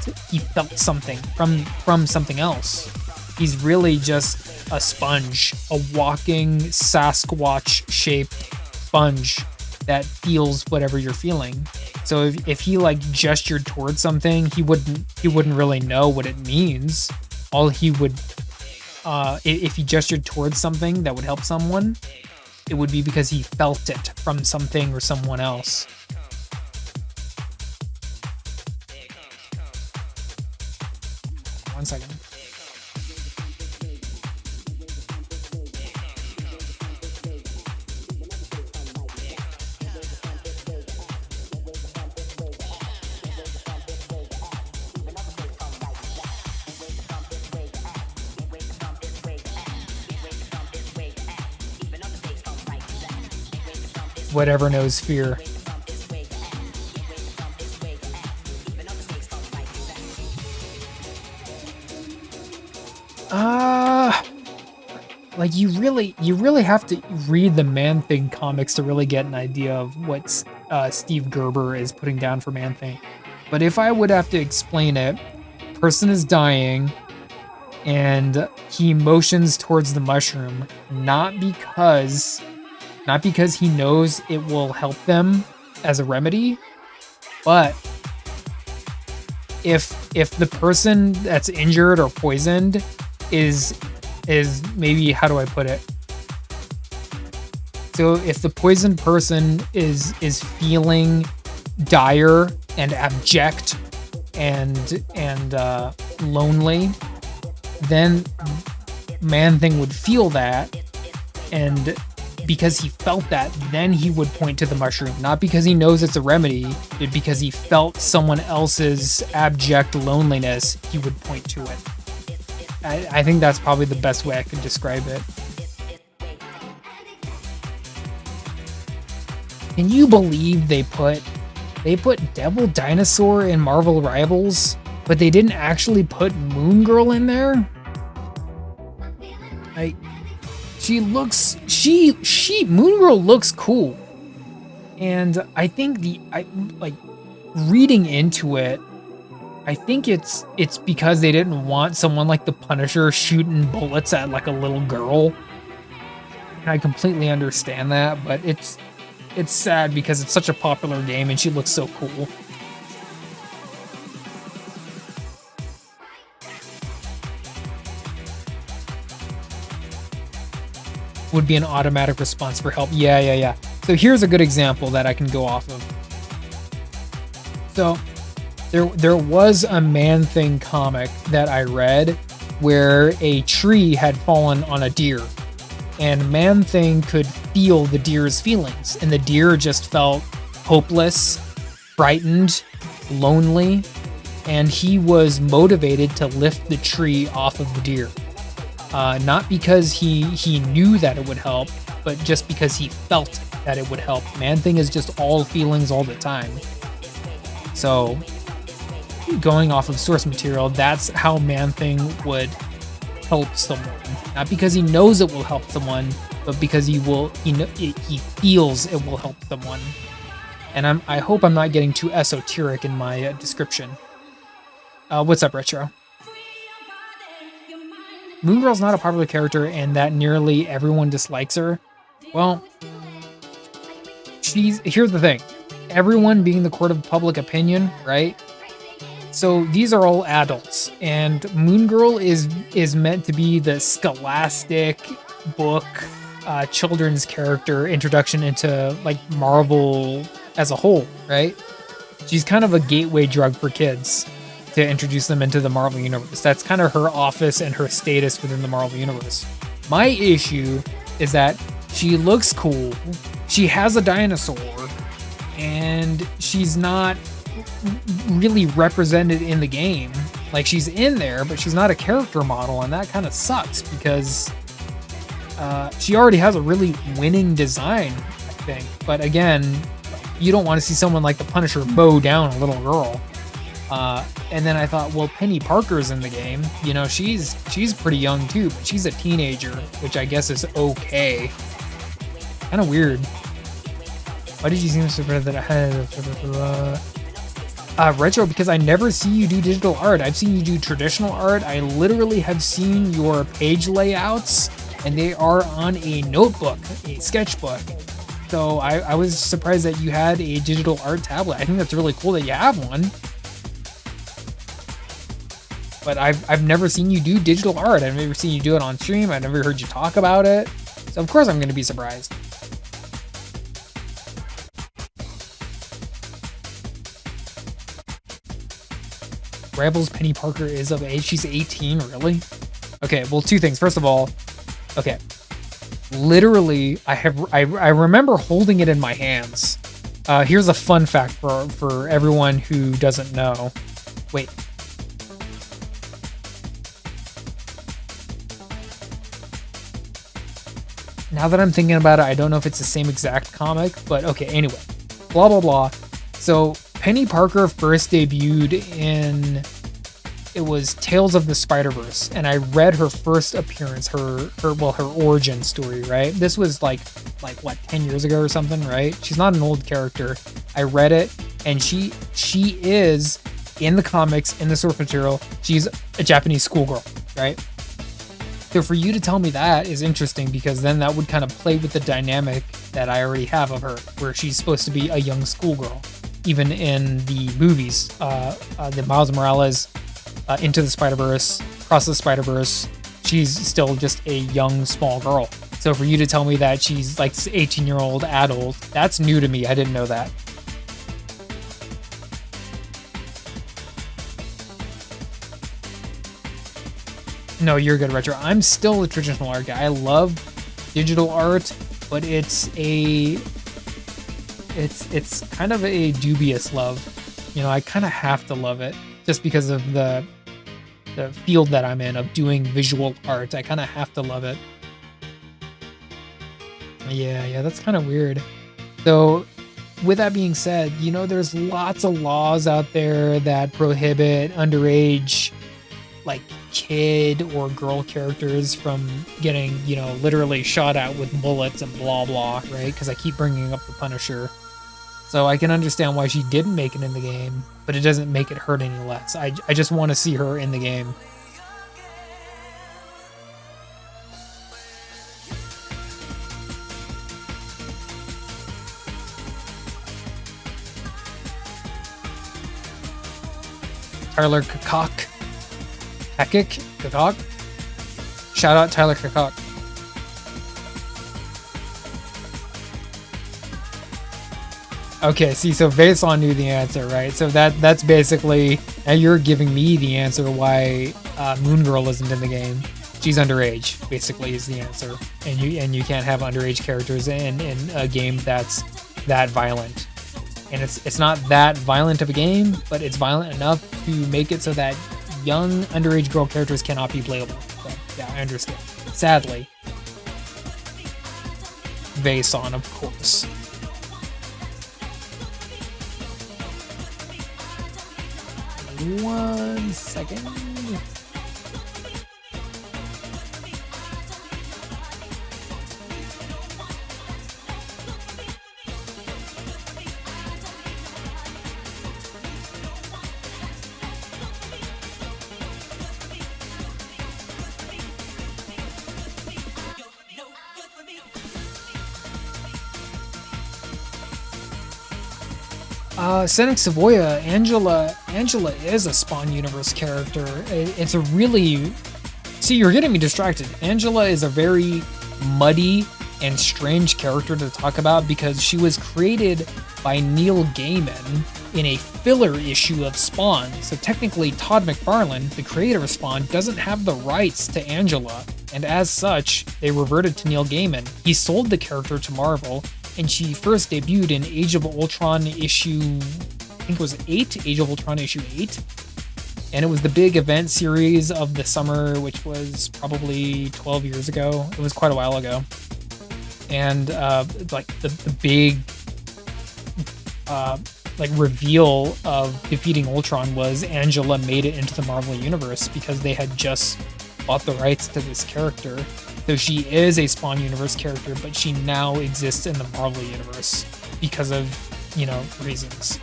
something from something else. He's really just a sponge, a walking Sasquatch-shaped sponge that feels whatever you're feeling. So if he like gestured towards something, he wouldn't really know what it means. All he would, if he gestured towards something that would help someone, it would be because he felt it from something or someone else. One second. Whatever knows fear. Like you really have to read the Man Thing comics to really get an idea of what Steve Gerber is putting down for Man Thing. But if I would have to explain it, person is dying, and he motions towards the mushroom, not because he knows it will help them as a remedy, but if the person that's injured or poisoned is maybe, how do I put it? So if the poisoned person is feeling dire and abject and lonely, then Man Thing would feel that, and because he felt that, then he would point to the mushroom, not because he knows it's a remedy, but because he felt someone else's abject loneliness, he would point to it. I think that's probably the best way I could describe it. Can you believe they put they put Devil Dinosaur in Marvel Rivals, but they didn't actually put Moon Girl in there. Like, Moon Girl looks cool. And I think reading into it, I think it's because they didn't want someone like the Punisher shooting bullets at like a little girl. And I completely understand that, but it's sad because it's such a popular game and she looks so cool. Would be an automatic response for help. Yeah. So here's a good example that I can go off of. So there was a Man-Thing comic that I read where a tree had fallen on a deer, and Man-Thing could feel the deer's feelings, and the deer just felt hopeless, frightened, lonely, and he was motivated to lift the tree off of the deer. Not because he knew that it would help, but just because he felt that it would help. Man-Thing is just all feelings all the time. So, going off of source material, that's how Man-Thing would help someone. Not because he knows it will help someone, but because he feels it will help someone. And I hope I'm not getting too esoteric in my description. What's up, Retro? Moon Girl's not a popular character and that nearly everyone dislikes her. Well, here's the thing. Everyone being the court of public opinion, right? So these are all adults, and Moon Girl is meant to be the scholastic book children's character introduction into like Marvel as a whole, right? She's kind of a gateway drug for kids to introduce them into the Marvel Universe. That's kind of her office and her status within the Marvel Universe. My issue is that she looks cool, she has a dinosaur, and she's not really represented in the game. Like, she's in there, but she's not a character model, and that kind of sucks because she already has a really winning design, I think. But again, you don't want to see someone like the Punisher mow down a little girl. And then I thought, well, Penny Parker's in the game. You know, she's pretty young too, but she's a teenager, which I guess is okay. Kind of weird. Why did you seem so bad that I had Retro? Because I never see you do digital art. I've seen you do traditional art. I literally have seen your page layouts, and they are on a notebook, a sketchbook. So I was surprised that you had a digital art tablet. I think that's really cool that you have one. But I've never seen you do digital art. I've never seen you do it on stream. I've never heard you talk about it. So of course I'm going to be surprised. Rebels Penny Parker is of age. She's 18, really? Okay, well, two things. First of all, okay. Literally, I remember holding it in my hands. Here's a fun fact for everyone who doesn't know. Wait. Now that I'm thinking about it, I don't know if it's the same exact comic, but okay, anyway. Blah, blah, blah. So, Penny Parker first debuted in, it was Tales of the Spider-Verse, and I read her first appearance, her origin story, right? This was like what, 10 years ago or something, right? She's not an old character. I read it, and she is, in the comics, in the source material, she's a Japanese schoolgirl, right? So for you to tell me that is interesting, because then that would kind of play with the dynamic that I already have of her, where she's supposed to be a young schoolgirl. Even in the movies, the Miles Morales, Into the Spider-Verse, Across the Spider-Verse, she's still just a young, small girl. So for you to tell me that she's like this 18-year-old adult, that's new to me. I didn't know that. No, you're good, Retro. I'm still a traditional art guy. I love digital art, but it's kind of a dubious love. You know, I kind of have to love it just because of the field that I'm in of doing visual art. I kind of have to love it. Yeah, that's kind of weird. So with that being said, you know, there's lots of laws out there that prohibit underage, like, kid or girl characters from getting, you know, literally shot at with bullets and blah blah, right? Because I keep bringing up the Punisher. So I can understand why she didn't make it in the game, but it doesn't make it hurt any less. I just want to see her in the game. Tyler Kakok. Kakok? Shout out Tyler Kakok. Okay, see, so Vason knew the answer, right? So that's basically, now you're giving me the answer why Moon Girl isn't in the game. She's underage, basically, is the answer, and you can't have underage characters in a game that's that violent. And it's not that violent of a game, but it's violent enough to make it so that young underage girl characters cannot be playable. So, yeah, I understand. Sadly, Vason, of course. One second. Senex Savoya, Angela is a Spawn Universe character. It's a really... See, you're getting me distracted. Angela is a very muddy and strange character to talk about because she was created by Neil Gaiman in a filler issue of Spawn. So technically, Todd McFarlane, the creator of Spawn, doesn't have the rights to Angela, and as such, they reverted to Neil Gaiman. He sold the character to Marvel, and she first debuted in Age of Ultron issue, I think it was 8, Age of Ultron issue 8. And it was the big event series of the summer, which was probably 12 years ago. It was quite a while ago. And like the big like reveal of defeating Ultron was Angela made it into the Marvel Universe because they had just bought the rights to this character. So she is a Spawn Universe character, but she now exists in the Marvel Universe because of, you know, reasons.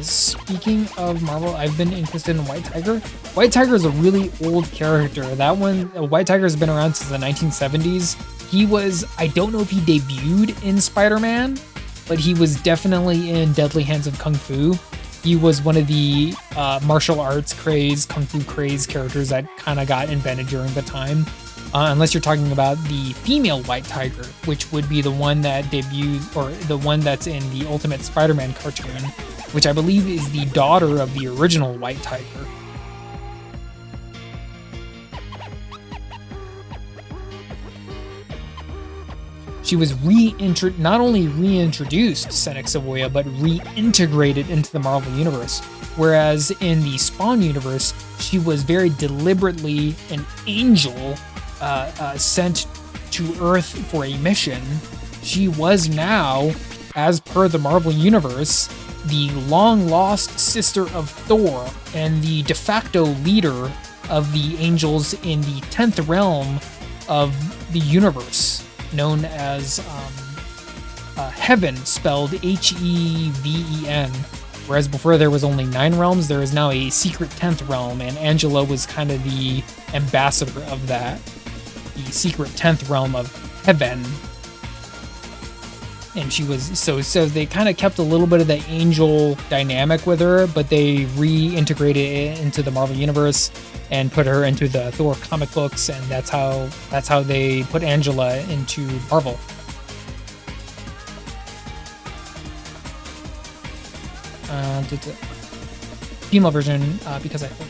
Speaking of Marvel, I've been interested in White Tiger. White Tiger is a really old character. That one, White Tiger has been around since the 1970s. He was, I don't know if he debuted in Spider-Man, but he was definitely in Deadly Hands of Kung Fu. He was one of the martial arts craze, kung fu craze characters that kind of got invented during the time. Unless you're talking about the female White Tiger, which would be the one that debuted, or the one that's in the Ultimate Spider-Man cartoon, which I believe is the daughter of the original White Tiger. She was not only reintroduced, Senex Savoya, but reintegrated into the Marvel Universe. Whereas in the Spawn universe, she was very deliberately an angel sent to Earth for a mission. She was now, as per the Marvel Universe, the long-lost sister of Thor and the de facto leader of the angels in the 10th realm of the universe, known as Heaven, spelled Heven. Whereas before there was only 9 realms, there is now a secret 10th realm, and Angela was kind of the ambassador of that. The secret 10th realm of Heaven. And she was, so they kind of kept a little bit of the angel dynamic with her, but they reintegrated it into the Marvel Universe and put her into the Thor comic books, and that's how they put Angela into Marvel. Female version, because I think...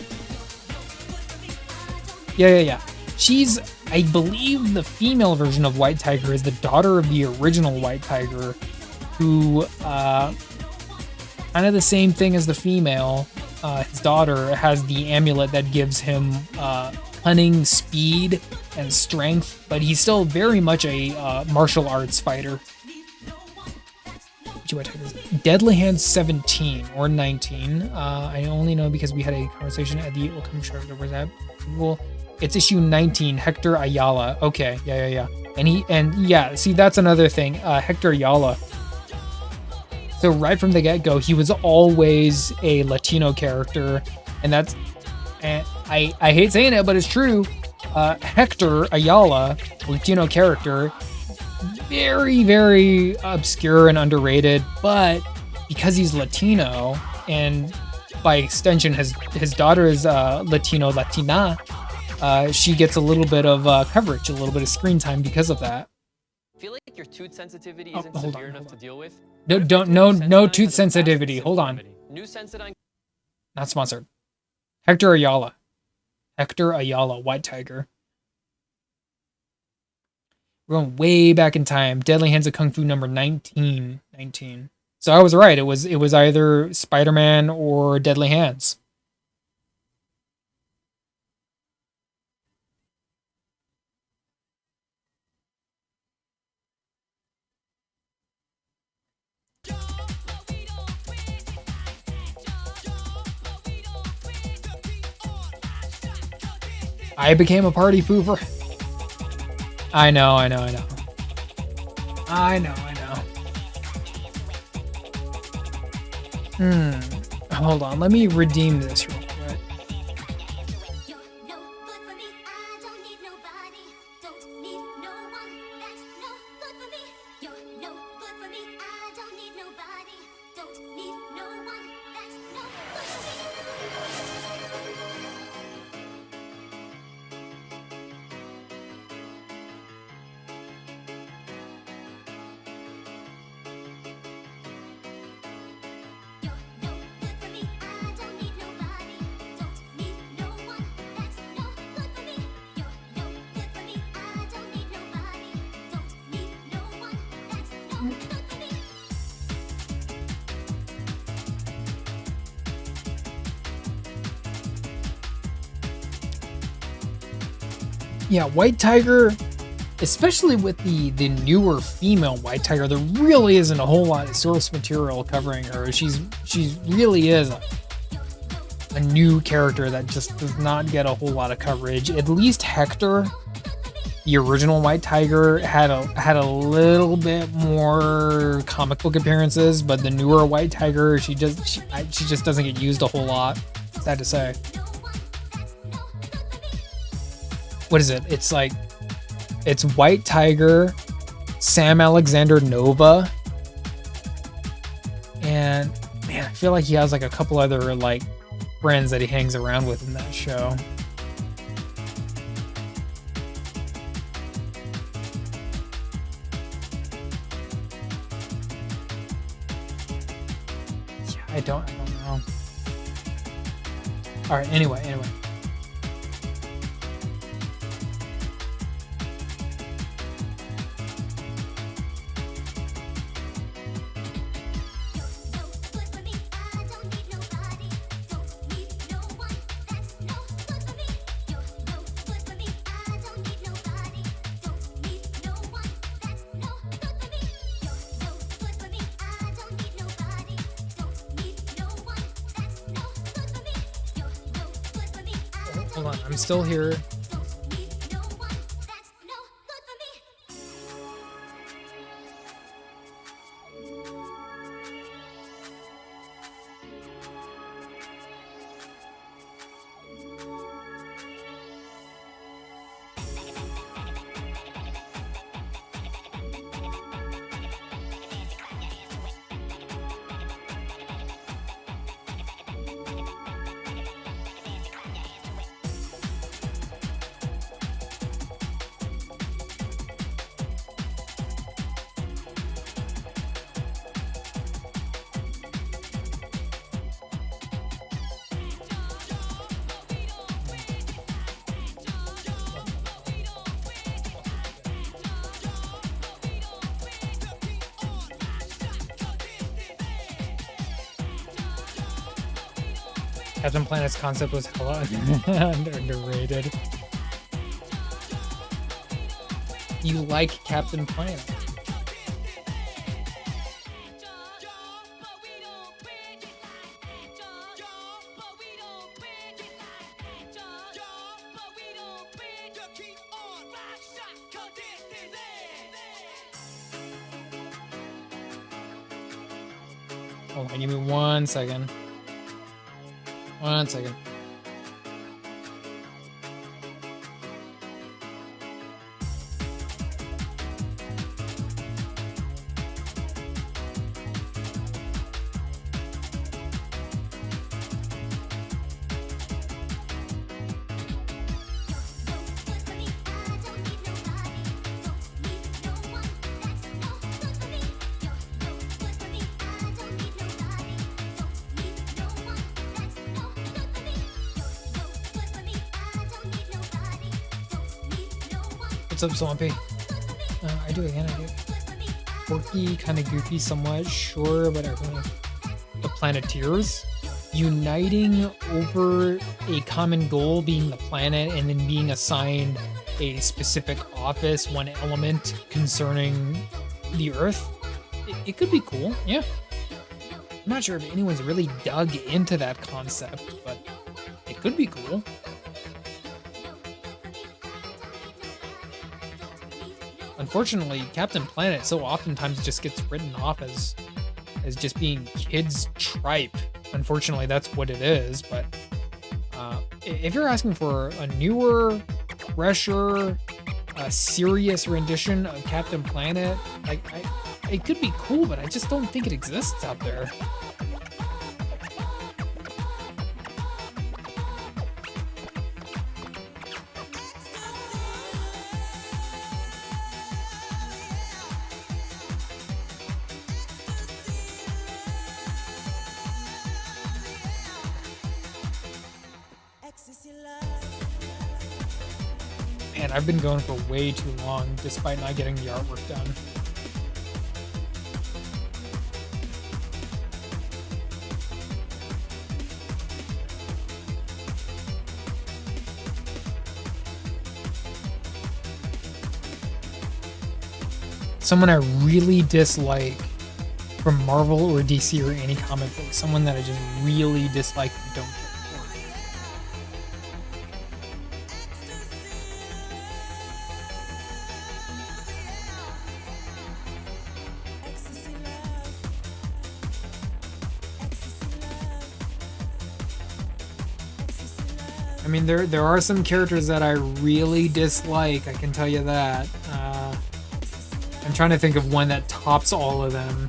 Yeah. She's, I believe the female version of White Tiger is the daughter of the original White Tiger, who, kind of the same thing as the female. His daughter has the amulet that gives him, cunning, speed, and strength, but he's still very much a martial arts fighter. Deadly Hands 17 or 19. I only know because we had a conversation at the Welcome Charter. Was that cool? It's issue 19. Hector Ayala. Okay, yeah. And see, that's another thing. Hector Ayala. So right from the get-go, he was always a Latino character, and that's, and I hate saying it, but it's true. Hector Ayala, Latino character, very, very obscure and underrated, but because he's Latino, and by extension his daughter is Latina, she gets a little bit of coverage, a little bit of screen time because of that. Feel like your tooth sensitivity isn't severe enough to deal with? No tooth sensitivity. Hold on. New Sensodyne. Not sponsored. Hector Ayala, White Tiger. We're going way back in time. Deadly Hands of Kung Fu number 19. So I was right. It was either Spider-Man or Deadly Hands. I became a party pooper. I know. Hold on, let me redeem this real quick. Yeah, White Tiger, especially with the newer female White Tiger, there really isn't a whole lot of source material covering her. She really is a new character that just does not get a whole lot of coverage. At least Hector, the original White Tiger, had a little bit more comic book appearances, but the newer White Tiger, she just doesn't get used a whole lot. Sad to say. What is it? It's White Tiger, Sam Alexander Nova, and man, I feel like he has like a couple other like friends that he hangs around with in that show. Yeah, I don't know. All right. Anyway. Hold on, I'm still here. Captain Planet's concept was hella underrated. you like Captain Planet. Hold on, give me 1 second. 1 second. What's up, Swampy? I do again, I do. Quirky, kind of goofy somewhat, sure, but I really... The Planeteers? Uniting over a common goal, being the planet, and then being assigned a specific office, one element concerning the Earth. It could be cool, yeah. I'm not sure if anyone's really dug into that concept, but it could be cool. Unfortunately, Captain Planet so oftentimes just gets written off as just being kids' tripe. Unfortunately, that's what it is. But if you're asking for a newer, fresher, serious rendition of Captain Planet, like it could be cool, but I just don't think it exists out there. Man, I've been going for way too long, despite not getting the artwork done. Someone I really dislike from Marvel or DC or any comic book, someone that I just really dislike and don't care for. I mean, there are some characters that I really dislike, I can tell you that. I'm trying to think of one that tops all of them.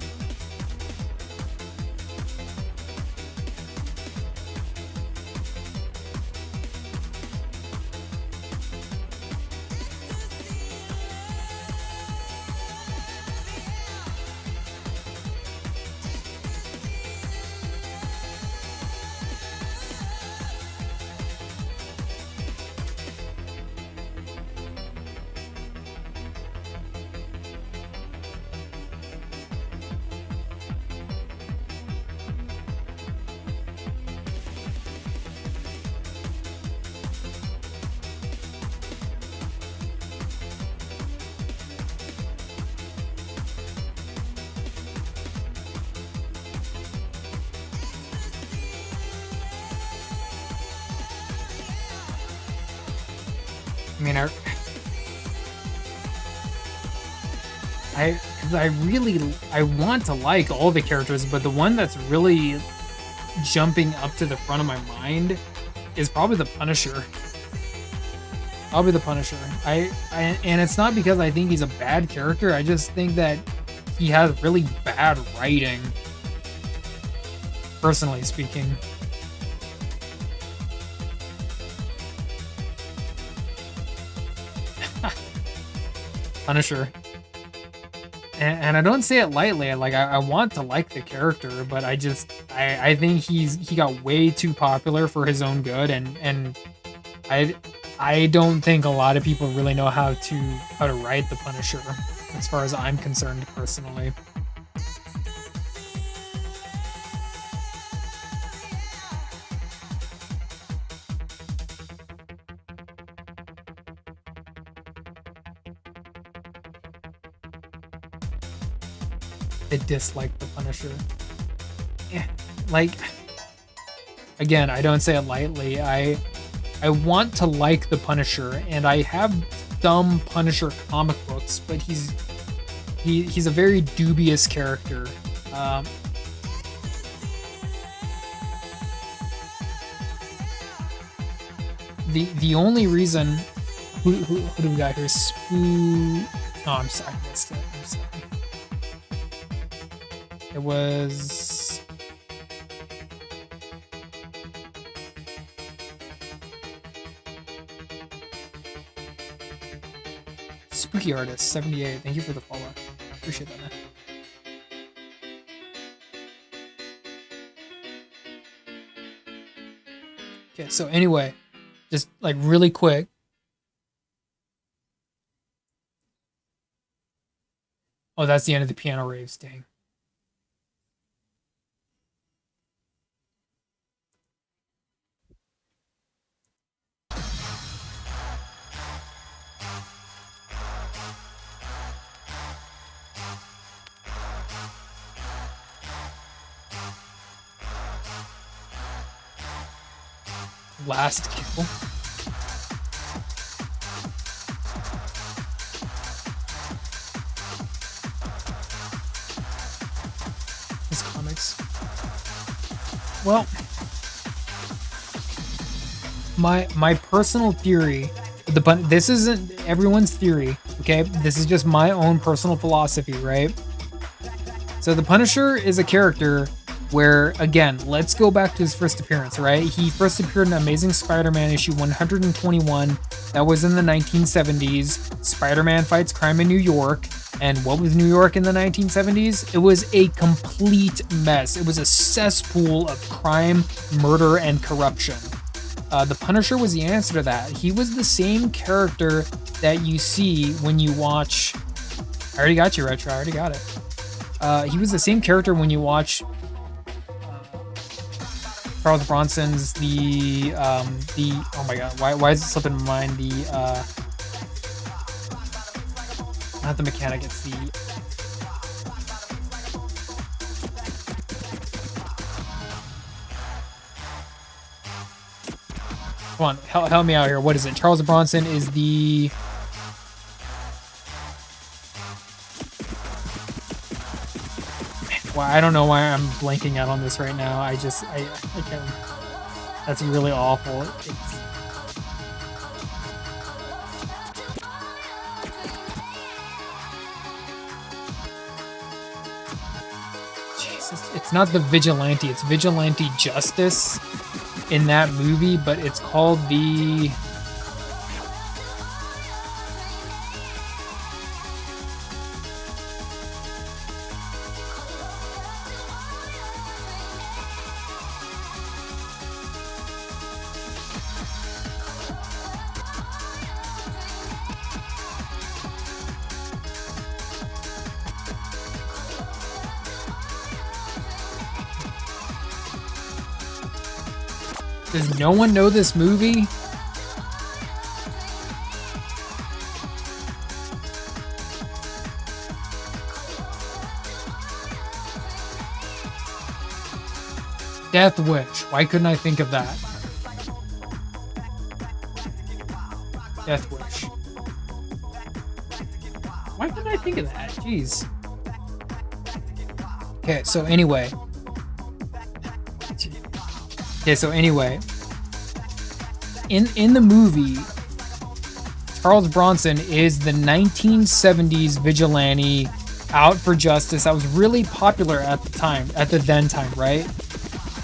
I mean, I want to like all the characters, but the one that's really jumping up to the front of my mind is probably the Punisher. Probably the Punisher. And it's not because I think he's a bad character. I just think that he has really bad writing, personally speaking. Punisher. And I don't say it lightly. Like I want to like the character, but I think he got way too popular for his own good, and I don't think a lot of people really know how to write the Punisher, as far as I'm concerned personally. that dislike the Punisher. Like, again, I don't say it lightly. I want to like the Punisher, and I have some Punisher comic books, but he's a very dubious character. The only reason who do we got here? Oh, I'm sorry, I missed it. I'm sorry. It was Spooky Artist 78. Thank you for the follow. Appreciate that, man. Okay, so anyway, just like really quick. Oh, that's the end of the piano raves. Dang. Last kill. His comics. Well, my personal theory, this isn't everyone's theory, okay? This is just my own personal philosophy, right? So the Punisher is a character where, again, let's go back to his first appearance, right? He first appeared in Amazing Spider-Man issue 121. That was in the 1970s. Spider-Man fights crime in New York. And what was New York in the 1970s? It was a complete mess. It was a cesspool of crime, murder, and corruption. The Punisher was the answer to that. He was the same character that you see when you watch... I already got you, Retro. I already got it. He was the same character when you watch Charles Bronson's the oh my god, why is it slipping my mind? Not the mechanic, it's the come on, help me out here. What is it? Charles Bronson is the well, I don't know why I'm blanking out on this right now. I can't. That's really awful. Jesus, it's not the Vigilante. It's Vigilante Justice in that movie, but it's called the... Does no one know this movie? Death Wish. Why couldn't I think of that? Death Wish. Why couldn't I think of that? Jeez. Okay, so anyway. In the movie, Charles Bronson is the 1970s vigilante out for justice that was really popular at the then time, right?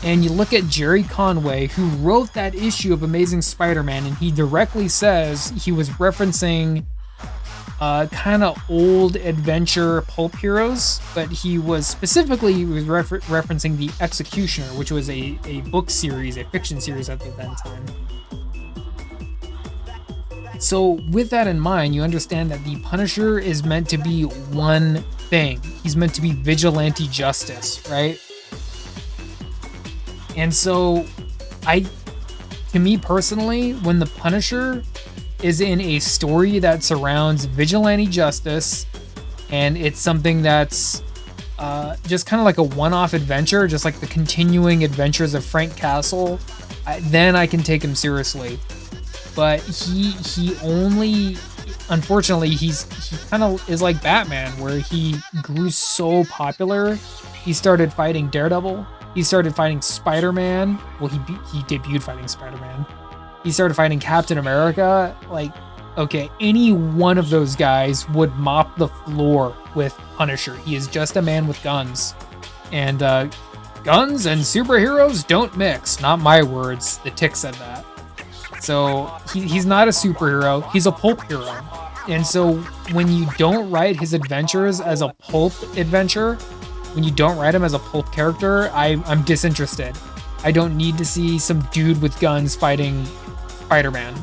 And you look at Jerry Conway, who wrote that issue of Amazing Spider-Man, and he directly says he was referencing kind of old adventure pulp heroes, but he was referencing The Executioner, which was a book series, a fiction series at the then time. So with that in mind, you understand that the Punisher is meant to be one thing. He's meant to be vigilante justice, right? And so to me personally, when the Punisher is in a story that surrounds vigilante justice, and it's something that's just kind of like a one-off adventure, just like the continuing adventures of Frank Castle, then I can take him seriously. But he only, unfortunately, he kind of is like Batman, where he grew so popular. He started fighting Daredevil. He started fighting Spider-Man. Well, he debuted fighting Spider-Man. He started fighting Captain America. Like, okay, any one of those guys would mop the floor with Punisher. He is just a man with guns. And guns and superheroes don't mix. Not my words. The Tick said that. So he's not a superhero. He's a pulp hero. And so when you don't write his adventures as a pulp adventure, when you don't write him as a pulp character, I'm disinterested. I don't need to see some dude with guns fighting Spider-Man.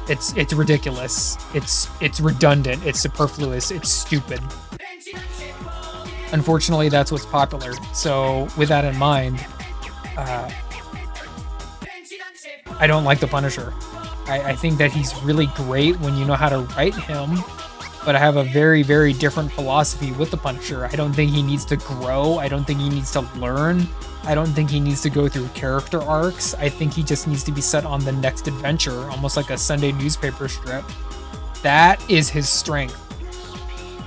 It's ridiculous. It's redundant. It's superfluous. It's stupid. Unfortunately, that's what's popular. So with that in mind, I don't like the Punisher. I think that he's really great when you know how to write him, but I have a very, very different philosophy with the Punisher. I don't think he needs to grow. I don't think he needs to learn. I don't think he needs to go through character arcs. I think he just needs to be set on the next adventure, almost like a Sunday newspaper strip. That is his strength.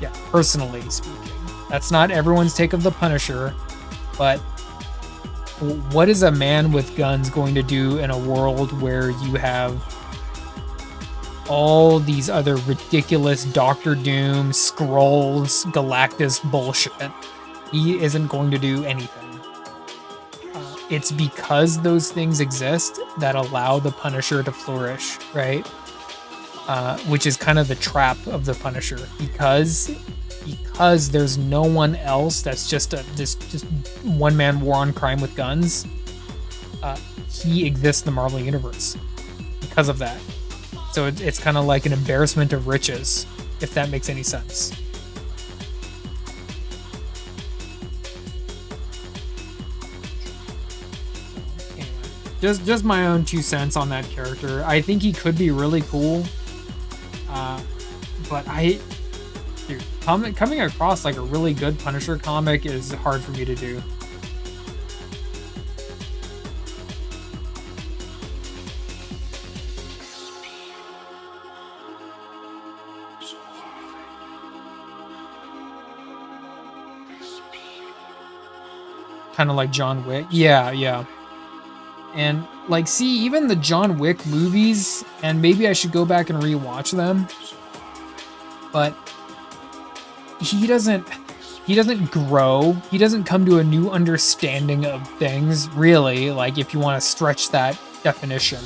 Yeah, personally speaking. That's not everyone's take of the Punisher, but what is a man with guns going to do in a world where you have all these other ridiculous Doctor Doom, Skrulls, Galactus bullshit? He isn't going to do anything. It's because those things exist that allow the Punisher to flourish, right? Which is kind of the trap of the Punisher, because there's no one else that's just one-man war on crime with guns. He exists in the Marvel Universe because of that. So it's kind of like an embarrassment of riches, if that makes any sense. Anyway, just my own 2 cents on that character. I think he could be really cool, but dude, coming across like a really good Punisher comic is hard for me to do. Kind of like John Wick. Yeah. And like, see, even the John Wick movies, and maybe I should go back and rewatch them, but he doesn't grow. He doesn't come to a new understanding of things, really, like if you want to stretch that definition.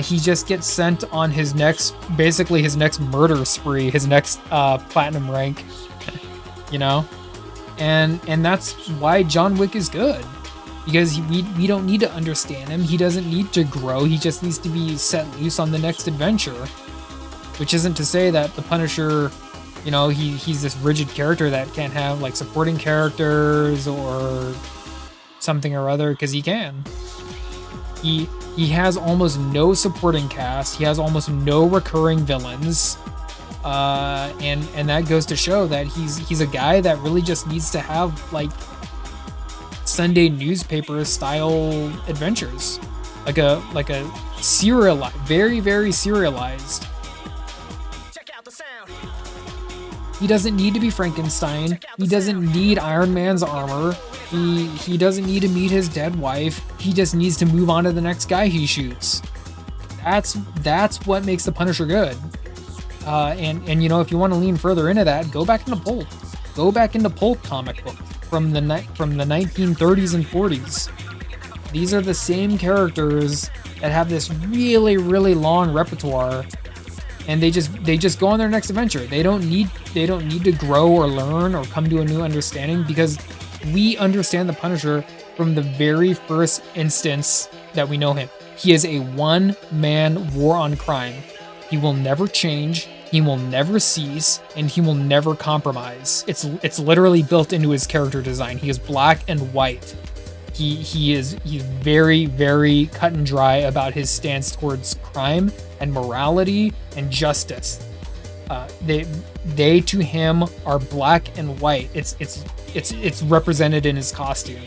He just gets sent on his next murder spree, his next platinum rank, you know? And that's why John Wick is good, because we don't need to understand him. He doesn't need to grow. He just needs to be set loose on the next adventure, which isn't to say that the Punisher, you know, he's this rigid character that can't have like supporting characters or something or other, because he can. He has almost no supporting cast. He has almost no recurring villains. And that goes to show that he's a guy that really just needs to have like Sunday newspaper style adventures, like a serialized, very, very serialized. Check out the sound. He doesn't need to be Frankenstein. He doesn't need Iron Man's armor. He doesn't need to meet his dead wife. He just needs to move on to the next guy he shoots. That's what makes the Punisher good. And you know, if you want to lean further into that, go back into Pulp. Go back into Pulp comic book from the 1930s and 40s. These are the same characters that have this really, really long repertoire, and they just go on their next adventure. They don't need to grow or learn or come to a new understanding, because we understand the Punisher from the very first instance that we know him. He is a one-man war on crime. He will never change, he will never cease, and he will never compromise. It's literally built into his character design. He is black and white. He's very, very cut and dry about his stance towards crime and morality and justice. They to him are black and white. It's represented in his costume,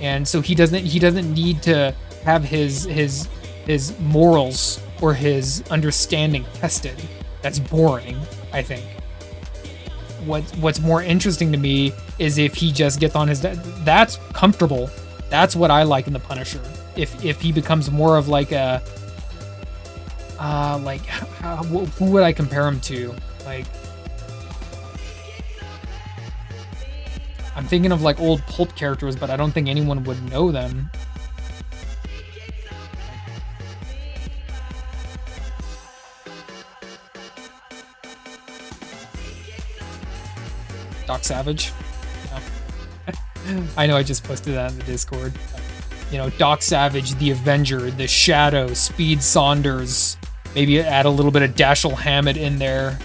and so he doesn't need to have his morals or his understanding tested. That's boring, I think. What's more interesting to me is if he just gets on his that's comfortable. That's what I like in the Punisher. If he becomes more of like a who would I compare him to? Like, I'm thinking of like old pulp characters, but I don't think anyone would know them. Doc Savage. Yeah. I know I just posted that in the Discord. You know, Doc Savage, the Avenger, the Shadow, Speed Saunders. Maybe add a little bit of Dashiell Hammett in there.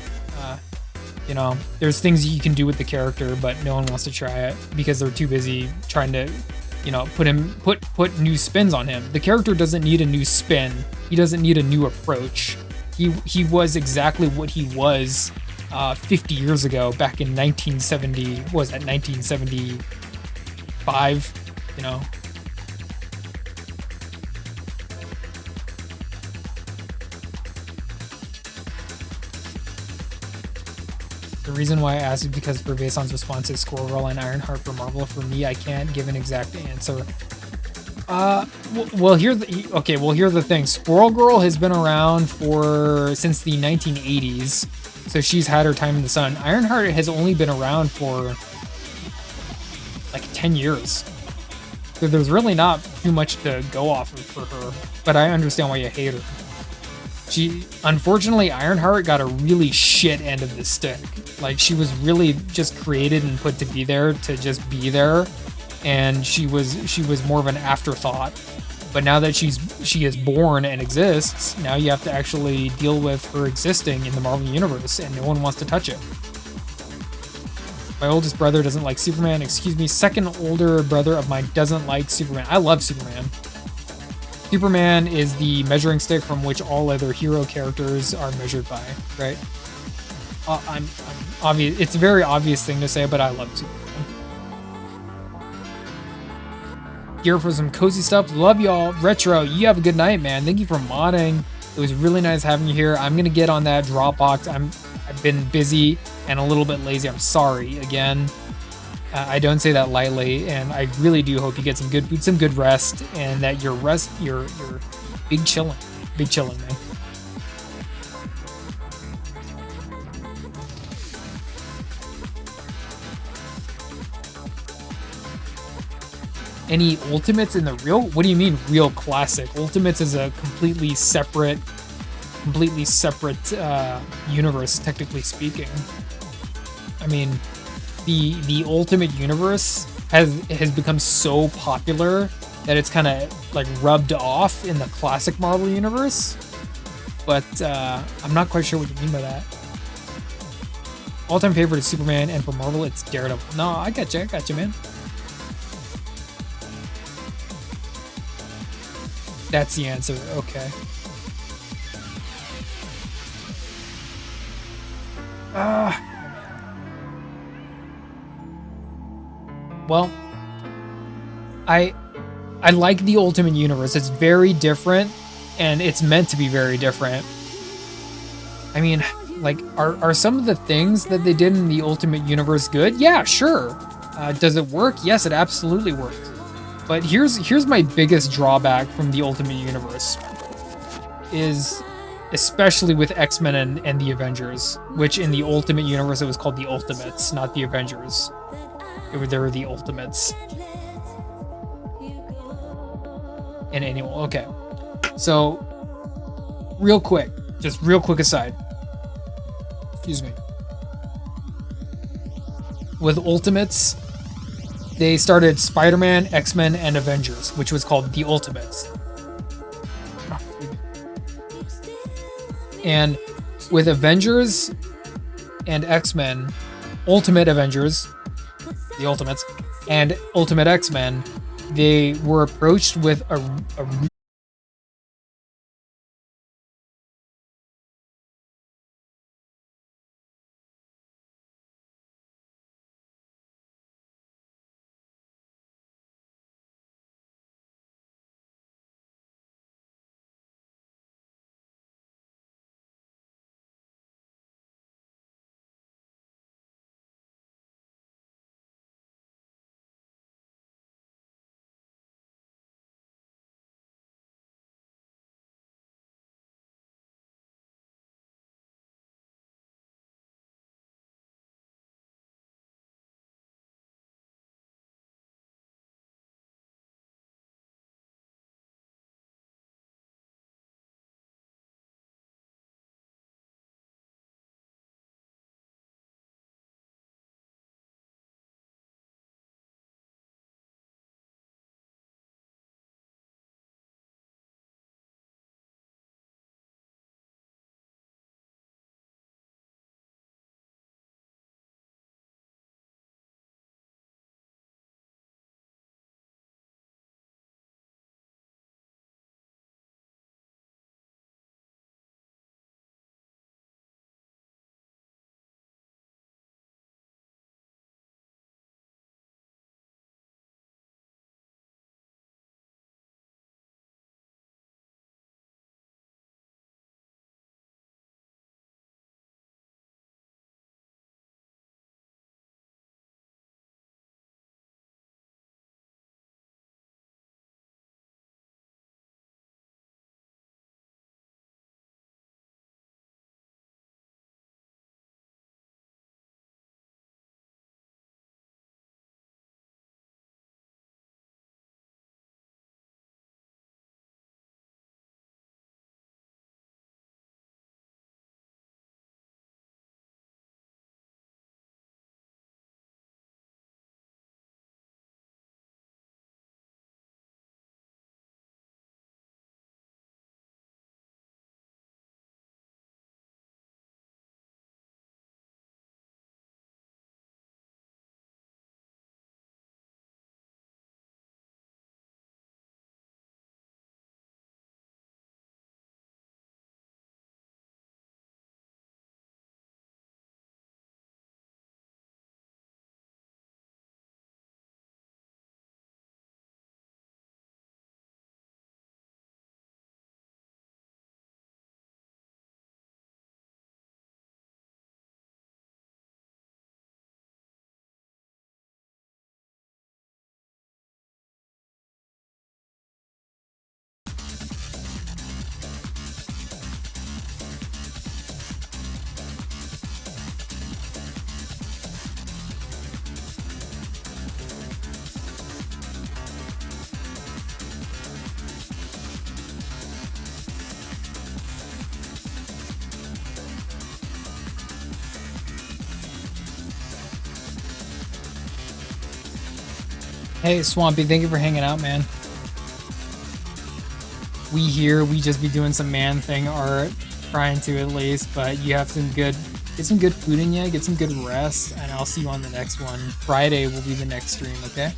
You know, there's things you can do with the character, but no one wants to try it because they're too busy trying to, you know, put new spins on him. The character doesn't need a new spin. He doesn't need a new approach. He was exactly what he was 50 years ago, back in 1970. What was that, 1975? You know. The reason why I asked is because for Vasan's response is Squirrel Girl and Ironheart for Marvel. For me, I can't give an exact answer. Well, here's the thing. Squirrel Girl has been around since the 1980s, so she's had her time in the sun. Ironheart has only been around for like 10 years, so there's really not too much to go off of for her. But I understand why you hate her. Unfortunately, Ironheart got a really shit end of the stick. Like, she was really just created and put to be there to just be there, and she was more of an afterthought. But now that she is born and exists, now you have to actually deal with her existing in the Marvel Universe, and no one wants to touch it. My oldest brother doesn't like Superman. Excuse me, second older brother of mine doesn't like Superman. I love Superman. Superman is the measuring stick from which all other hero characters are measured by, right? I'm obvious. It's a very obvious thing to say, but I love Superman. Here for some cozy stuff. Love y'all. Retro, you have a good night, man. Thank you for modding. It was really nice having you here. I'm gonna get on that Dropbox. I've been busy and a little bit lazy. I'm sorry again. I don't say that lightly, and I really do hope you get some good food, some good rest, and that you're big chillin', man. Any Ultimates in the real? What do you mean real classic? Ultimates is a completely separate universe, technically speaking. I mean, the Ultimate Universe has become so popular that it's kind of like rubbed off in the classic Marvel Universe. But I'm not quite sure what you mean by that. All-time favorite is Superman, and for Marvel, it's Daredevil. No, I got you, man. That's the answer. Okay. Well, I like the Ultimate Universe. It's very different, and it's meant to be very different. I mean, like, are some of the things that they did in the Ultimate Universe good? Yeah, sure. Does it work? Yes, it absolutely works. But here's my biggest drawback from the Ultimate Universe, is especially with X-Men and the Avengers, which in the Ultimate Universe it was called the Ultimates, not the Avengers. They were the Ultimates. And anyway, okay. So, real quick aside. Excuse me. With Ultimates, they started Spider-Man, X-Men, and Avengers, which was called the Ultimates. And with Avengers and X-Men, Ultimate Avengers, the Ultimates, and Ultimate X-Men, they were approached with a Hey, Swampy, thank you for hanging out, man. We just be doing some man thing art, trying to at least, but you have get some good food in you, get some good rest, and I'll see you on the next one. Friday will be the next stream, okay?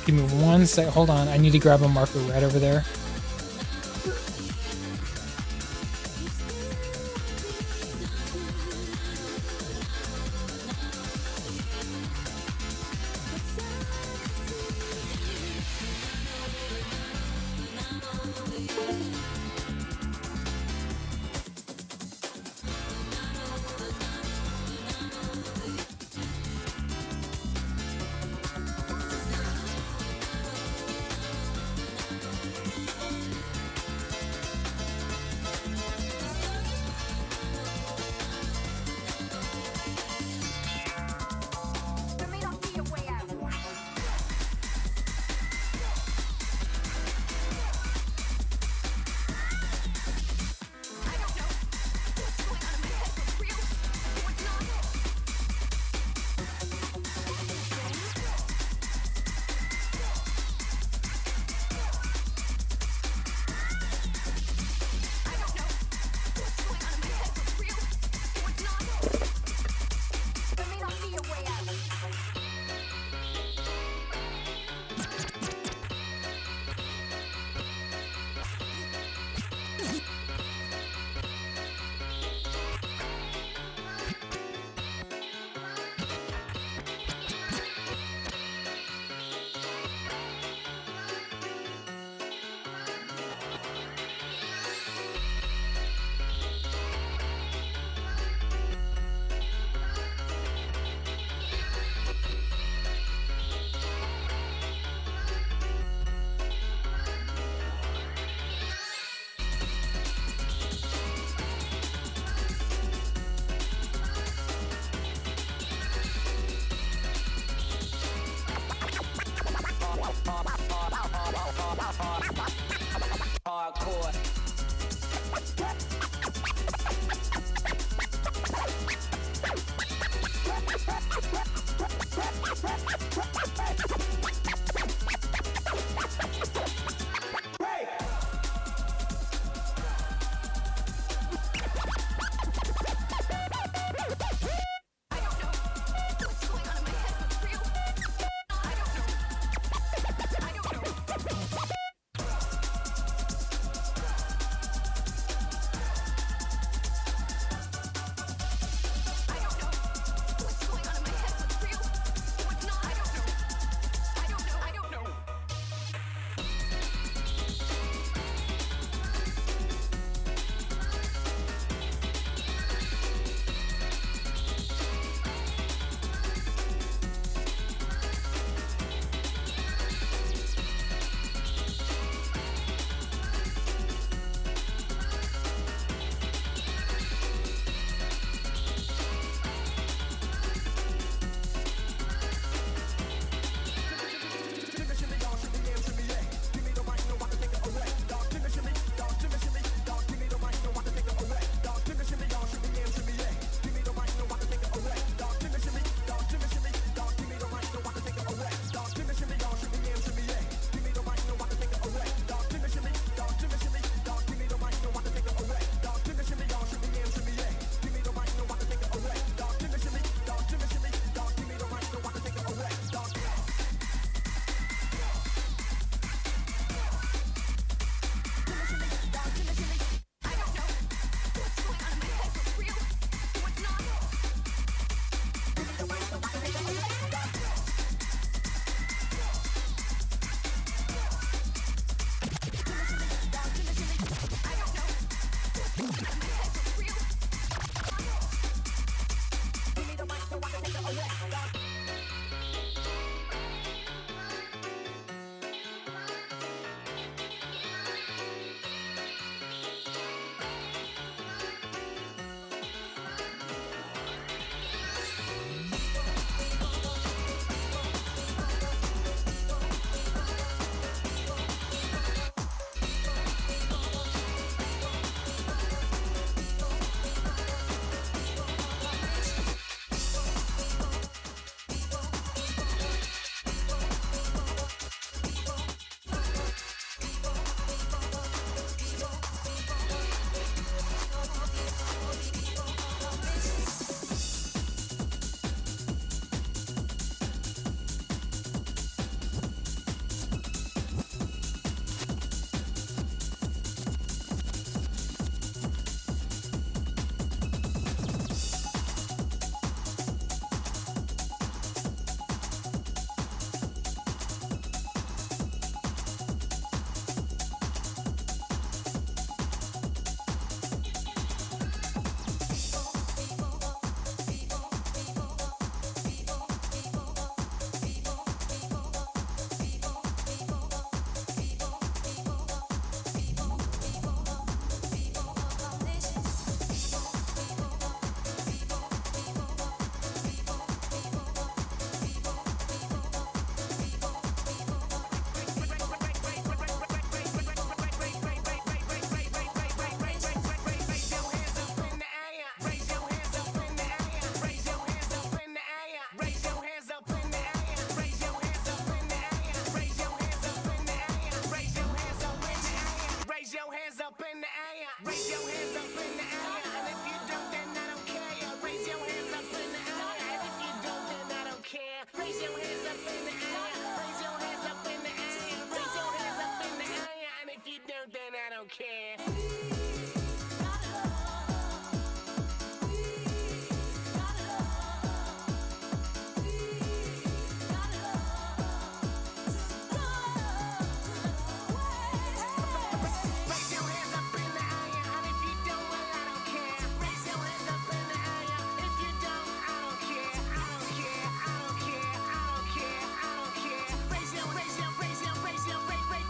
Give me 1 sec. Hold on. I need to grab a marker red over there. Raise your hands up in the air. Raise your hands up in the air. Raise your hands up in the air. And if you don't, then I don't care. Raise your hands up in the air. And if you don't, well, I don't care. Raise your hands up in the air. If you don't, I don't care. I don't care. I don't care. I don't care. I don't care. Raise your, raise your, raise your, raise your, raise, raise.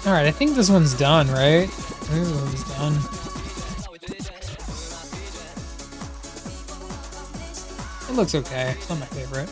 Alright, I think this one's done, right? I think this one's done. It looks okay. It's not my favorite.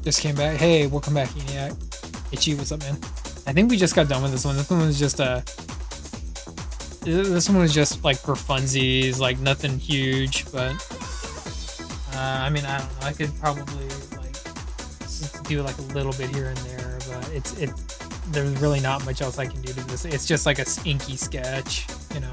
Just came back. Hey, welcome back, Eniac. Itchy, what's up, man? I think we just got done with this one. This one was just this one was just like for funsies, like nothing huge, but I mean, I don't know. I could probably like do like a little bit here and there, but it's there's really not much else I can do to this. It's just like a inky sketch, you know.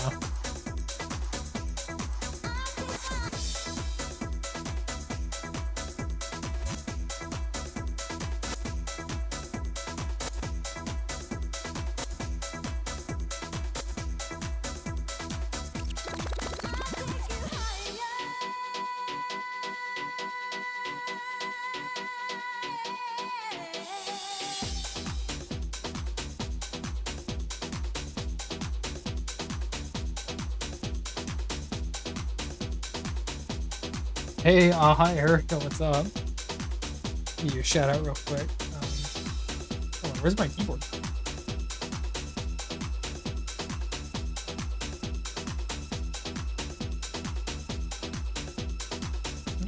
Hey, hi Erica, what's up? Give you a shout out real quick. Hold on, where's my keyboard?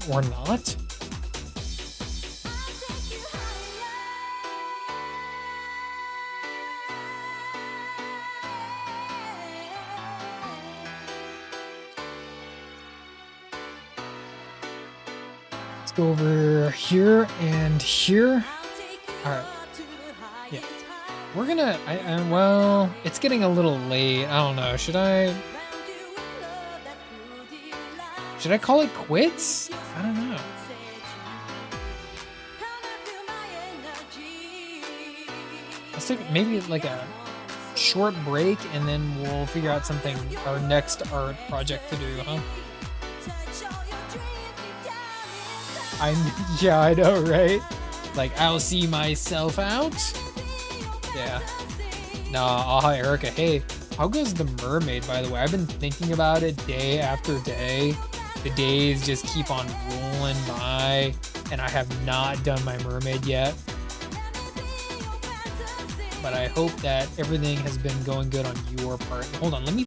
Or not? Let's go over here and here. All right. Yeah. We're gonna. Well, it's getting a little late. I don't know. Should I call it quits? I don't know. Let's take maybe like a short break, and then we'll figure out something. Our next art project to do, huh? Yeah, I know, right? Like, I'll see myself out. Yeah. Nah, hi, Erica. Hey, how goes the mermaid, by the way? I've been thinking about it day after day. The days just keep on rolling by, and I have not done my mermaid yet. But I hope that everything has been going good on your part. Hold on, let me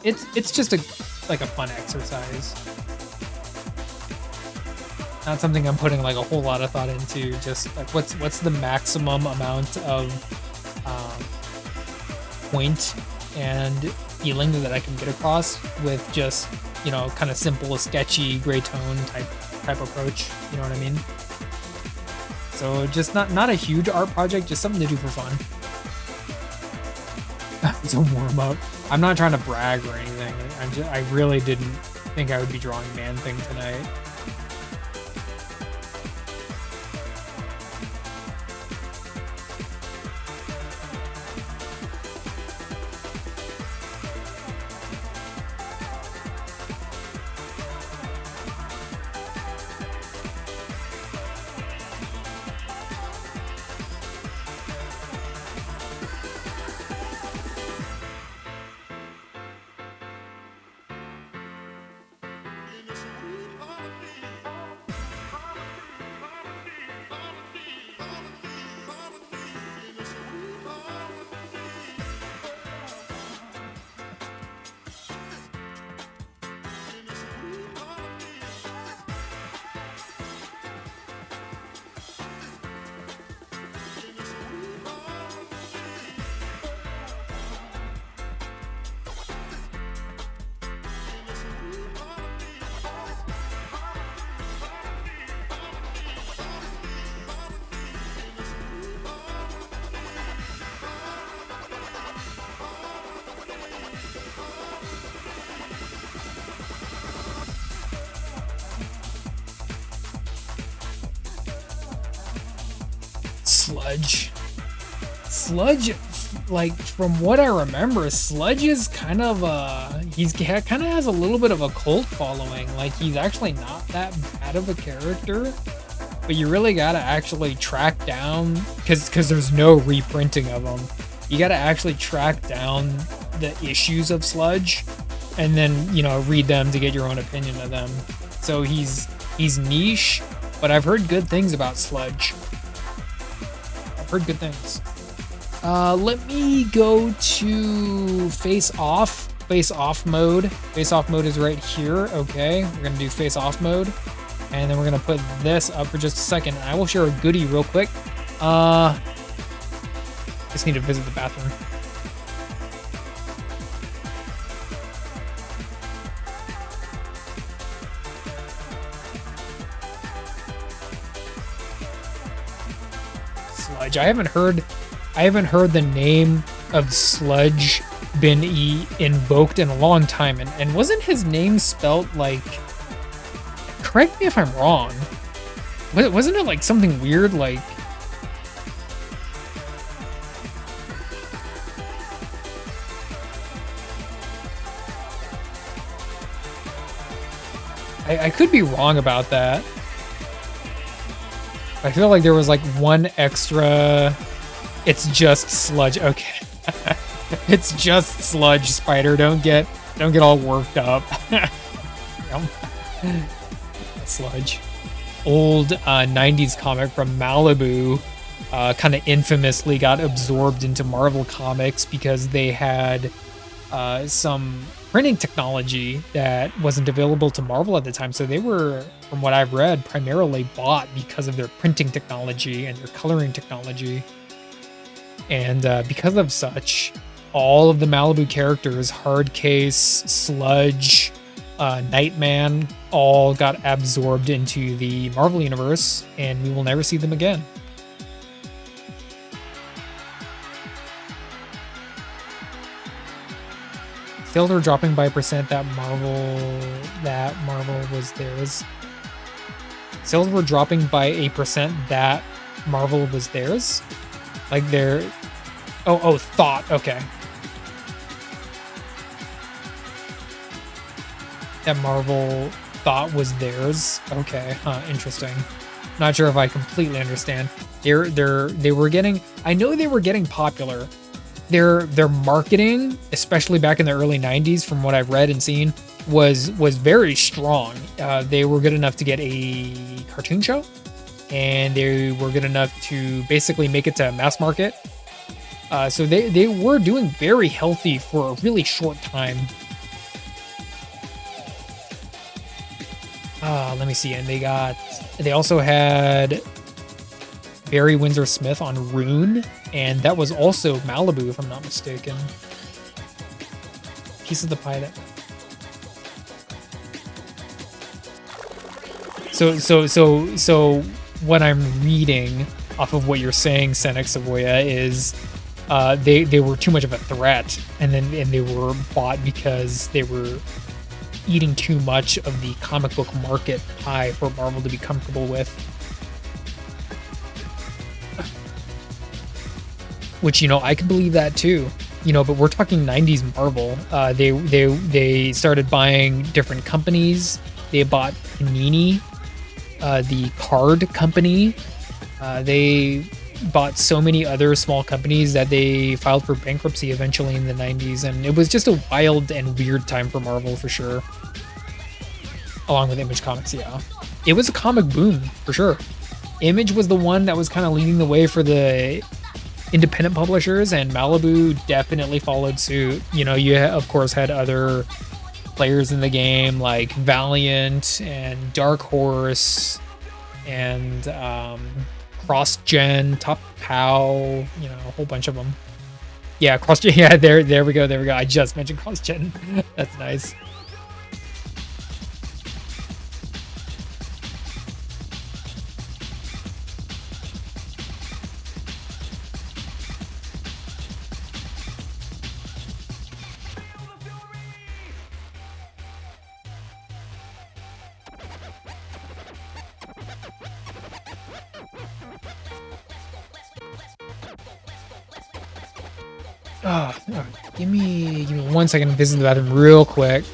it's just like a fun exercise. Not something I'm putting like a whole lot of thought into. Just like what's the maximum amount of point and feeling that I can get across with just, you know, kind of simple, sketchy, gray tone type approach. You know what I mean? So just not a huge art project, just something to do for fun. It's a warm up. I'm not trying to brag or anything. I really didn't think I would be drawing Man Thing tonight. Sludge, like from what I remember, Sludge is kind of kind of has a little bit of a cult following. Like he's actually not that bad of a character, but you really gotta actually track down because there's no reprinting of him. You gotta actually track down the issues of Sludge, and then read them to get your own opinion of them. So he's niche, but I've heard good things about Sludge. I've heard good things. Let me go to face off mode. Face off mode is right here. Okay, we're gonna do face off mode, and then we're gonna put this up for just a second. I will share a goodie real quick. Just need to visit the bathroom. Sludge. I haven't heard the name of Sludge been invoked in a long time, and wasn't his name spelt like? Correct me if I'm wrong. Wasn't it like something weird like? I could be wrong about that. I feel like there was like one extra. It's just Sludge. Okay. It's just Sludge, Spider. Don't get all worked up. Sludge. Old 90s comic from Malibu kind of infamously got absorbed into Marvel Comics because they had some printing technology that wasn't available to Marvel at the time. So they were, from what I've read, primarily bought because of their printing technology and their coloring technology. And because of such, all of the Malibu characters, Hardcase, Sludge, Nightman, all got absorbed into the Marvel Universe, and we will never see them again. Sales were dropping by % that Marvel was theirs. Sales were dropping by a % that Marvel was theirs. Like they're... Oh, thought. Okay. That Marvel thought was theirs. Okay. Interesting. Not sure if I completely understand. They were getting... I know they were getting popular. Their marketing, especially back in the early 90s, from what I've read and seen, was very strong. They were good enough to get a cartoon show, and they were good enough to basically make it to mass market. So they were doing very healthy for a really short time. Let me see. And they also had Barry Windsor Smith on Rune, and that was also Malibu, if I'm not mistaken. Piece of the pie that. So what I'm reading off of what you're saying, Senex Savoya, is they were too much of a threat, and they were bought because they were eating too much of the comic book market pie for Marvel to be comfortable with. Which, you know, I can believe that too. You know, but we're talking 90s Marvel. They started buying different companies. They bought Panini, the card company. They bought so many other small companies that they filed for bankruptcy eventually in the 90s, and it was just a wild and weird time for Marvel for sure. Along with Image Comics, yeah. It was a comic boom for sure. Image was the one that was kind of leading the way for the independent publishers, and Malibu definitely followed suit. You know, you of course had other players in the game like Valiant and Dark Horse and CrossGen, Top Cow, you know, a whole bunch of them. Yeah, CrossGen. Yeah, there we go. I just mentioned CrossGen. That's nice. Oh, give me 1 second to visit the bathroom real quick.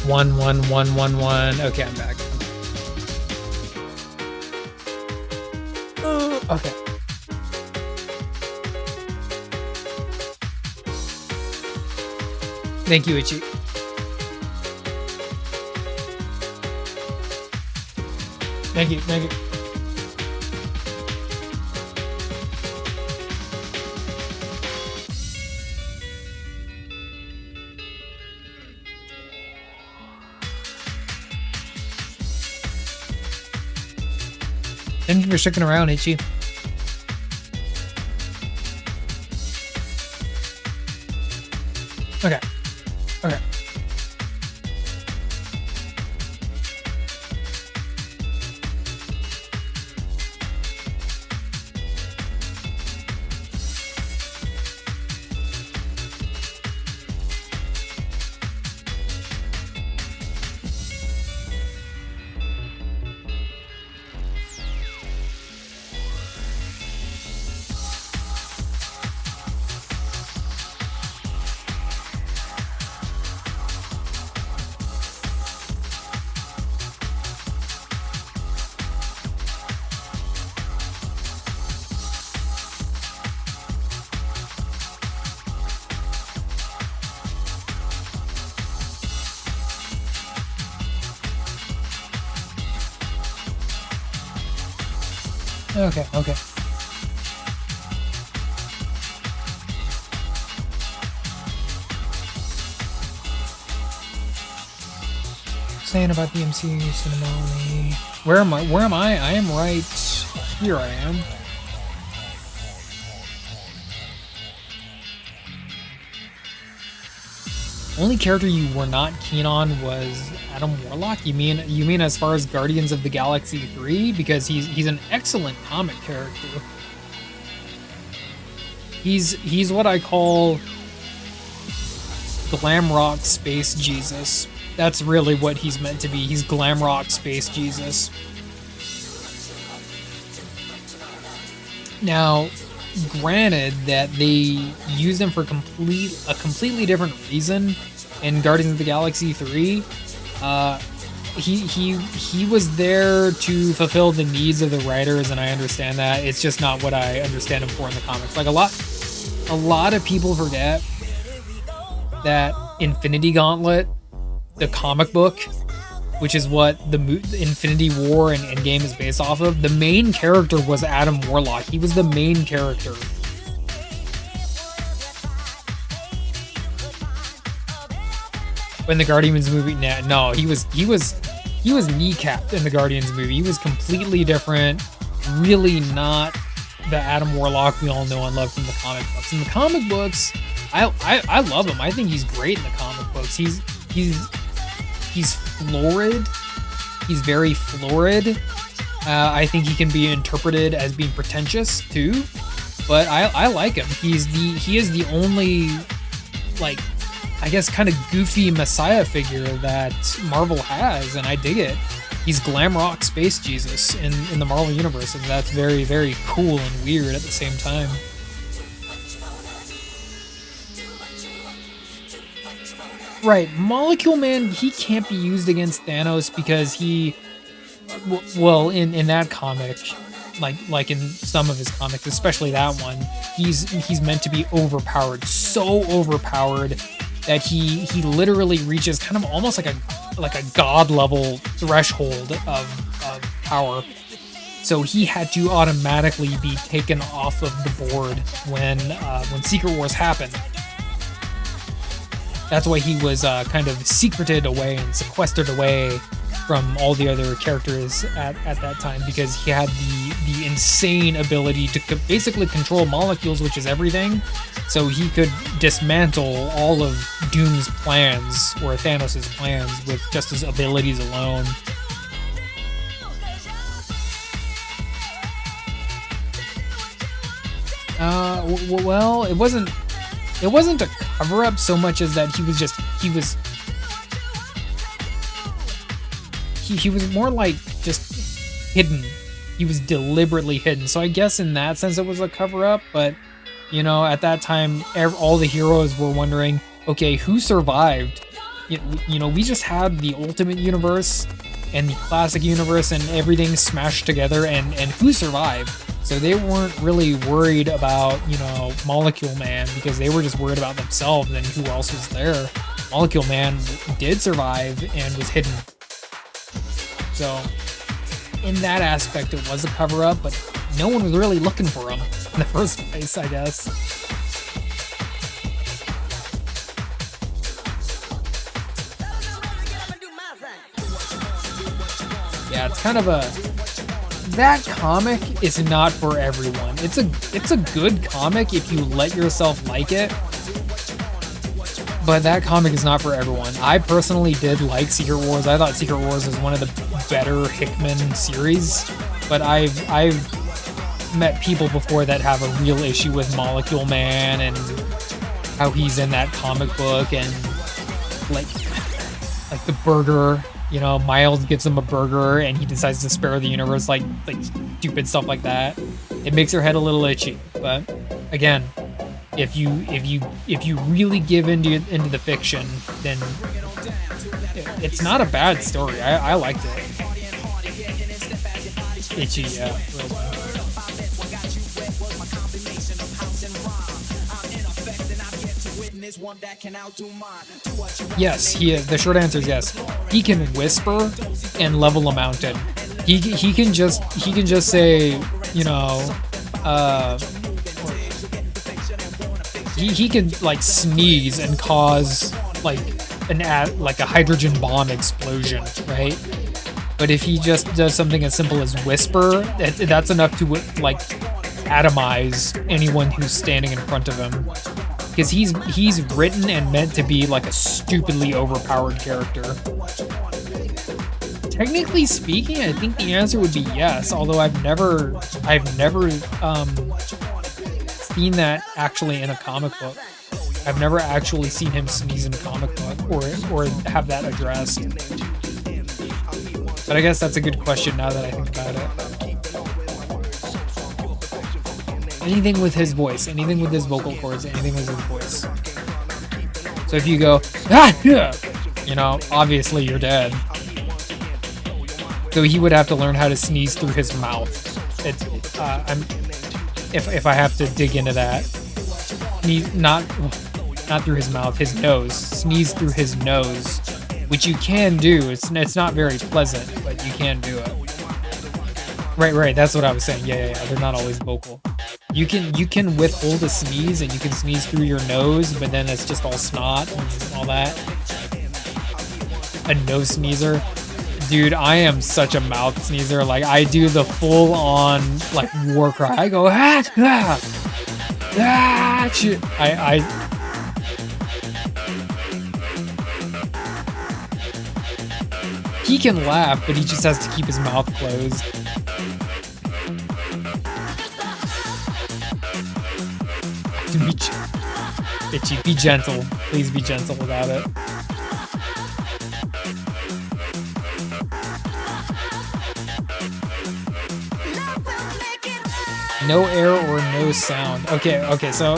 11111. Okay, I'm back. Okay. Thank you, Ichi. Thank you, thank you. Thank you for sticking around, Ichi. Okay. Okay. Okay, okay. Saying about the MCU cinema only. Where am I? Where am I? I am right here. I am. Only character you were not keen on was Adam Warlock. You mean as far as Guardians of the Galaxy 3? Because he's an excellent comic character. He's what I call glam rock space Jesus. That's really what he's meant to be. He's glam rock space Jesus. Now, granted that they used him for a completely different reason in Guardians of the Galaxy 3. He was there to fulfill the needs of the writers, and I understand that. It's just not what I understand him for in the comics. Like a lot of people forget that Infinity Gauntlet, the comic book, which is what the Infinity War and Endgame is based off of, the main character was Adam Warlock. He was the main character. In the Guardians movie, no, he was kneecapped in the Guardians movie. He was completely different, really not the Adam Warlock we all know and love from the comic books. In the comic books, I love him. I think he's great in the comic books. He's florid. He's very florid. I think he can be interpreted as being pretentious too, but I like him. He is the only, like, I guess, kind of goofy messiah figure that Marvel has, and I dig it. He's glam rock space Jesus in the Marvel universe, and that's very, very cool and weird at the same time. Right, Molecule Man, he can't be used against Thanos because in that comic, like in some of his comics, especially that one, he's meant to be overpowered, so overpowered that he literally reaches kind of almost like a god level threshold of power. So he had to automatically be taken off of the board when Secret Wars happened. That's why he was kind of secreted away and sequestered away from all the other characters at that time, because he had the insane ability to basically control molecules, which is everything. So he could dismantle all of Doom's plans, or Thanos' plans, with just his abilities alone. Well, it wasn't a cover-up so much as that he was more like just hidden. He was deliberately hidden. So I guess in that sense it was a cover-up, but you know, at that time all the heroes were wondering, okay, who survived? you know, we just had the Ultimate Universe and the Classic Universe and everything smashed together, and who survived. So they weren't really worried about, you know, Molecule Man, because they were just worried about themselves and who else was there. Molecule Man did survive and was hidden. So in that aspect, it was a cover-up, but no one was really looking for him in the first place, I guess. Yeah, it's kind of a... That comic is not for everyone. It's a good comic if you let yourself like it, but that comic is not for everyone. I personally did like Secret Wars. I thought Secret Wars was one of the better Hickman series, but I've met people before that have a real issue with Molecule Man and how he's in that comic book, and like the burger. You know, Miles gives him a burger and he decides to spare the universe, like stupid stuff like that. It makes your head a little itchy. But again, if you really give into the fiction, then it's not a bad story. I liked it. Itchy, yeah. Yes, he is. The short answer is yes. He can whisper and level a mountain. He can just say, you know, he can like sneeze and cause like a hydrogen bomb explosion, right? But if he just does something as simple as whisper, that's enough to like atomize anyone who's standing in front of him. Because he's written and meant to be like a stupidly overpowered character. Technically speaking, I think the answer would be yes. Although I've never seen that actually in a comic book. I've never actually seen him sneeze in a comic book or have that addressed. But I guess that's a good question now that I think about it. Anything with his voice, anything with his vocal cords, anything with his voice. So if you go, ah, yeah, you know, obviously you're dead. So he would have to learn how to sneeze through his mouth. If I have to dig into that, not through his mouth, his nose. Sneeze through his nose, which you can do. It's not very pleasant, but you can do it. Right. That's what I was saying. Yeah. They're not always vocal. You can withhold a sneeze and you can sneeze through your nose, but then it's just all snot and all that. A nose sneezer. Dude, I am such a mouth sneezer. Like, I do the full on like war cry. I go shit. He can laugh, but he just has to keep his mouth closed. Itchy, be gentle. Please be gentle about it. No air or no sound. Okay. So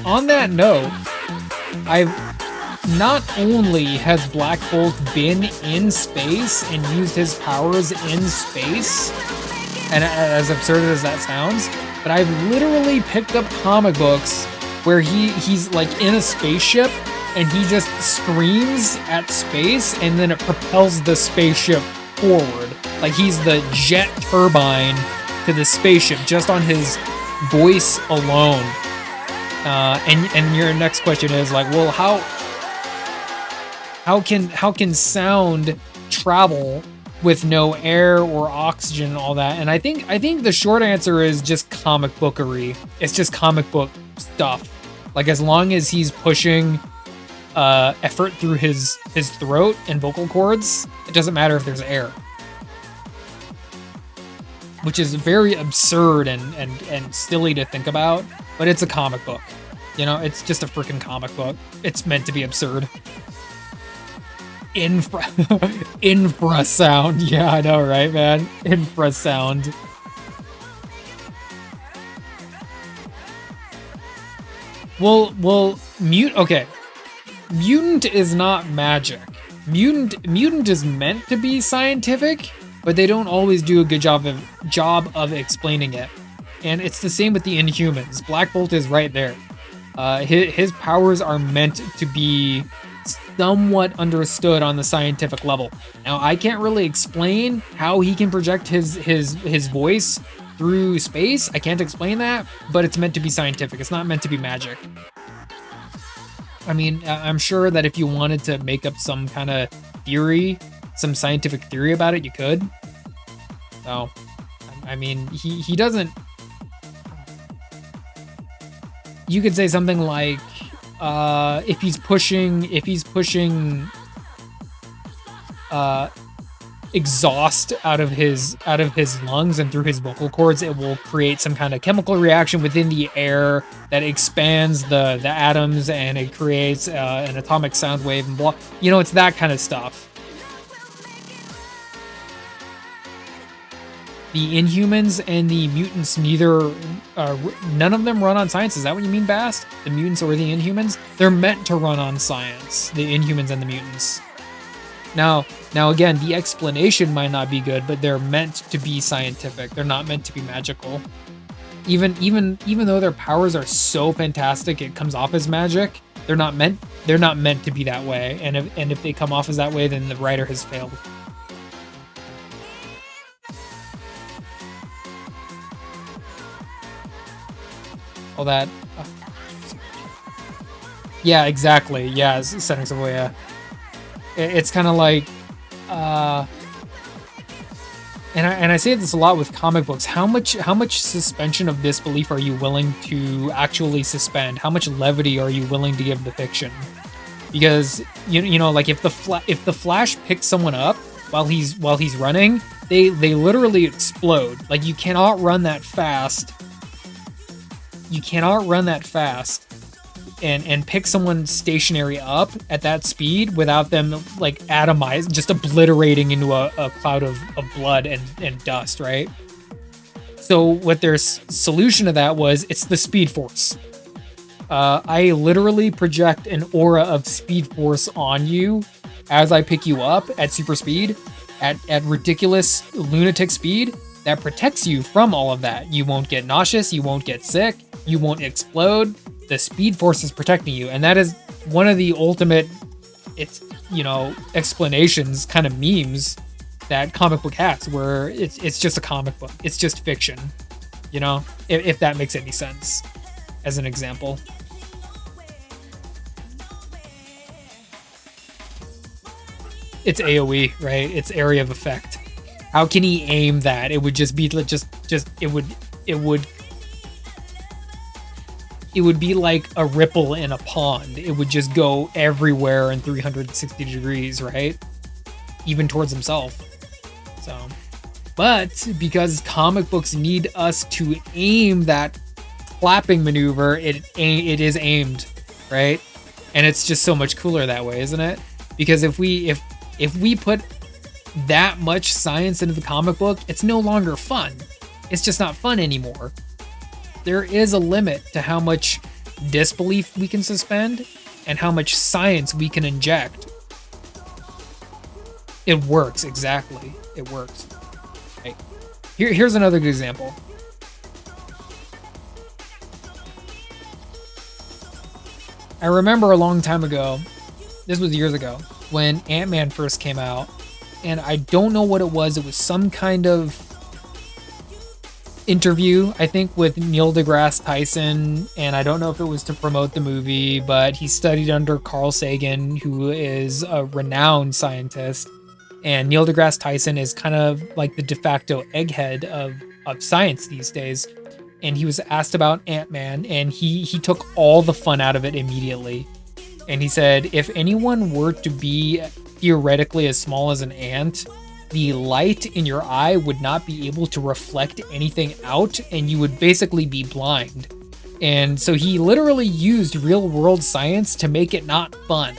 on that note, I've not only has Black Bolt been in space and used his powers in space, and as absurd as that sounds, but I've literally picked up comic books where he's like in a spaceship and he just screams at space and then it propels the spaceship forward. Like he's the jet turbine to the spaceship just on his voice alone. And your next question is like, well, how can sound travel with no air or oxygen and all that? And I think the short answer is just comic bookery. It's just comic book stuff. Like as long as he's pushing effort through his throat and vocal cords, it doesn't matter if there's air. Which is very absurd and silly to think about, but it's a comic book. You know, it's just a freaking comic book. It's meant to be absurd. Infrasound. Yeah, I know, right, man? Infrasound. Well, mute. Okay. mutant is not magic. Mutant is meant to be scientific, but they don't always do a good job of explaining it. And it's the same with the Inhumans. Black Bolt is right there. His powers are meant to be somewhat understood on the scientific level. Now, I can't really explain how he can project his voice through space. I can't explain that, but it's meant to be scientific. It's not meant to be magic. I mean, I'm sure that if you wanted to make up some kind of theory, some scientific theory about it, you could. So, I mean, he doesn't... You could say something like, if he's pushing exhaust out of his lungs and through his vocal cords, it will create some kind of chemical reaction within the air that expands the atoms, and it creates an atomic sound wave and blah. You know, it's that kind of stuff. The Inhumans and the mutants, none of them run on science. Is that what you mean, Bast? The mutants or the Inhumans? They're meant to run on science, the Inhumans and the mutants. Now again, the explanation might not be good, but they're meant to be scientific. They're not meant to be magical. Even though their powers are so fantastic, it comes off as magic. They're not meant to be that way. And if they come off as that way, then the writer has failed. All that. Yeah, exactly. Yeah, settings of way. It's kind of like, and I say this a lot with comic books. How much suspension of disbelief are you willing to actually suspend? How much levity are you willing to give the fiction? Because you know, like if the Flash picks someone up while he's running, they literally explode. Like you cannot run that fast. You cannot run that fast and pick someone stationary up at that speed without them like atomized, just obliterating into a cloud of blood and dust, right? So what their solution to that was, it's the Speed Force. I literally project an aura of Speed Force on you as I pick you up at super speed, at ridiculous lunatic speed, that protects you from all of that. You won't get nauseous, you won't get sick, you won't explode. The Speed Force is protecting you, and that is one of the ultimate, explanations, kind of memes that comic book has, where it's just a comic book, it's just fiction, you know, if that makes any sense, as an example. It's AoE, right? It's area of effect. How can he aim that? It would just be it would be like a ripple in a pond. It would just go everywhere in 360 degrees, right? Even towards himself. So, but because comic books need us to aim that clapping maneuver, it is aimed, right? And it's just so much cooler that way, isn't it? Because if we put that much science into the comic book, it's no longer fun. It's just not fun anymore. There is a limit to how much disbelief we can suspend and how much science we can inject. It works, exactly. It works. Right. Here's another good example. I remember a long time ago, this was years ago, when Ant-Man first came out, and I don't know what it was. It was some kind of interview, I think, with Neil deGrasse Tyson, and I don't know if it was to promote the movie, but he studied under Carl Sagan, who is a renowned scientist, and Neil deGrasse Tyson is kind of like the de facto egghead of science these days. And he was asked about Ant-Man, and he took all the fun out of it immediately. And he said, if anyone were to be theoretically as small as an ant, the light in your eye would not be able to reflect anything out, and you would basically be blind. And so he literally used real world science to make it not fun.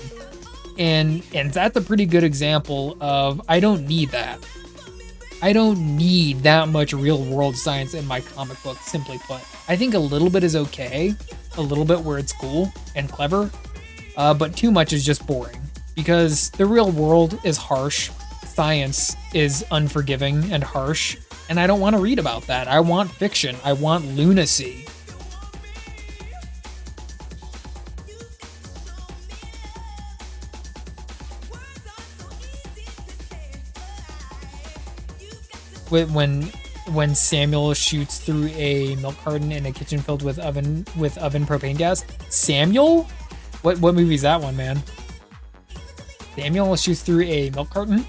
And that's a pretty good example of, I don't need that. I don't need that much real world science in my comic book, simply put. I think a little bit is okay, a little bit where it's cool and clever, but too much is just boring because the real world is harsh. Science is unforgiving and harsh, and I don't want to read about that. I want fiction. I want lunacy. When Samuel shoots through a milk carton in a kitchen filled with oven propane gas. Samuel? What movie is that one, man? Samuel shoots through a milk carton?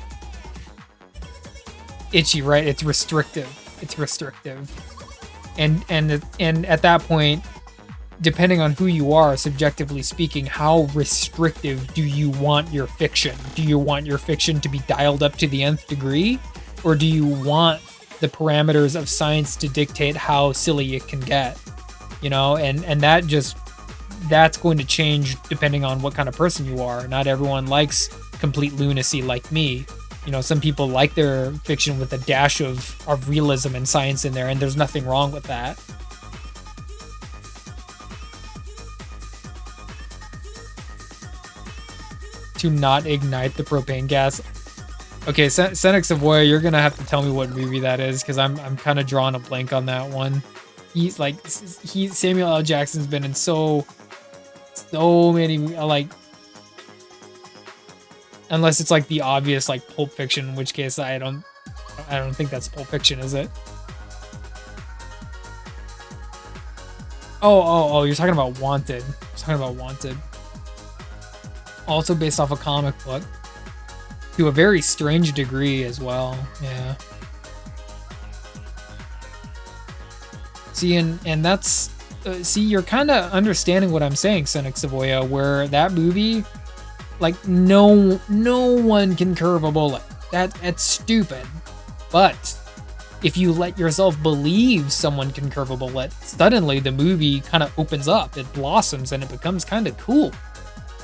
Itchy, right? It's restrictive. It's restrictive. And at that point, depending on who you are, subjectively speaking, how restrictive do you want your fiction? Do you want your fiction to be dialed up to the nth degree? Or do you want the parameters of science to dictate how silly it can get? You know, and that's going to change depending on what kind of person you are. Not everyone likes complete lunacy like me. You know, some people like their fiction with a dash of realism and science in there, and there's nothing wrong with that. To not ignite the propane gas. Okay, Senex Savoy, you're gonna have to tell me what movie that is, because I'm kind of drawing a blank on that one. He's like, Samuel L. Jackson's been in so many, like, unless it's like the obvious like Pulp Fiction, in which case I don't think that's Pulp Fiction, is it? Oh, you're talking about Wanted. You're talking about Wanted. Also based off a comic book. To a very strange degree as well, yeah. See, and that's... see, you're kind of understanding what I'm saying, Senex Savoya, where that movie, like, no one can curve a bullet. That's stupid. But if you let yourself believe someone can curve a bullet, suddenly the movie kind of opens up, it blossoms, and it becomes kind of cool.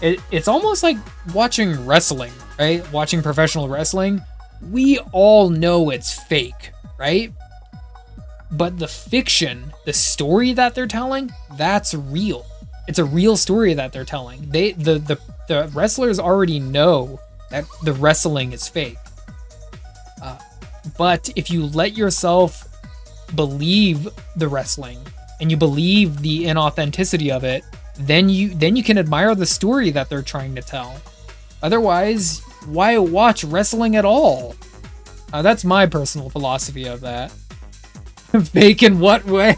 It's almost like watching wrestling, right? Watching professional wrestling. We all know it's fake, right? But the fiction, the story that they're telling, that's real. It's a real story that they're telling. The wrestlers already know that the wrestling is fake. But if you let yourself believe the wrestling and you believe the inauthenticity of it, then you can admire the story that they're trying to tell. Otherwise, why watch wrestling at all? That's my personal philosophy of that. Fake in what way?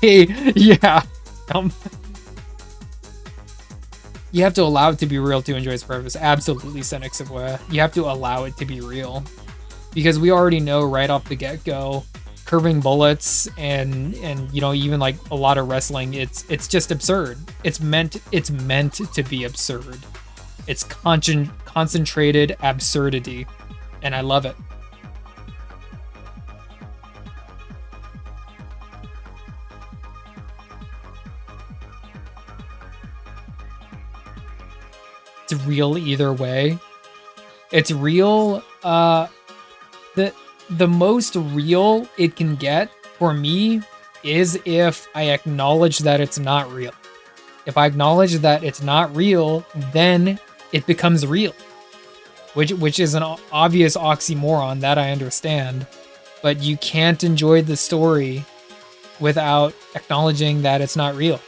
Yeah. You have to allow it to be real to enjoy its purpose. Absolutely, Senex Savoya. You have to allow it to be real. Because we already know right off the get-go, curving bullets and you know, even like a lot of wrestling, it's just absurd. It's meant to be absurd. It's concentrated absurdity, and I love it. It's real either way. It's real. The most real it can get for me is if I acknowledge that it's not real. If I acknowledge that it's not real, then it becomes real. Which is an obvious oxymoron, that I understand. But you can't enjoy the story without acknowledging that it's not real.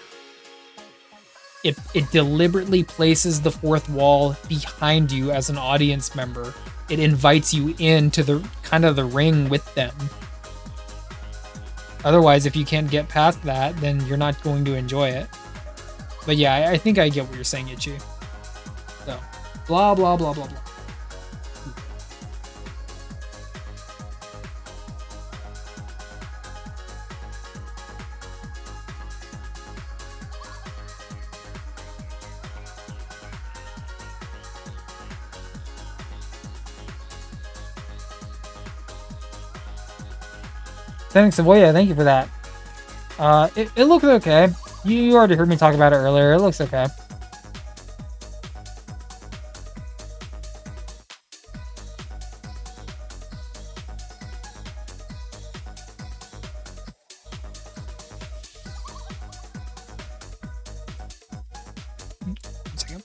It deliberately places the fourth wall behind you as an audience member. It invites you into the kind of the ring with them. Otherwise, if you can't get past that, then you're not going to enjoy it. But yeah, I think I get what you're saying, Itchy. So, blah, blah, blah, blah, blah. Thanks, Savoya. Thank you for that. It looks okay. You already heard me talk about it earlier. It looks okay. One second.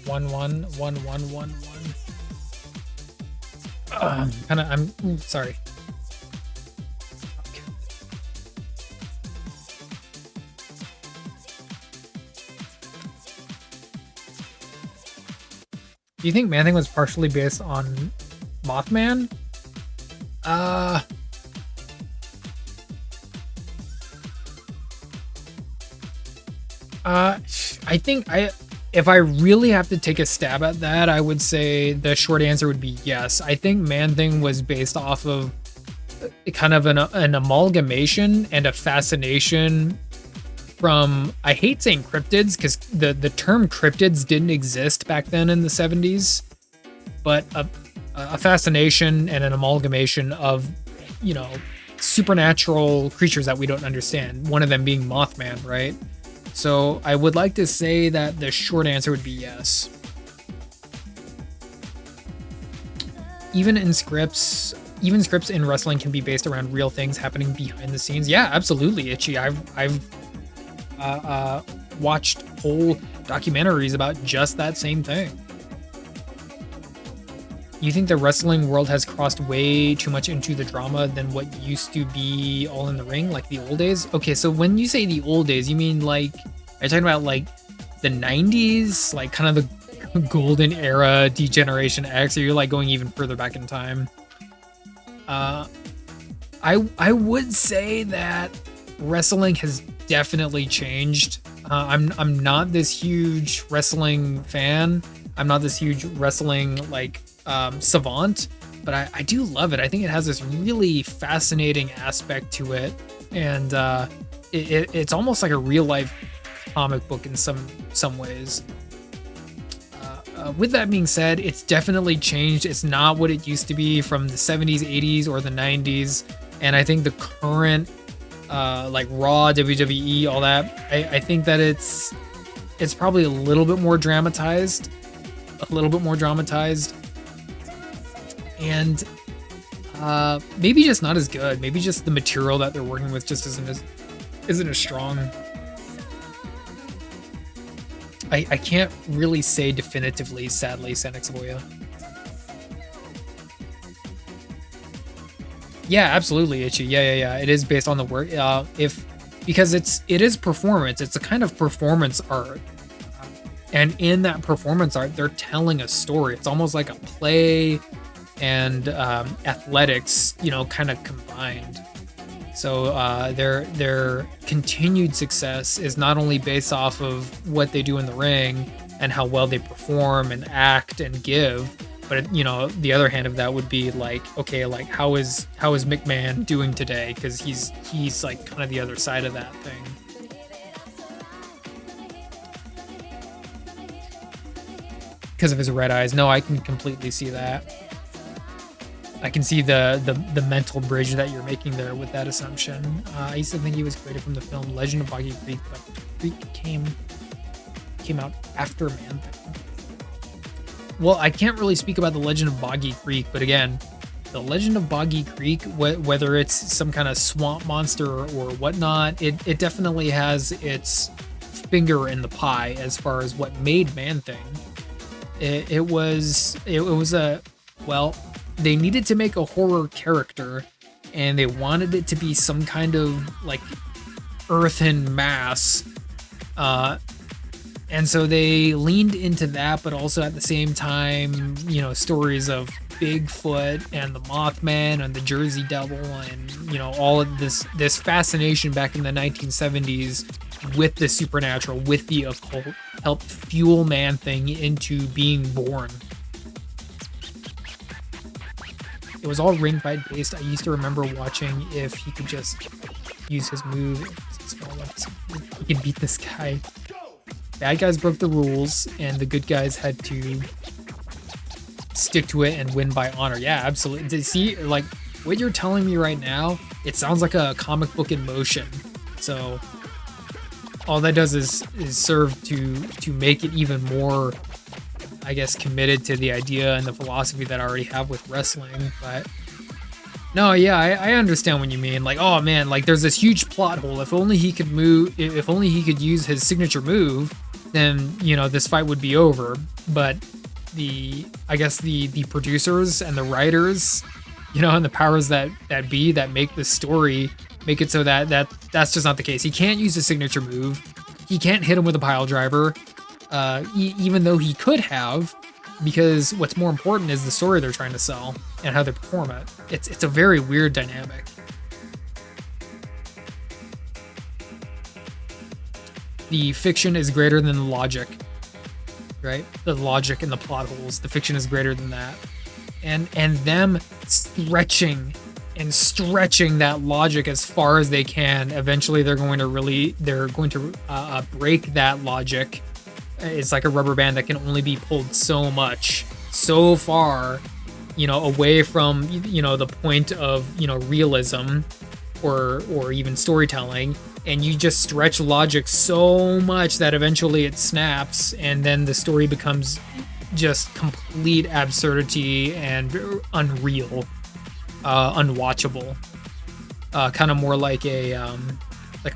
1-1-1-1-1-1. I'm sorry. Okay. Do you think Man-Thing was partially based on Mothman? I think if I really have to take a stab at that, I would say the short answer would be yes. I think Man-Thing was based off of kind of an amalgamation and a fascination from, I hate saying cryptids because the term cryptids didn't exist back then in the 70s, but a fascination and an amalgamation of, you know, supernatural creatures that we don't understand. One of them being Mothman, right? So I would like to say that the short answer would be yes. Even scripts in wrestling can be based around real things happening behind the scenes. Yeah, absolutely, Itchy. I've watched whole documentaries about just that same thing. You think the wrestling world has crossed way too much into the drama than what used to be All in the Ring, like the old days? Okay, so when you say the old days, you mean like, are you talking about like the 90s, like kind of the golden era D-Generation X, or you're like going even further back in time? I would say that wrestling has definitely changed. I'm not this huge wrestling fan. I'm not this huge wrestling like savant, but I do love it. I think it has this really fascinating aspect to it, and it's almost like a real life comic book in some ways. With that being said, it's definitely changed. It's not what it used to be from the 70s, 80s, or the 90s, and I think the current like Raw, WWE, all that, I think that it's probably a little bit more dramatized, and maybe just not as good. Maybe just the material that they're working with just isn't as strong. I can't really say definitively, sadly, Senex Savoya. Yeah, absolutely, Itchy. Yeah. It is based on the work. Because it is performance. It's a kind of performance art. And in that performance art, they're telling a story. It's almost like a play and athletics, you know, kind of combined. So their continued success is not only based off of what they do in the ring and how well they perform and act and give, but you know, the other hand of that would be like, okay, like how is McMahon doing today? Because he's like kind of the other side of that thing. Because of his red eyes. No, I can completely see that. I can see the mental bridge that you're making there with that assumption. I used to think he was created from the film Legend of Boggy Creek, but Creek came out after Man-Thing. Well, I can't really speak about the Legend of Boggy Creek, but again, the Legend of Boggy Creek, whether it's some kind of swamp monster or whatnot, it definitely has its finger in the pie as far as what made Man-Thing. It was a, well, they needed to make a horror character, and they wanted it to be some kind of like earthen mass, and so they leaned into that, but also at the same time, you know, stories of Bigfoot and the Mothman and the Jersey Devil, and you know, all of this fascination back in the 1970s with the supernatural, with the occult, helped fuel Man-Thing into being born. It was all ring fight based. I used to remember watching if he could just use his move. He could beat this guy. Bad guys broke the rules, and the good guys had to stick to it and win by honor. Yeah, absolutely. See, like what you're telling me right now, it sounds like a comic book in motion. So all that does is serve to make it even more, I guess, committed to the idea and the philosophy that I already have with wrestling. But no, yeah, I understand what you mean. Like, oh man, like there's this huge plot hole. If only he could use his signature move, then this fight would be over. But I guess the producers and the writers, and the powers that be that make the story make it so that's just not the case. He can't use a signature move. He can't hit him with a pile driver, even though he could have, because what's more important is the story they're trying to sell and how they perform it. It's a very weird dynamic. The fiction is greater than the logic, right? The logic and the plot holes. The fiction is greater than that, and them stretching that logic as far as they can. Eventually, they're going to break that logic. It's like a rubber band that can only be pulled so far, away from the point of realism or even storytelling. And you just stretch logic so much that eventually it snaps, and then the story becomes just complete absurdity and unreal, unwatchable. Kind of more like a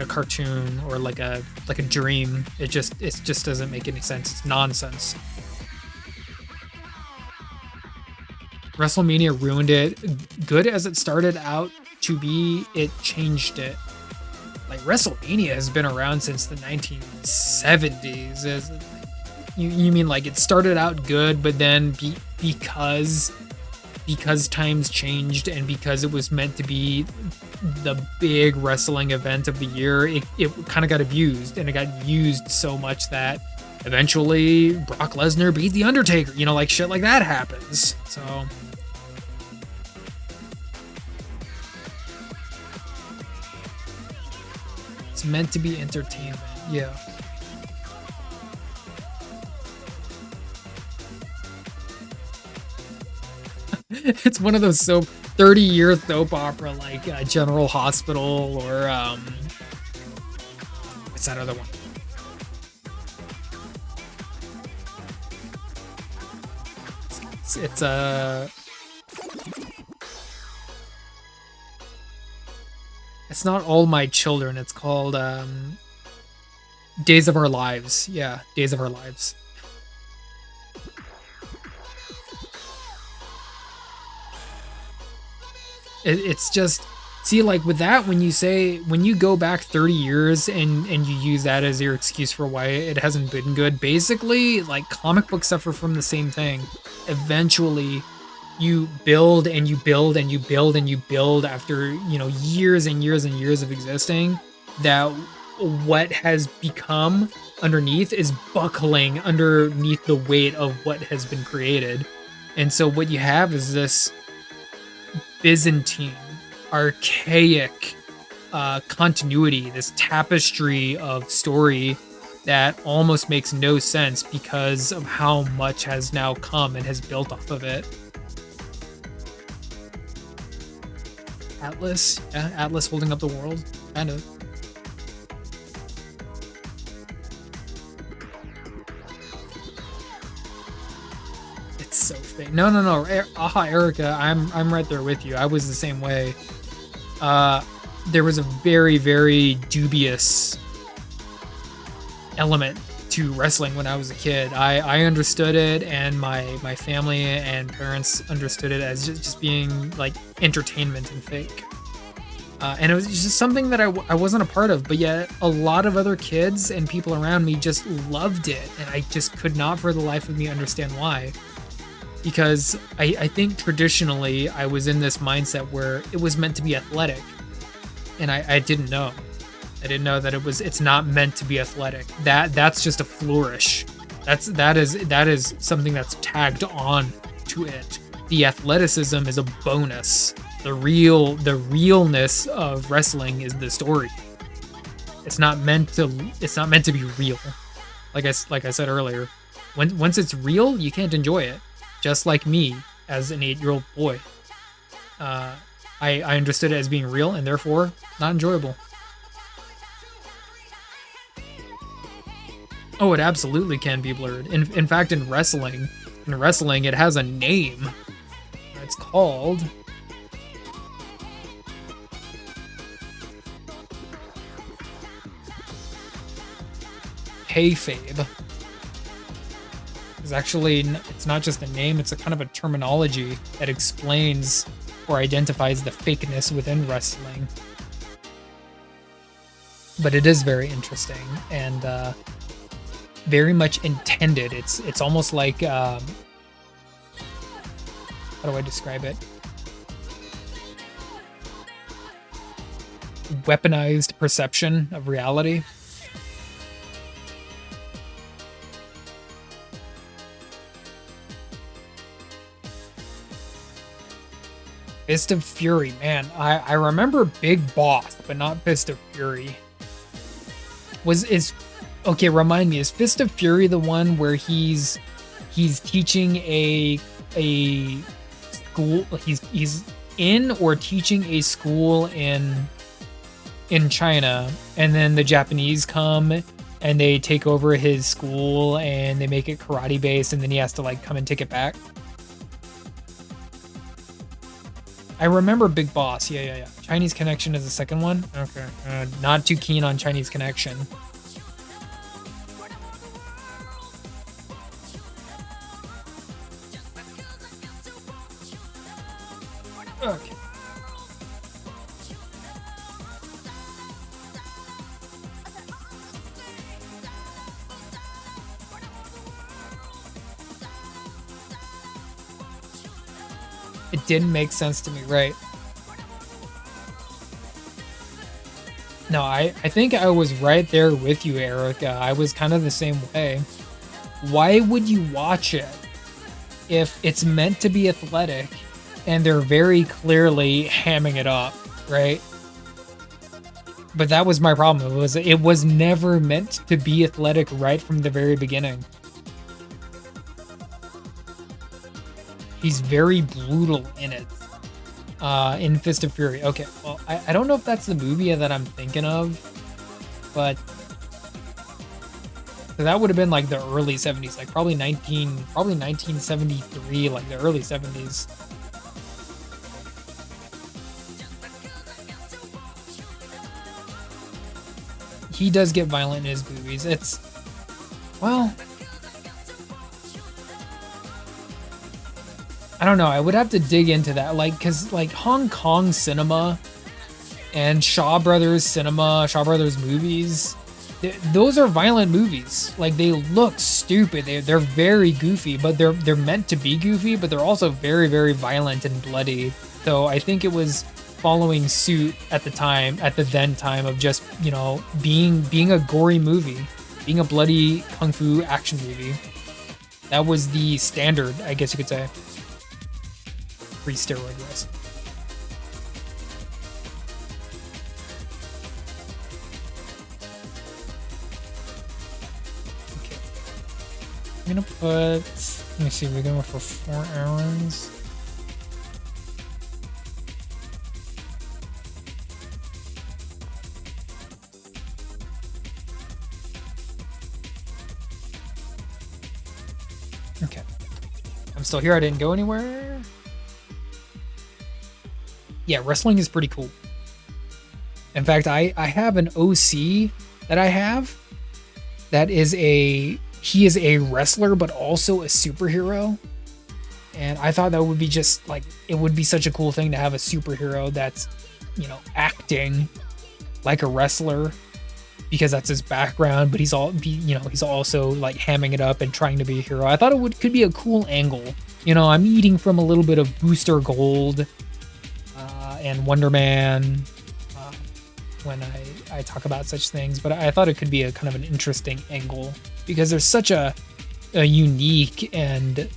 cartoon or like a dream. It just doesn't make any sense. It's nonsense. WrestleMania ruined it. Good as it started out to be, it changed it. Like, WrestleMania has been around since the 1970s. You mean like it started out good, but then because times changed and because it was meant to be the big wrestling event of the year, it kind of got abused, and it got used so much that eventually Brock Lesnar beat The Undertaker. Like shit like that happens. So it's meant to be entertainment. Yeah. It's one of those 30-year soap opera like General Hospital or what's that other one? It's it's not All My Children. It's called Days of Our Lives. Yeah, Days of Our Lives. It's just, see, like with that, when you go back 30 years and you use that as your excuse for why it hasn't been good, basically, like, comic books suffer from the same thing. Eventually, you build and you build and you build and you build after, years and years and years of existing, that what has become underneath is buckling underneath the weight of what has been created. And so what you have is this Byzantine, archaic continuity, this tapestry of story that almost makes no sense because of how much has now come and has built off of it. Atlas, yeah, Atlas holding up the world, kind of. It's so fake. No. Aha, Erica, I'm right there with you. I was the same way. There was a very, very dubious element to wrestling when I was a kid. I understood it, and my family and parents understood it as just being like entertainment and fake. And it was just something that I wasn't a part of, but yet a lot of other kids and people around me just loved it, and I just could not for the life of me understand why. Because I think traditionally I was in this mindset where it was meant to be athletic, and I didn't know. I didn't know that it's not meant to be athletic. That's just a flourish. That is something that's tagged on to it. The athleticism is a bonus. The realness of wrestling is the story. It's not meant to be real. Like I said earlier, once it's real, you can't enjoy it. Just like me as an 8-year-old boy. I understood it as being real and therefore not enjoyable. Oh, it absolutely can be blurred. In fact, in wrestling, it has a name. It's called kayfabe. is actually it's not just a name, it's a kind of a terminology that explains or identifies the fakeness within wrestling. But it is very interesting and very much intended. It's almost like how do I describe it? Weaponized perception of reality. Fist of Fury, man. I remember Big Boss, but not Fist of Fury. Okay, remind me, is Fist of Fury the one where he's teaching a school, he's in or teaching a school in China, and then the Japanese come and they take over his school and they make it karate based, and then he has to like come and take it back? I remember Big Boss. Yeah. Chinese Connection is the second one. Okay. Not too keen on Chinese Connection. Okay. It didn't make sense to me, right? No, I think I was right there with you, Erica. I was kind of the same way. Why would you watch it if it's meant to be athletic and they're very clearly hamming it up, right? But that was my problem. It was never meant to be athletic right from the very beginning. He's very brutal in it. In Fist of Fury. Okay, well, I don't know if that's the movie that I'm thinking of, but so that would have been like the early 70s, like probably 1973, like the early 70s. He does get violent in his movies. It's, well, I don't know. I would have to dig into that, like, cause like Hong Kong cinema and Shaw Brothers cinema, Shaw Brothers movies, those are violent movies. Like, they look stupid. They're very goofy, but they're meant to be goofy, but they're also very, very violent and bloody. So I think it was following suit at the then time of just, you know, being a gory movie, being a bloody kung fu action movie. That was the standard, I guess you could say. Pre-steroid wise. Okay. I'm gonna put, let me see, we're going for 4 hours. Okay. I'm still here, I didn't go anywhere. Yeah, wrestling is pretty cool. In fact, I have an OC that I have that is he is a wrestler, but also a superhero. And I thought that would be just like, it would be such a cool thing to have a superhero that's, you know, acting like a wrestler because that's his background, but he's also like hamming it up and trying to be a hero. I thought could be a cool angle. You know, I'm eating from a little bit of Booster Gold and Wonder Man when I talk about such things, but I thought it could be a kind of an interesting angle because there's such a unique and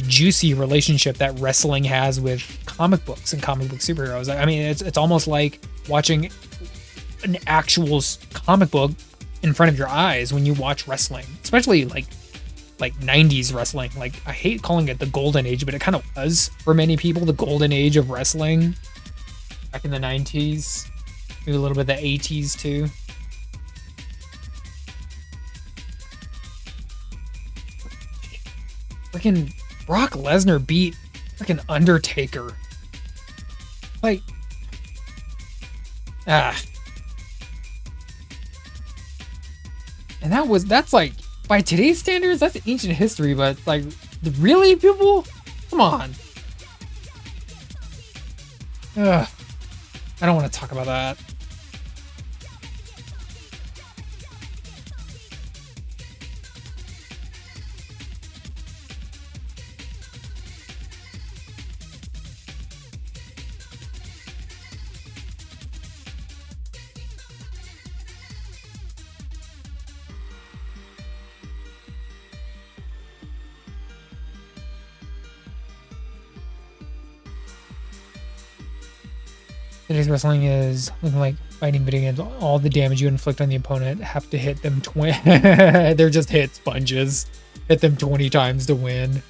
juicy relationship that wrestling has with comic books and comic book superheroes. I mean, it's almost like watching an actual comic book in front of your eyes when you watch wrestling, especially like 90s wrestling. Like, I hate calling it the golden age, but it kind of was for many people, the golden age of wrestling back in the 90s, maybe a little bit of the 80s too. Freaking Brock Lesnar beat freaking Undertaker. Like, and that's like by today's standards, that's ancient history, but like, really, people? Come on. Ugh. I don't want to talk about that. Today's wrestling is looking like fighting video games. All the damage you inflict on the opponent have to hit them 20. They're just hit sponges. Hit them 20 times to win.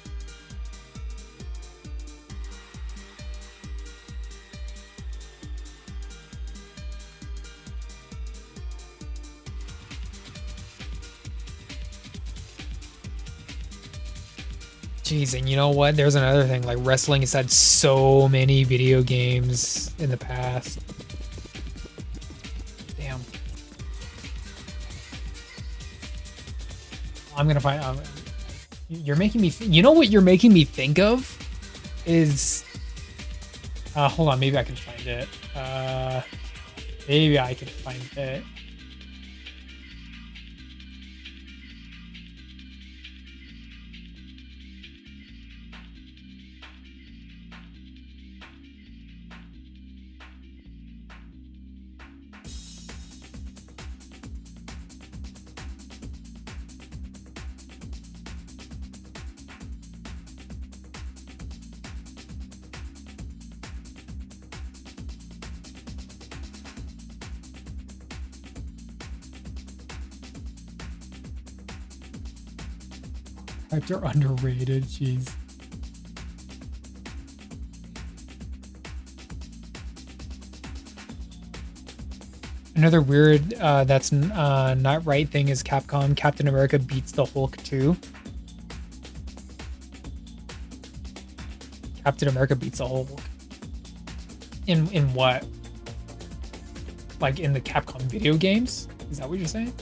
Jeez, and you know what? There's another thing. Like, wrestling has had so many video games in the past. Damn. I'm gonna find. You're making me. You know what you're making me think of? Is. Hold on. Maybe I can find it. Maybe I can find it. Types are underrated, jeez. Another weird that's not right thing is Capcom. Captain America beats the Hulk too. Captain America beats the Hulk. In what? Like in the Capcom video games? Is that what you're saying?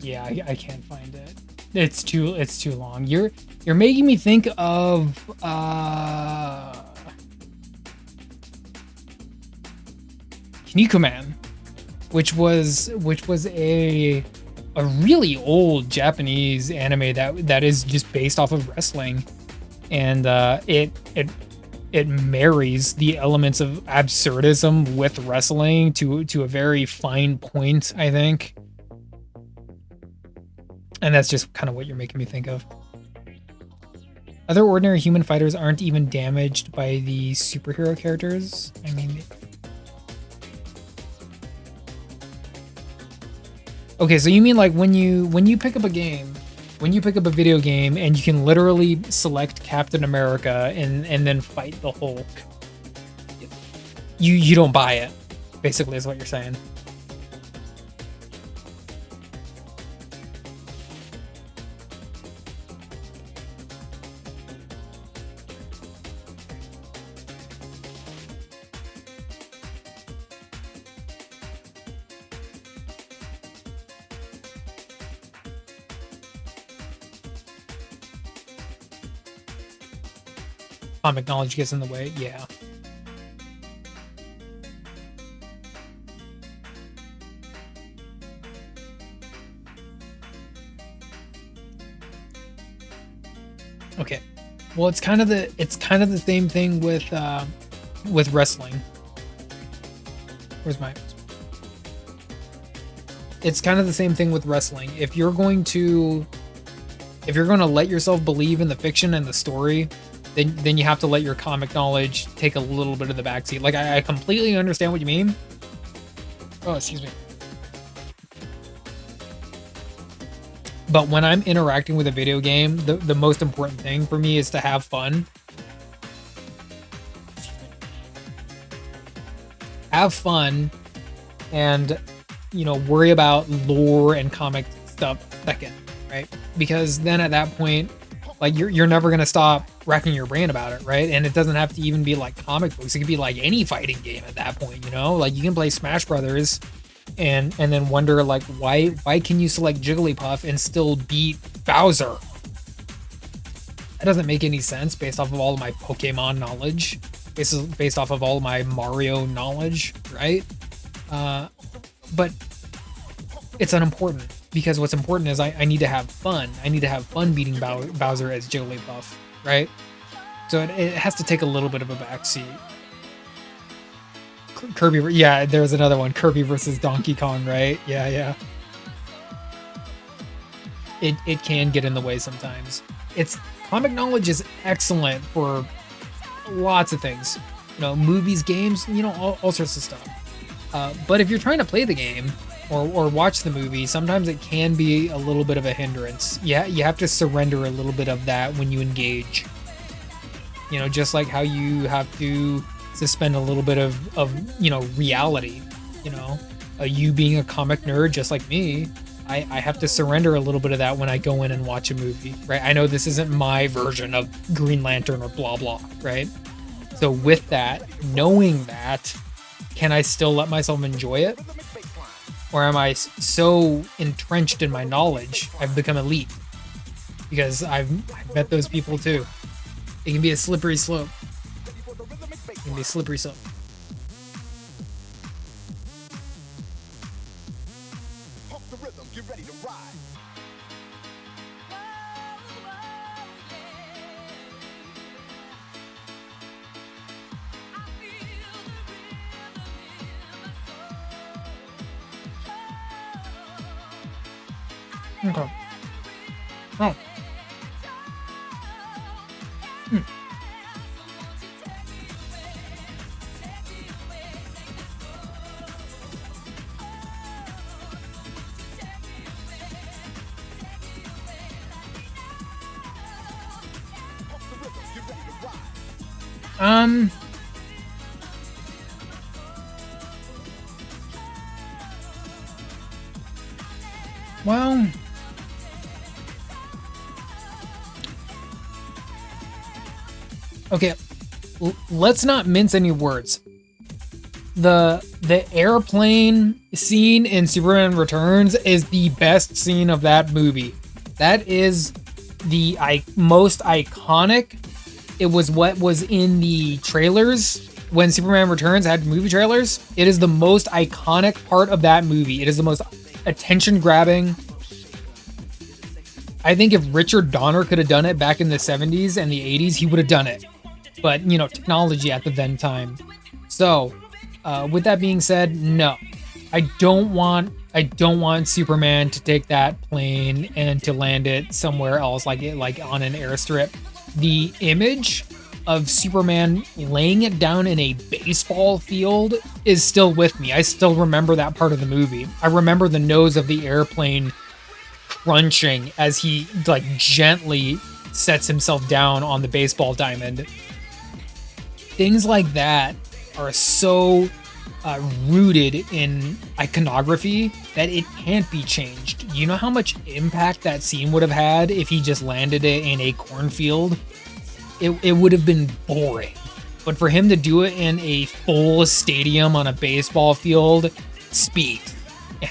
Yeah, I can't find it. It's too long. You're making me think of Kinnikuman, which was a really old Japanese anime that is just based off of wrestling, and it marries the elements of absurdism with wrestling to a very fine point, I think. And that's just kind of what you're making me think of. Other ordinary human fighters aren't even damaged by the superhero characters. I mean... Okay, so you mean like when you pick up a game, when you pick up a video game and you can literally select Captain America and then fight the Hulk, you don't buy it, basically is what you're saying. Comic knowledge gets in the way, yeah. Okay. Well, it's kind of the same thing with wrestling. Where's my? It's kind of the same thing with wrestling. If you're going to let yourself believe in the fiction and the story, then you have to let your comic knowledge take a little bit of the backseat. Like I completely understand what you mean. Oh, excuse me. But when I'm interacting with a video game, the most important thing for me is to have fun. Have fun and, you know, worry about lore and comic stuff second, right? Because then at that point, like you're never gonna stop racking your brain about it, right? And it doesn't have to even be like comic books. It could be like any fighting game at that point, you know? Like you can play Smash Brothers and then wonder like why can you select Jigglypuff and still beat Bowser? That doesn't make any sense based off of all of my Pokemon knowledge, based off of all of my Mario knowledge, right? But it's unimportant because what's important is I need to have fun. I need to have fun beating Bowser as Jigglypuff, right? So it has to take a little bit of a backseat. Kirby, yeah, there's another one. Kirby versus Donkey Kong, right? Yeah. It can get in the way sometimes. Comic knowledge is excellent for lots of things. You know, movies, games, you know, all sorts of stuff. But if you're trying to play the game or watch the movie, sometimes it can be a little bit of a hindrance. Yeah, you have to surrender a little bit of that when you engage. You know, just like how you have to suspend a little bit of you know, reality. You know, you being a comic nerd just like me, I have to surrender a little bit of that when I go in and watch a movie, right? I know this isn't my version of Green Lantern or blah blah, right? So with that, knowing that, can I still let myself enjoy it? Or am I so entrenched in my knowledge, I've become elite? Because I've met those people too. It can be a slippery slope. It can be a slippery slope. Okay. Oh. Well, okay, let's not mince any words. The airplane scene in Superman Returns is the best scene of that movie. That is the most iconic. It was what was in the trailers when Superman Returns had movie trailers. It is the most iconic part of that movie. It is the most attention grabbing. I think if Richard Donner could have done it back in the 70s and the 80s, he would have done it. But, you know, technology at the then time. So, with that being said, no. I don't want Superman to take that plane and to land it somewhere else, like on an airstrip. The image of Superman laying it down in a baseball field is still with me. I still remember that part of the movie. I remember the nose of the airplane crunching as he like gently sets himself down on the baseball diamond. Things like that are so rooted in iconography that it can't be changed. You know how much impact that scene would have had if he just landed it in a cornfield? It would have been boring. But for him to do it in a full stadium on a baseball field speaks.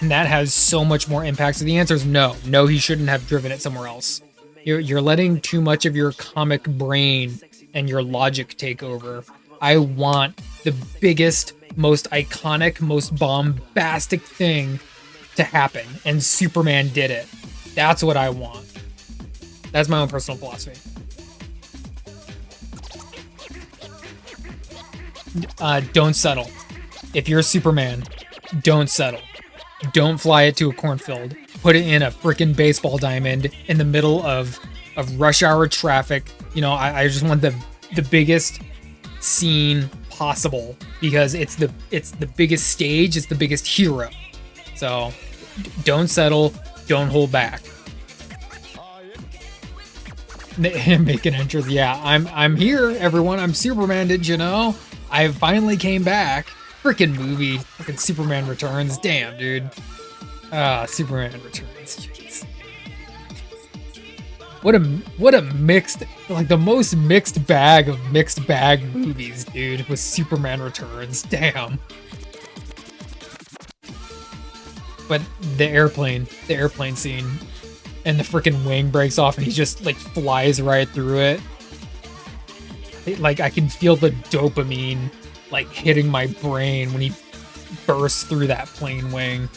And that has so much more impact. So the answer is no. No, he shouldn't have driven it somewhere else. You're letting too much of your comic brain and your logic take over. I want the biggest, most iconic, most bombastic thing to happen. And Superman did it. That's what I want. That's my own personal philosophy. Don't settle. If you're Superman, don't settle. Don't fly it to a cornfield. Put it in a freaking baseball diamond in the middle of rush hour traffic. You know, I just want the biggest scene possible because it's the biggest stage, it's the biggest hero. So don't settle, don't hold back. Make an entrance. Yeah, I'm here, everyone. I'm Superman, did you know? I finally came back. Freaking movie. Freaking Superman Returns. Damn, dude. Superman Returns. Jeez. What a mixed, like the most mixed bag of mixed bag movies, dude, with Superman Returns. Damn. But the airplane scene, and the freaking wing breaks off and he just like flies right through it. Like I can feel the dopamine like hitting my brain when he bursts through that plane wing.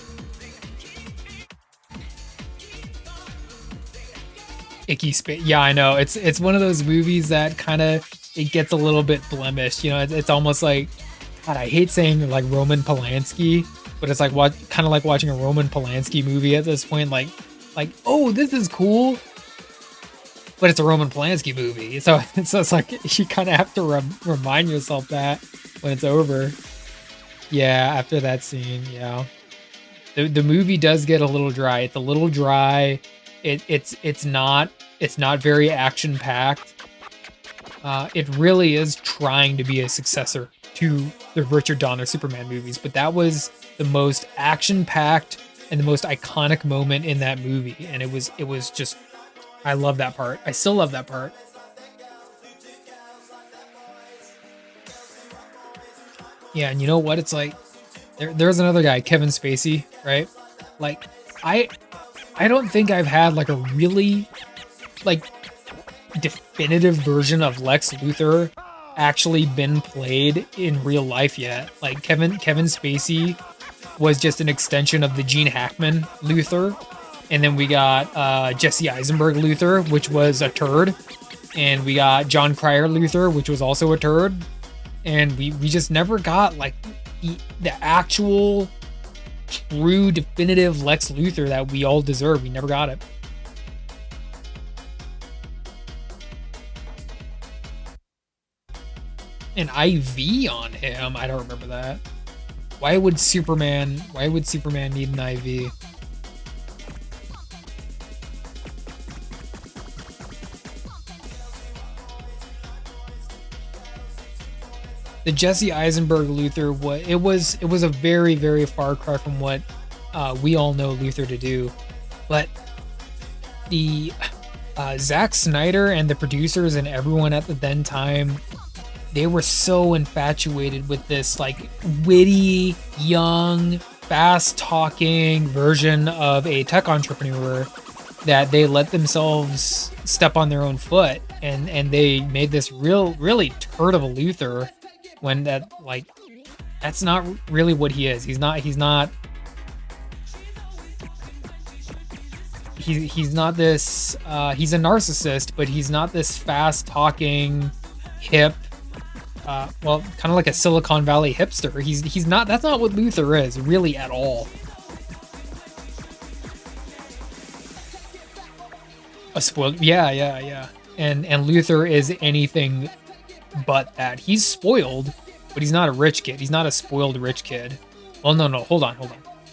Icky space. Yeah, I know. It's one of those movies that kind of it gets a little bit blemished. You know, it's almost like, God, I hate saying like Roman Polanski, but it's like kind of like watching a Roman Polanski movie at this point. Like, oh, this is cool, but it's a Roman Polanski movie. So it's like you kind of have to remind yourself that when it's over. Yeah, after that scene, yeah, the movie does get a little dry. It's a little dry. It's not very action packed. It really is trying to be a successor to the Richard Donner Superman movies, but that was the most action packed and the most iconic moment in that movie, and it was just, I love that part. I still love that part. Yeah, and you know what? It's like there's another guy, Kevin Spacey, right? Like I don't think I've had like a really like definitive version of Lex Luthor actually been played in real life yet. Like Kevin Spacey was just an extension of the Gene Hackman Luthor, and then we got Jesse Eisenberg Luthor, which was a turd, and we got John Cryer Luthor, which was also a turd, and we just never got like the actual true definitive Lex Luthor that we all deserve. We never got it. An IV on him? I don't remember that. Why would Superman need an IV? The Jesse Eisenberg Luthor, it was a very, very far cry from what we all know Luthor to do. But the Zack Snyder and the producers and everyone at the then time, they were so infatuated with this like witty, young, fast-talking version of a tech entrepreneur that they let themselves step on their own foot, and they made this really turd of a Luthor, when that's not really what he is. He's not this he's a narcissist, but he's not this fast-talking, hip, well, kind of like a Silicon Valley hipster. He's not. That's not what Luthor is, really, at all. A spoiled, yeah. And Luthor is anything but that. He's spoiled, but he's not a rich kid. He's not a spoiled rich kid. Well, no, hold on.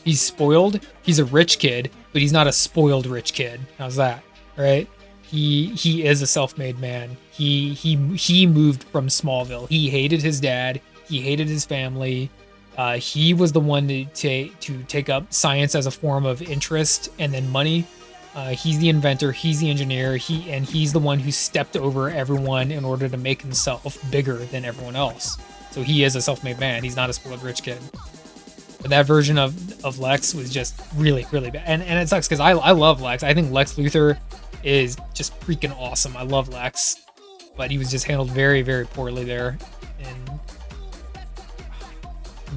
He's spoiled. He's a rich kid, but he's not a spoiled rich kid. How's that? Right? He is a self-made man. He moved from Smallville. He hated his dad. He hated his family. He was the one to take up science as a form of interest and then money. He's the inventor. He's the engineer. He's the one who stepped over everyone in order to make himself bigger than everyone else. So he is a self-made man. He's not a spoiled rich kid. But that version of Lex was just really bad. And it sucks because I love Lex. I think Lex Luthor is just freaking awesome. I love Lex, but he was just handled very, very poorly there. And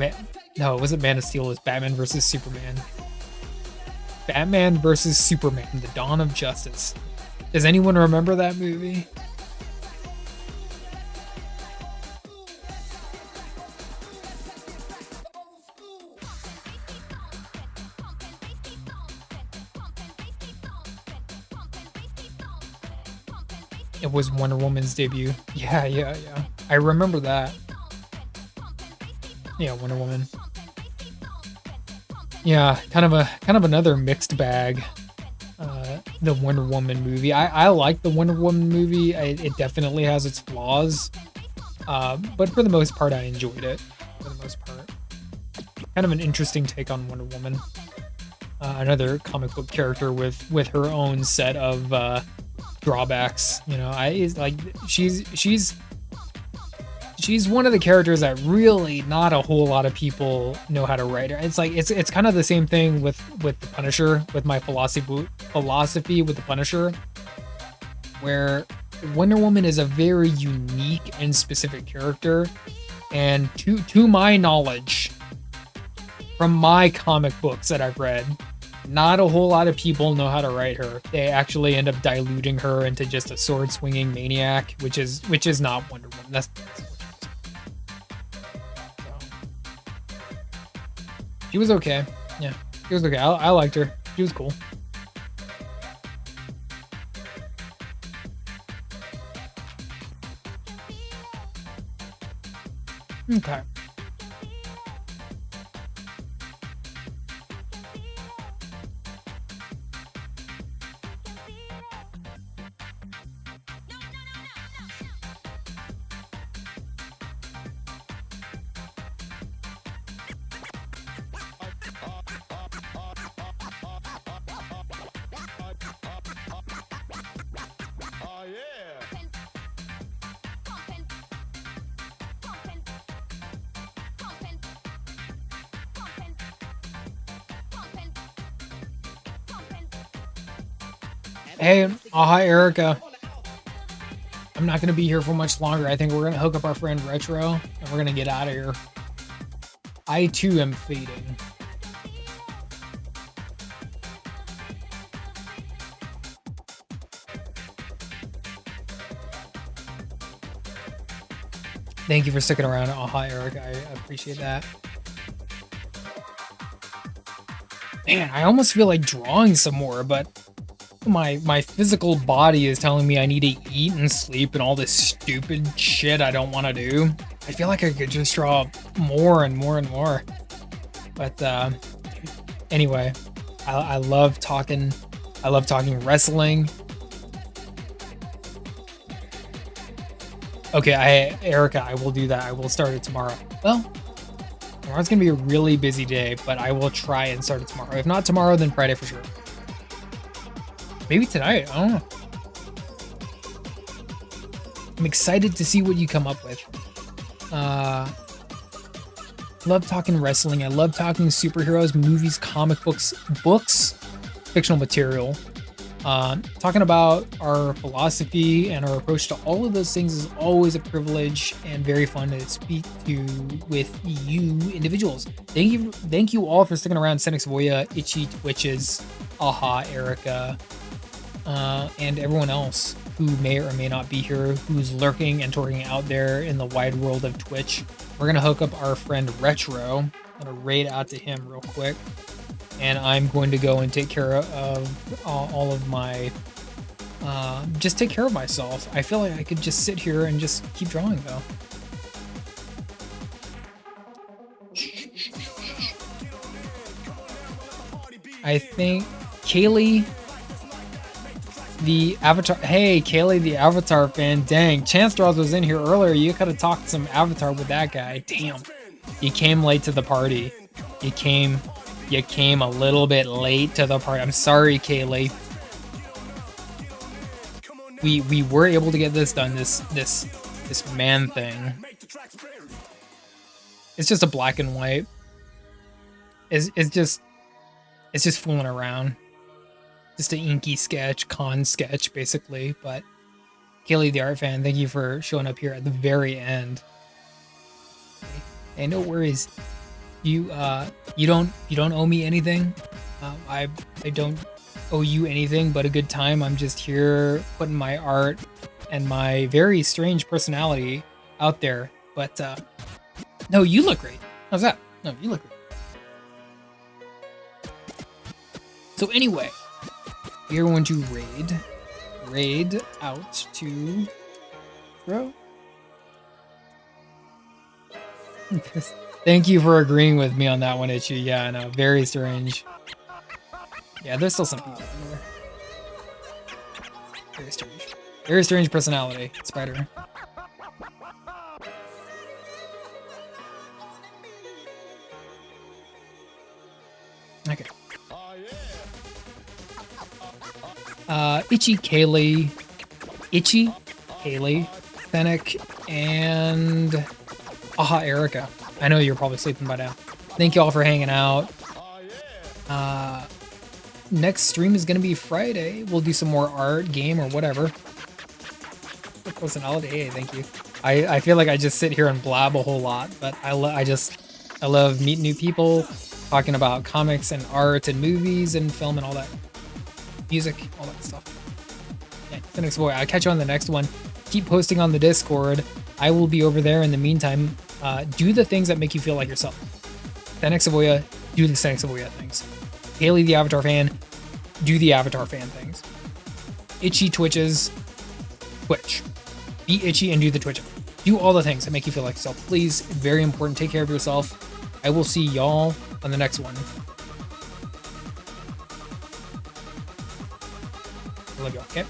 it wasn't Man of Steel. It was Batman versus Superman. Batman versus Superman: The Dawn of Justice. Does anyone remember that movie? It was Wonder Woman's debut. Yeah. I remember that. Yeah, Wonder Woman. Yeah, kind of another mixed bag. The Wonder Woman movie. I like the Wonder Woman movie. It definitely has its flaws. But for the most part, I enjoyed it. For the most part. Kind of an interesting take on Wonder Woman. Another comic book character with her own set of drawbacks. You know, she's one of the characters that really not a whole lot of people know how to write her. It's like it's kind of the same thing with the Punisher, with my philosophy with the Punisher, where Wonder Woman is a very unique and specific character, and to my knowledge, from my comic books that I've read, not a whole lot of people know how to write her. They actually end up diluting her into just a sword swinging maniac, which is not Wonder Woman. That's She was okay. Yeah, she was okay. I liked her. She was cool. Okay. Hey, hi Erica. I'm not gonna be here for much longer. I think we're gonna hook up our friend Retro and we're gonna get out of here. I too am fading. Thank you for sticking around. Oh, hi Erica. I appreciate that. Man, I almost feel like drawing some more, but my physical body is telling me I need to eat and sleep and all this stupid shit I don't want to do. I feel like I could just draw more and more and more. But anyway, I love talking. I love talking wrestling. Okay, Erica, I will do that. I will start it tomorrow. Well, tomorrow's gonna be a really busy day, but I will try and start it tomorrow. If not tomorrow, then Friday for sure. Maybe tonight. I don't know. I'm excited to see what you come up with. Love talking wrestling. I love talking superheroes, movies, comic books, fictional material. Talking about our philosophy and our approach to all of those things is always a privilege and very fun to speak to with you individuals. Thank you all for sticking around. Senix Voya, Itchy Twitches, Aha, Erica, and everyone else who may or may not be here, who's lurking and twerking out there in the wide world of Twitch. We're gonna hook up our friend Retro. I'm gonna raid out to him real quick, and I'm going to go and take care of all of my, just take care of myself. I feel like I could just sit here and just keep drawing though. I think Kaylee, the Avatar. Hey, Kaylee, the Avatar fan. Dang, Chance Draws was in here earlier. You could have talked some Avatar with that guy. Damn, you came late to the party. You came a little bit late to the party. I'm sorry, Kaylee. We were able to get this done. This man thing. It's just a black and white. It's just fooling around. Just an inky sketch, con sketch, basically. But Kaylee, the art fan, thank you for showing up here at the very end. Hey, no worries. You don't owe me anything. I don't owe you anything but a good time. I'm just here putting my art and my very strange personality out there. But no, you look great. How's that? No, you look great. So anyway, we are going to raid raid out to bro. Thank you for agreeing with me on that one, Itchy. Yeah, I know. Very strange. Yeah, there's still some people in there. Very strange. Very strange personality, Spider. Okay. Itchy, Kaylee, Fennec, and Aha, Erica. I know you're probably sleeping by now. Thank you all for hanging out. Next stream is going to be Friday. We'll do some more art, game, or whatever. Personality, hey, thank you. I feel like I just sit here and blab a whole lot, but I love meeting new people, talking about comics and art and movies and film and all that. Music, all that stuff. Yeah, Phoenix Boy, I'll catch you on the next one. Keep posting on the Discord. I will be over there in the meantime. Do the things that make you feel like yourself. Phoenix Savoya, do the Phoenix Savoya things. Haley the Avatar fan, do the Avatar fan things. Itchy Twitches, Twitch. Be itchy and do the Twitch. Do all the things that make you feel like yourself. Please, very important. Take care of yourself. I will see y'all on the next one. I love y'all, okay?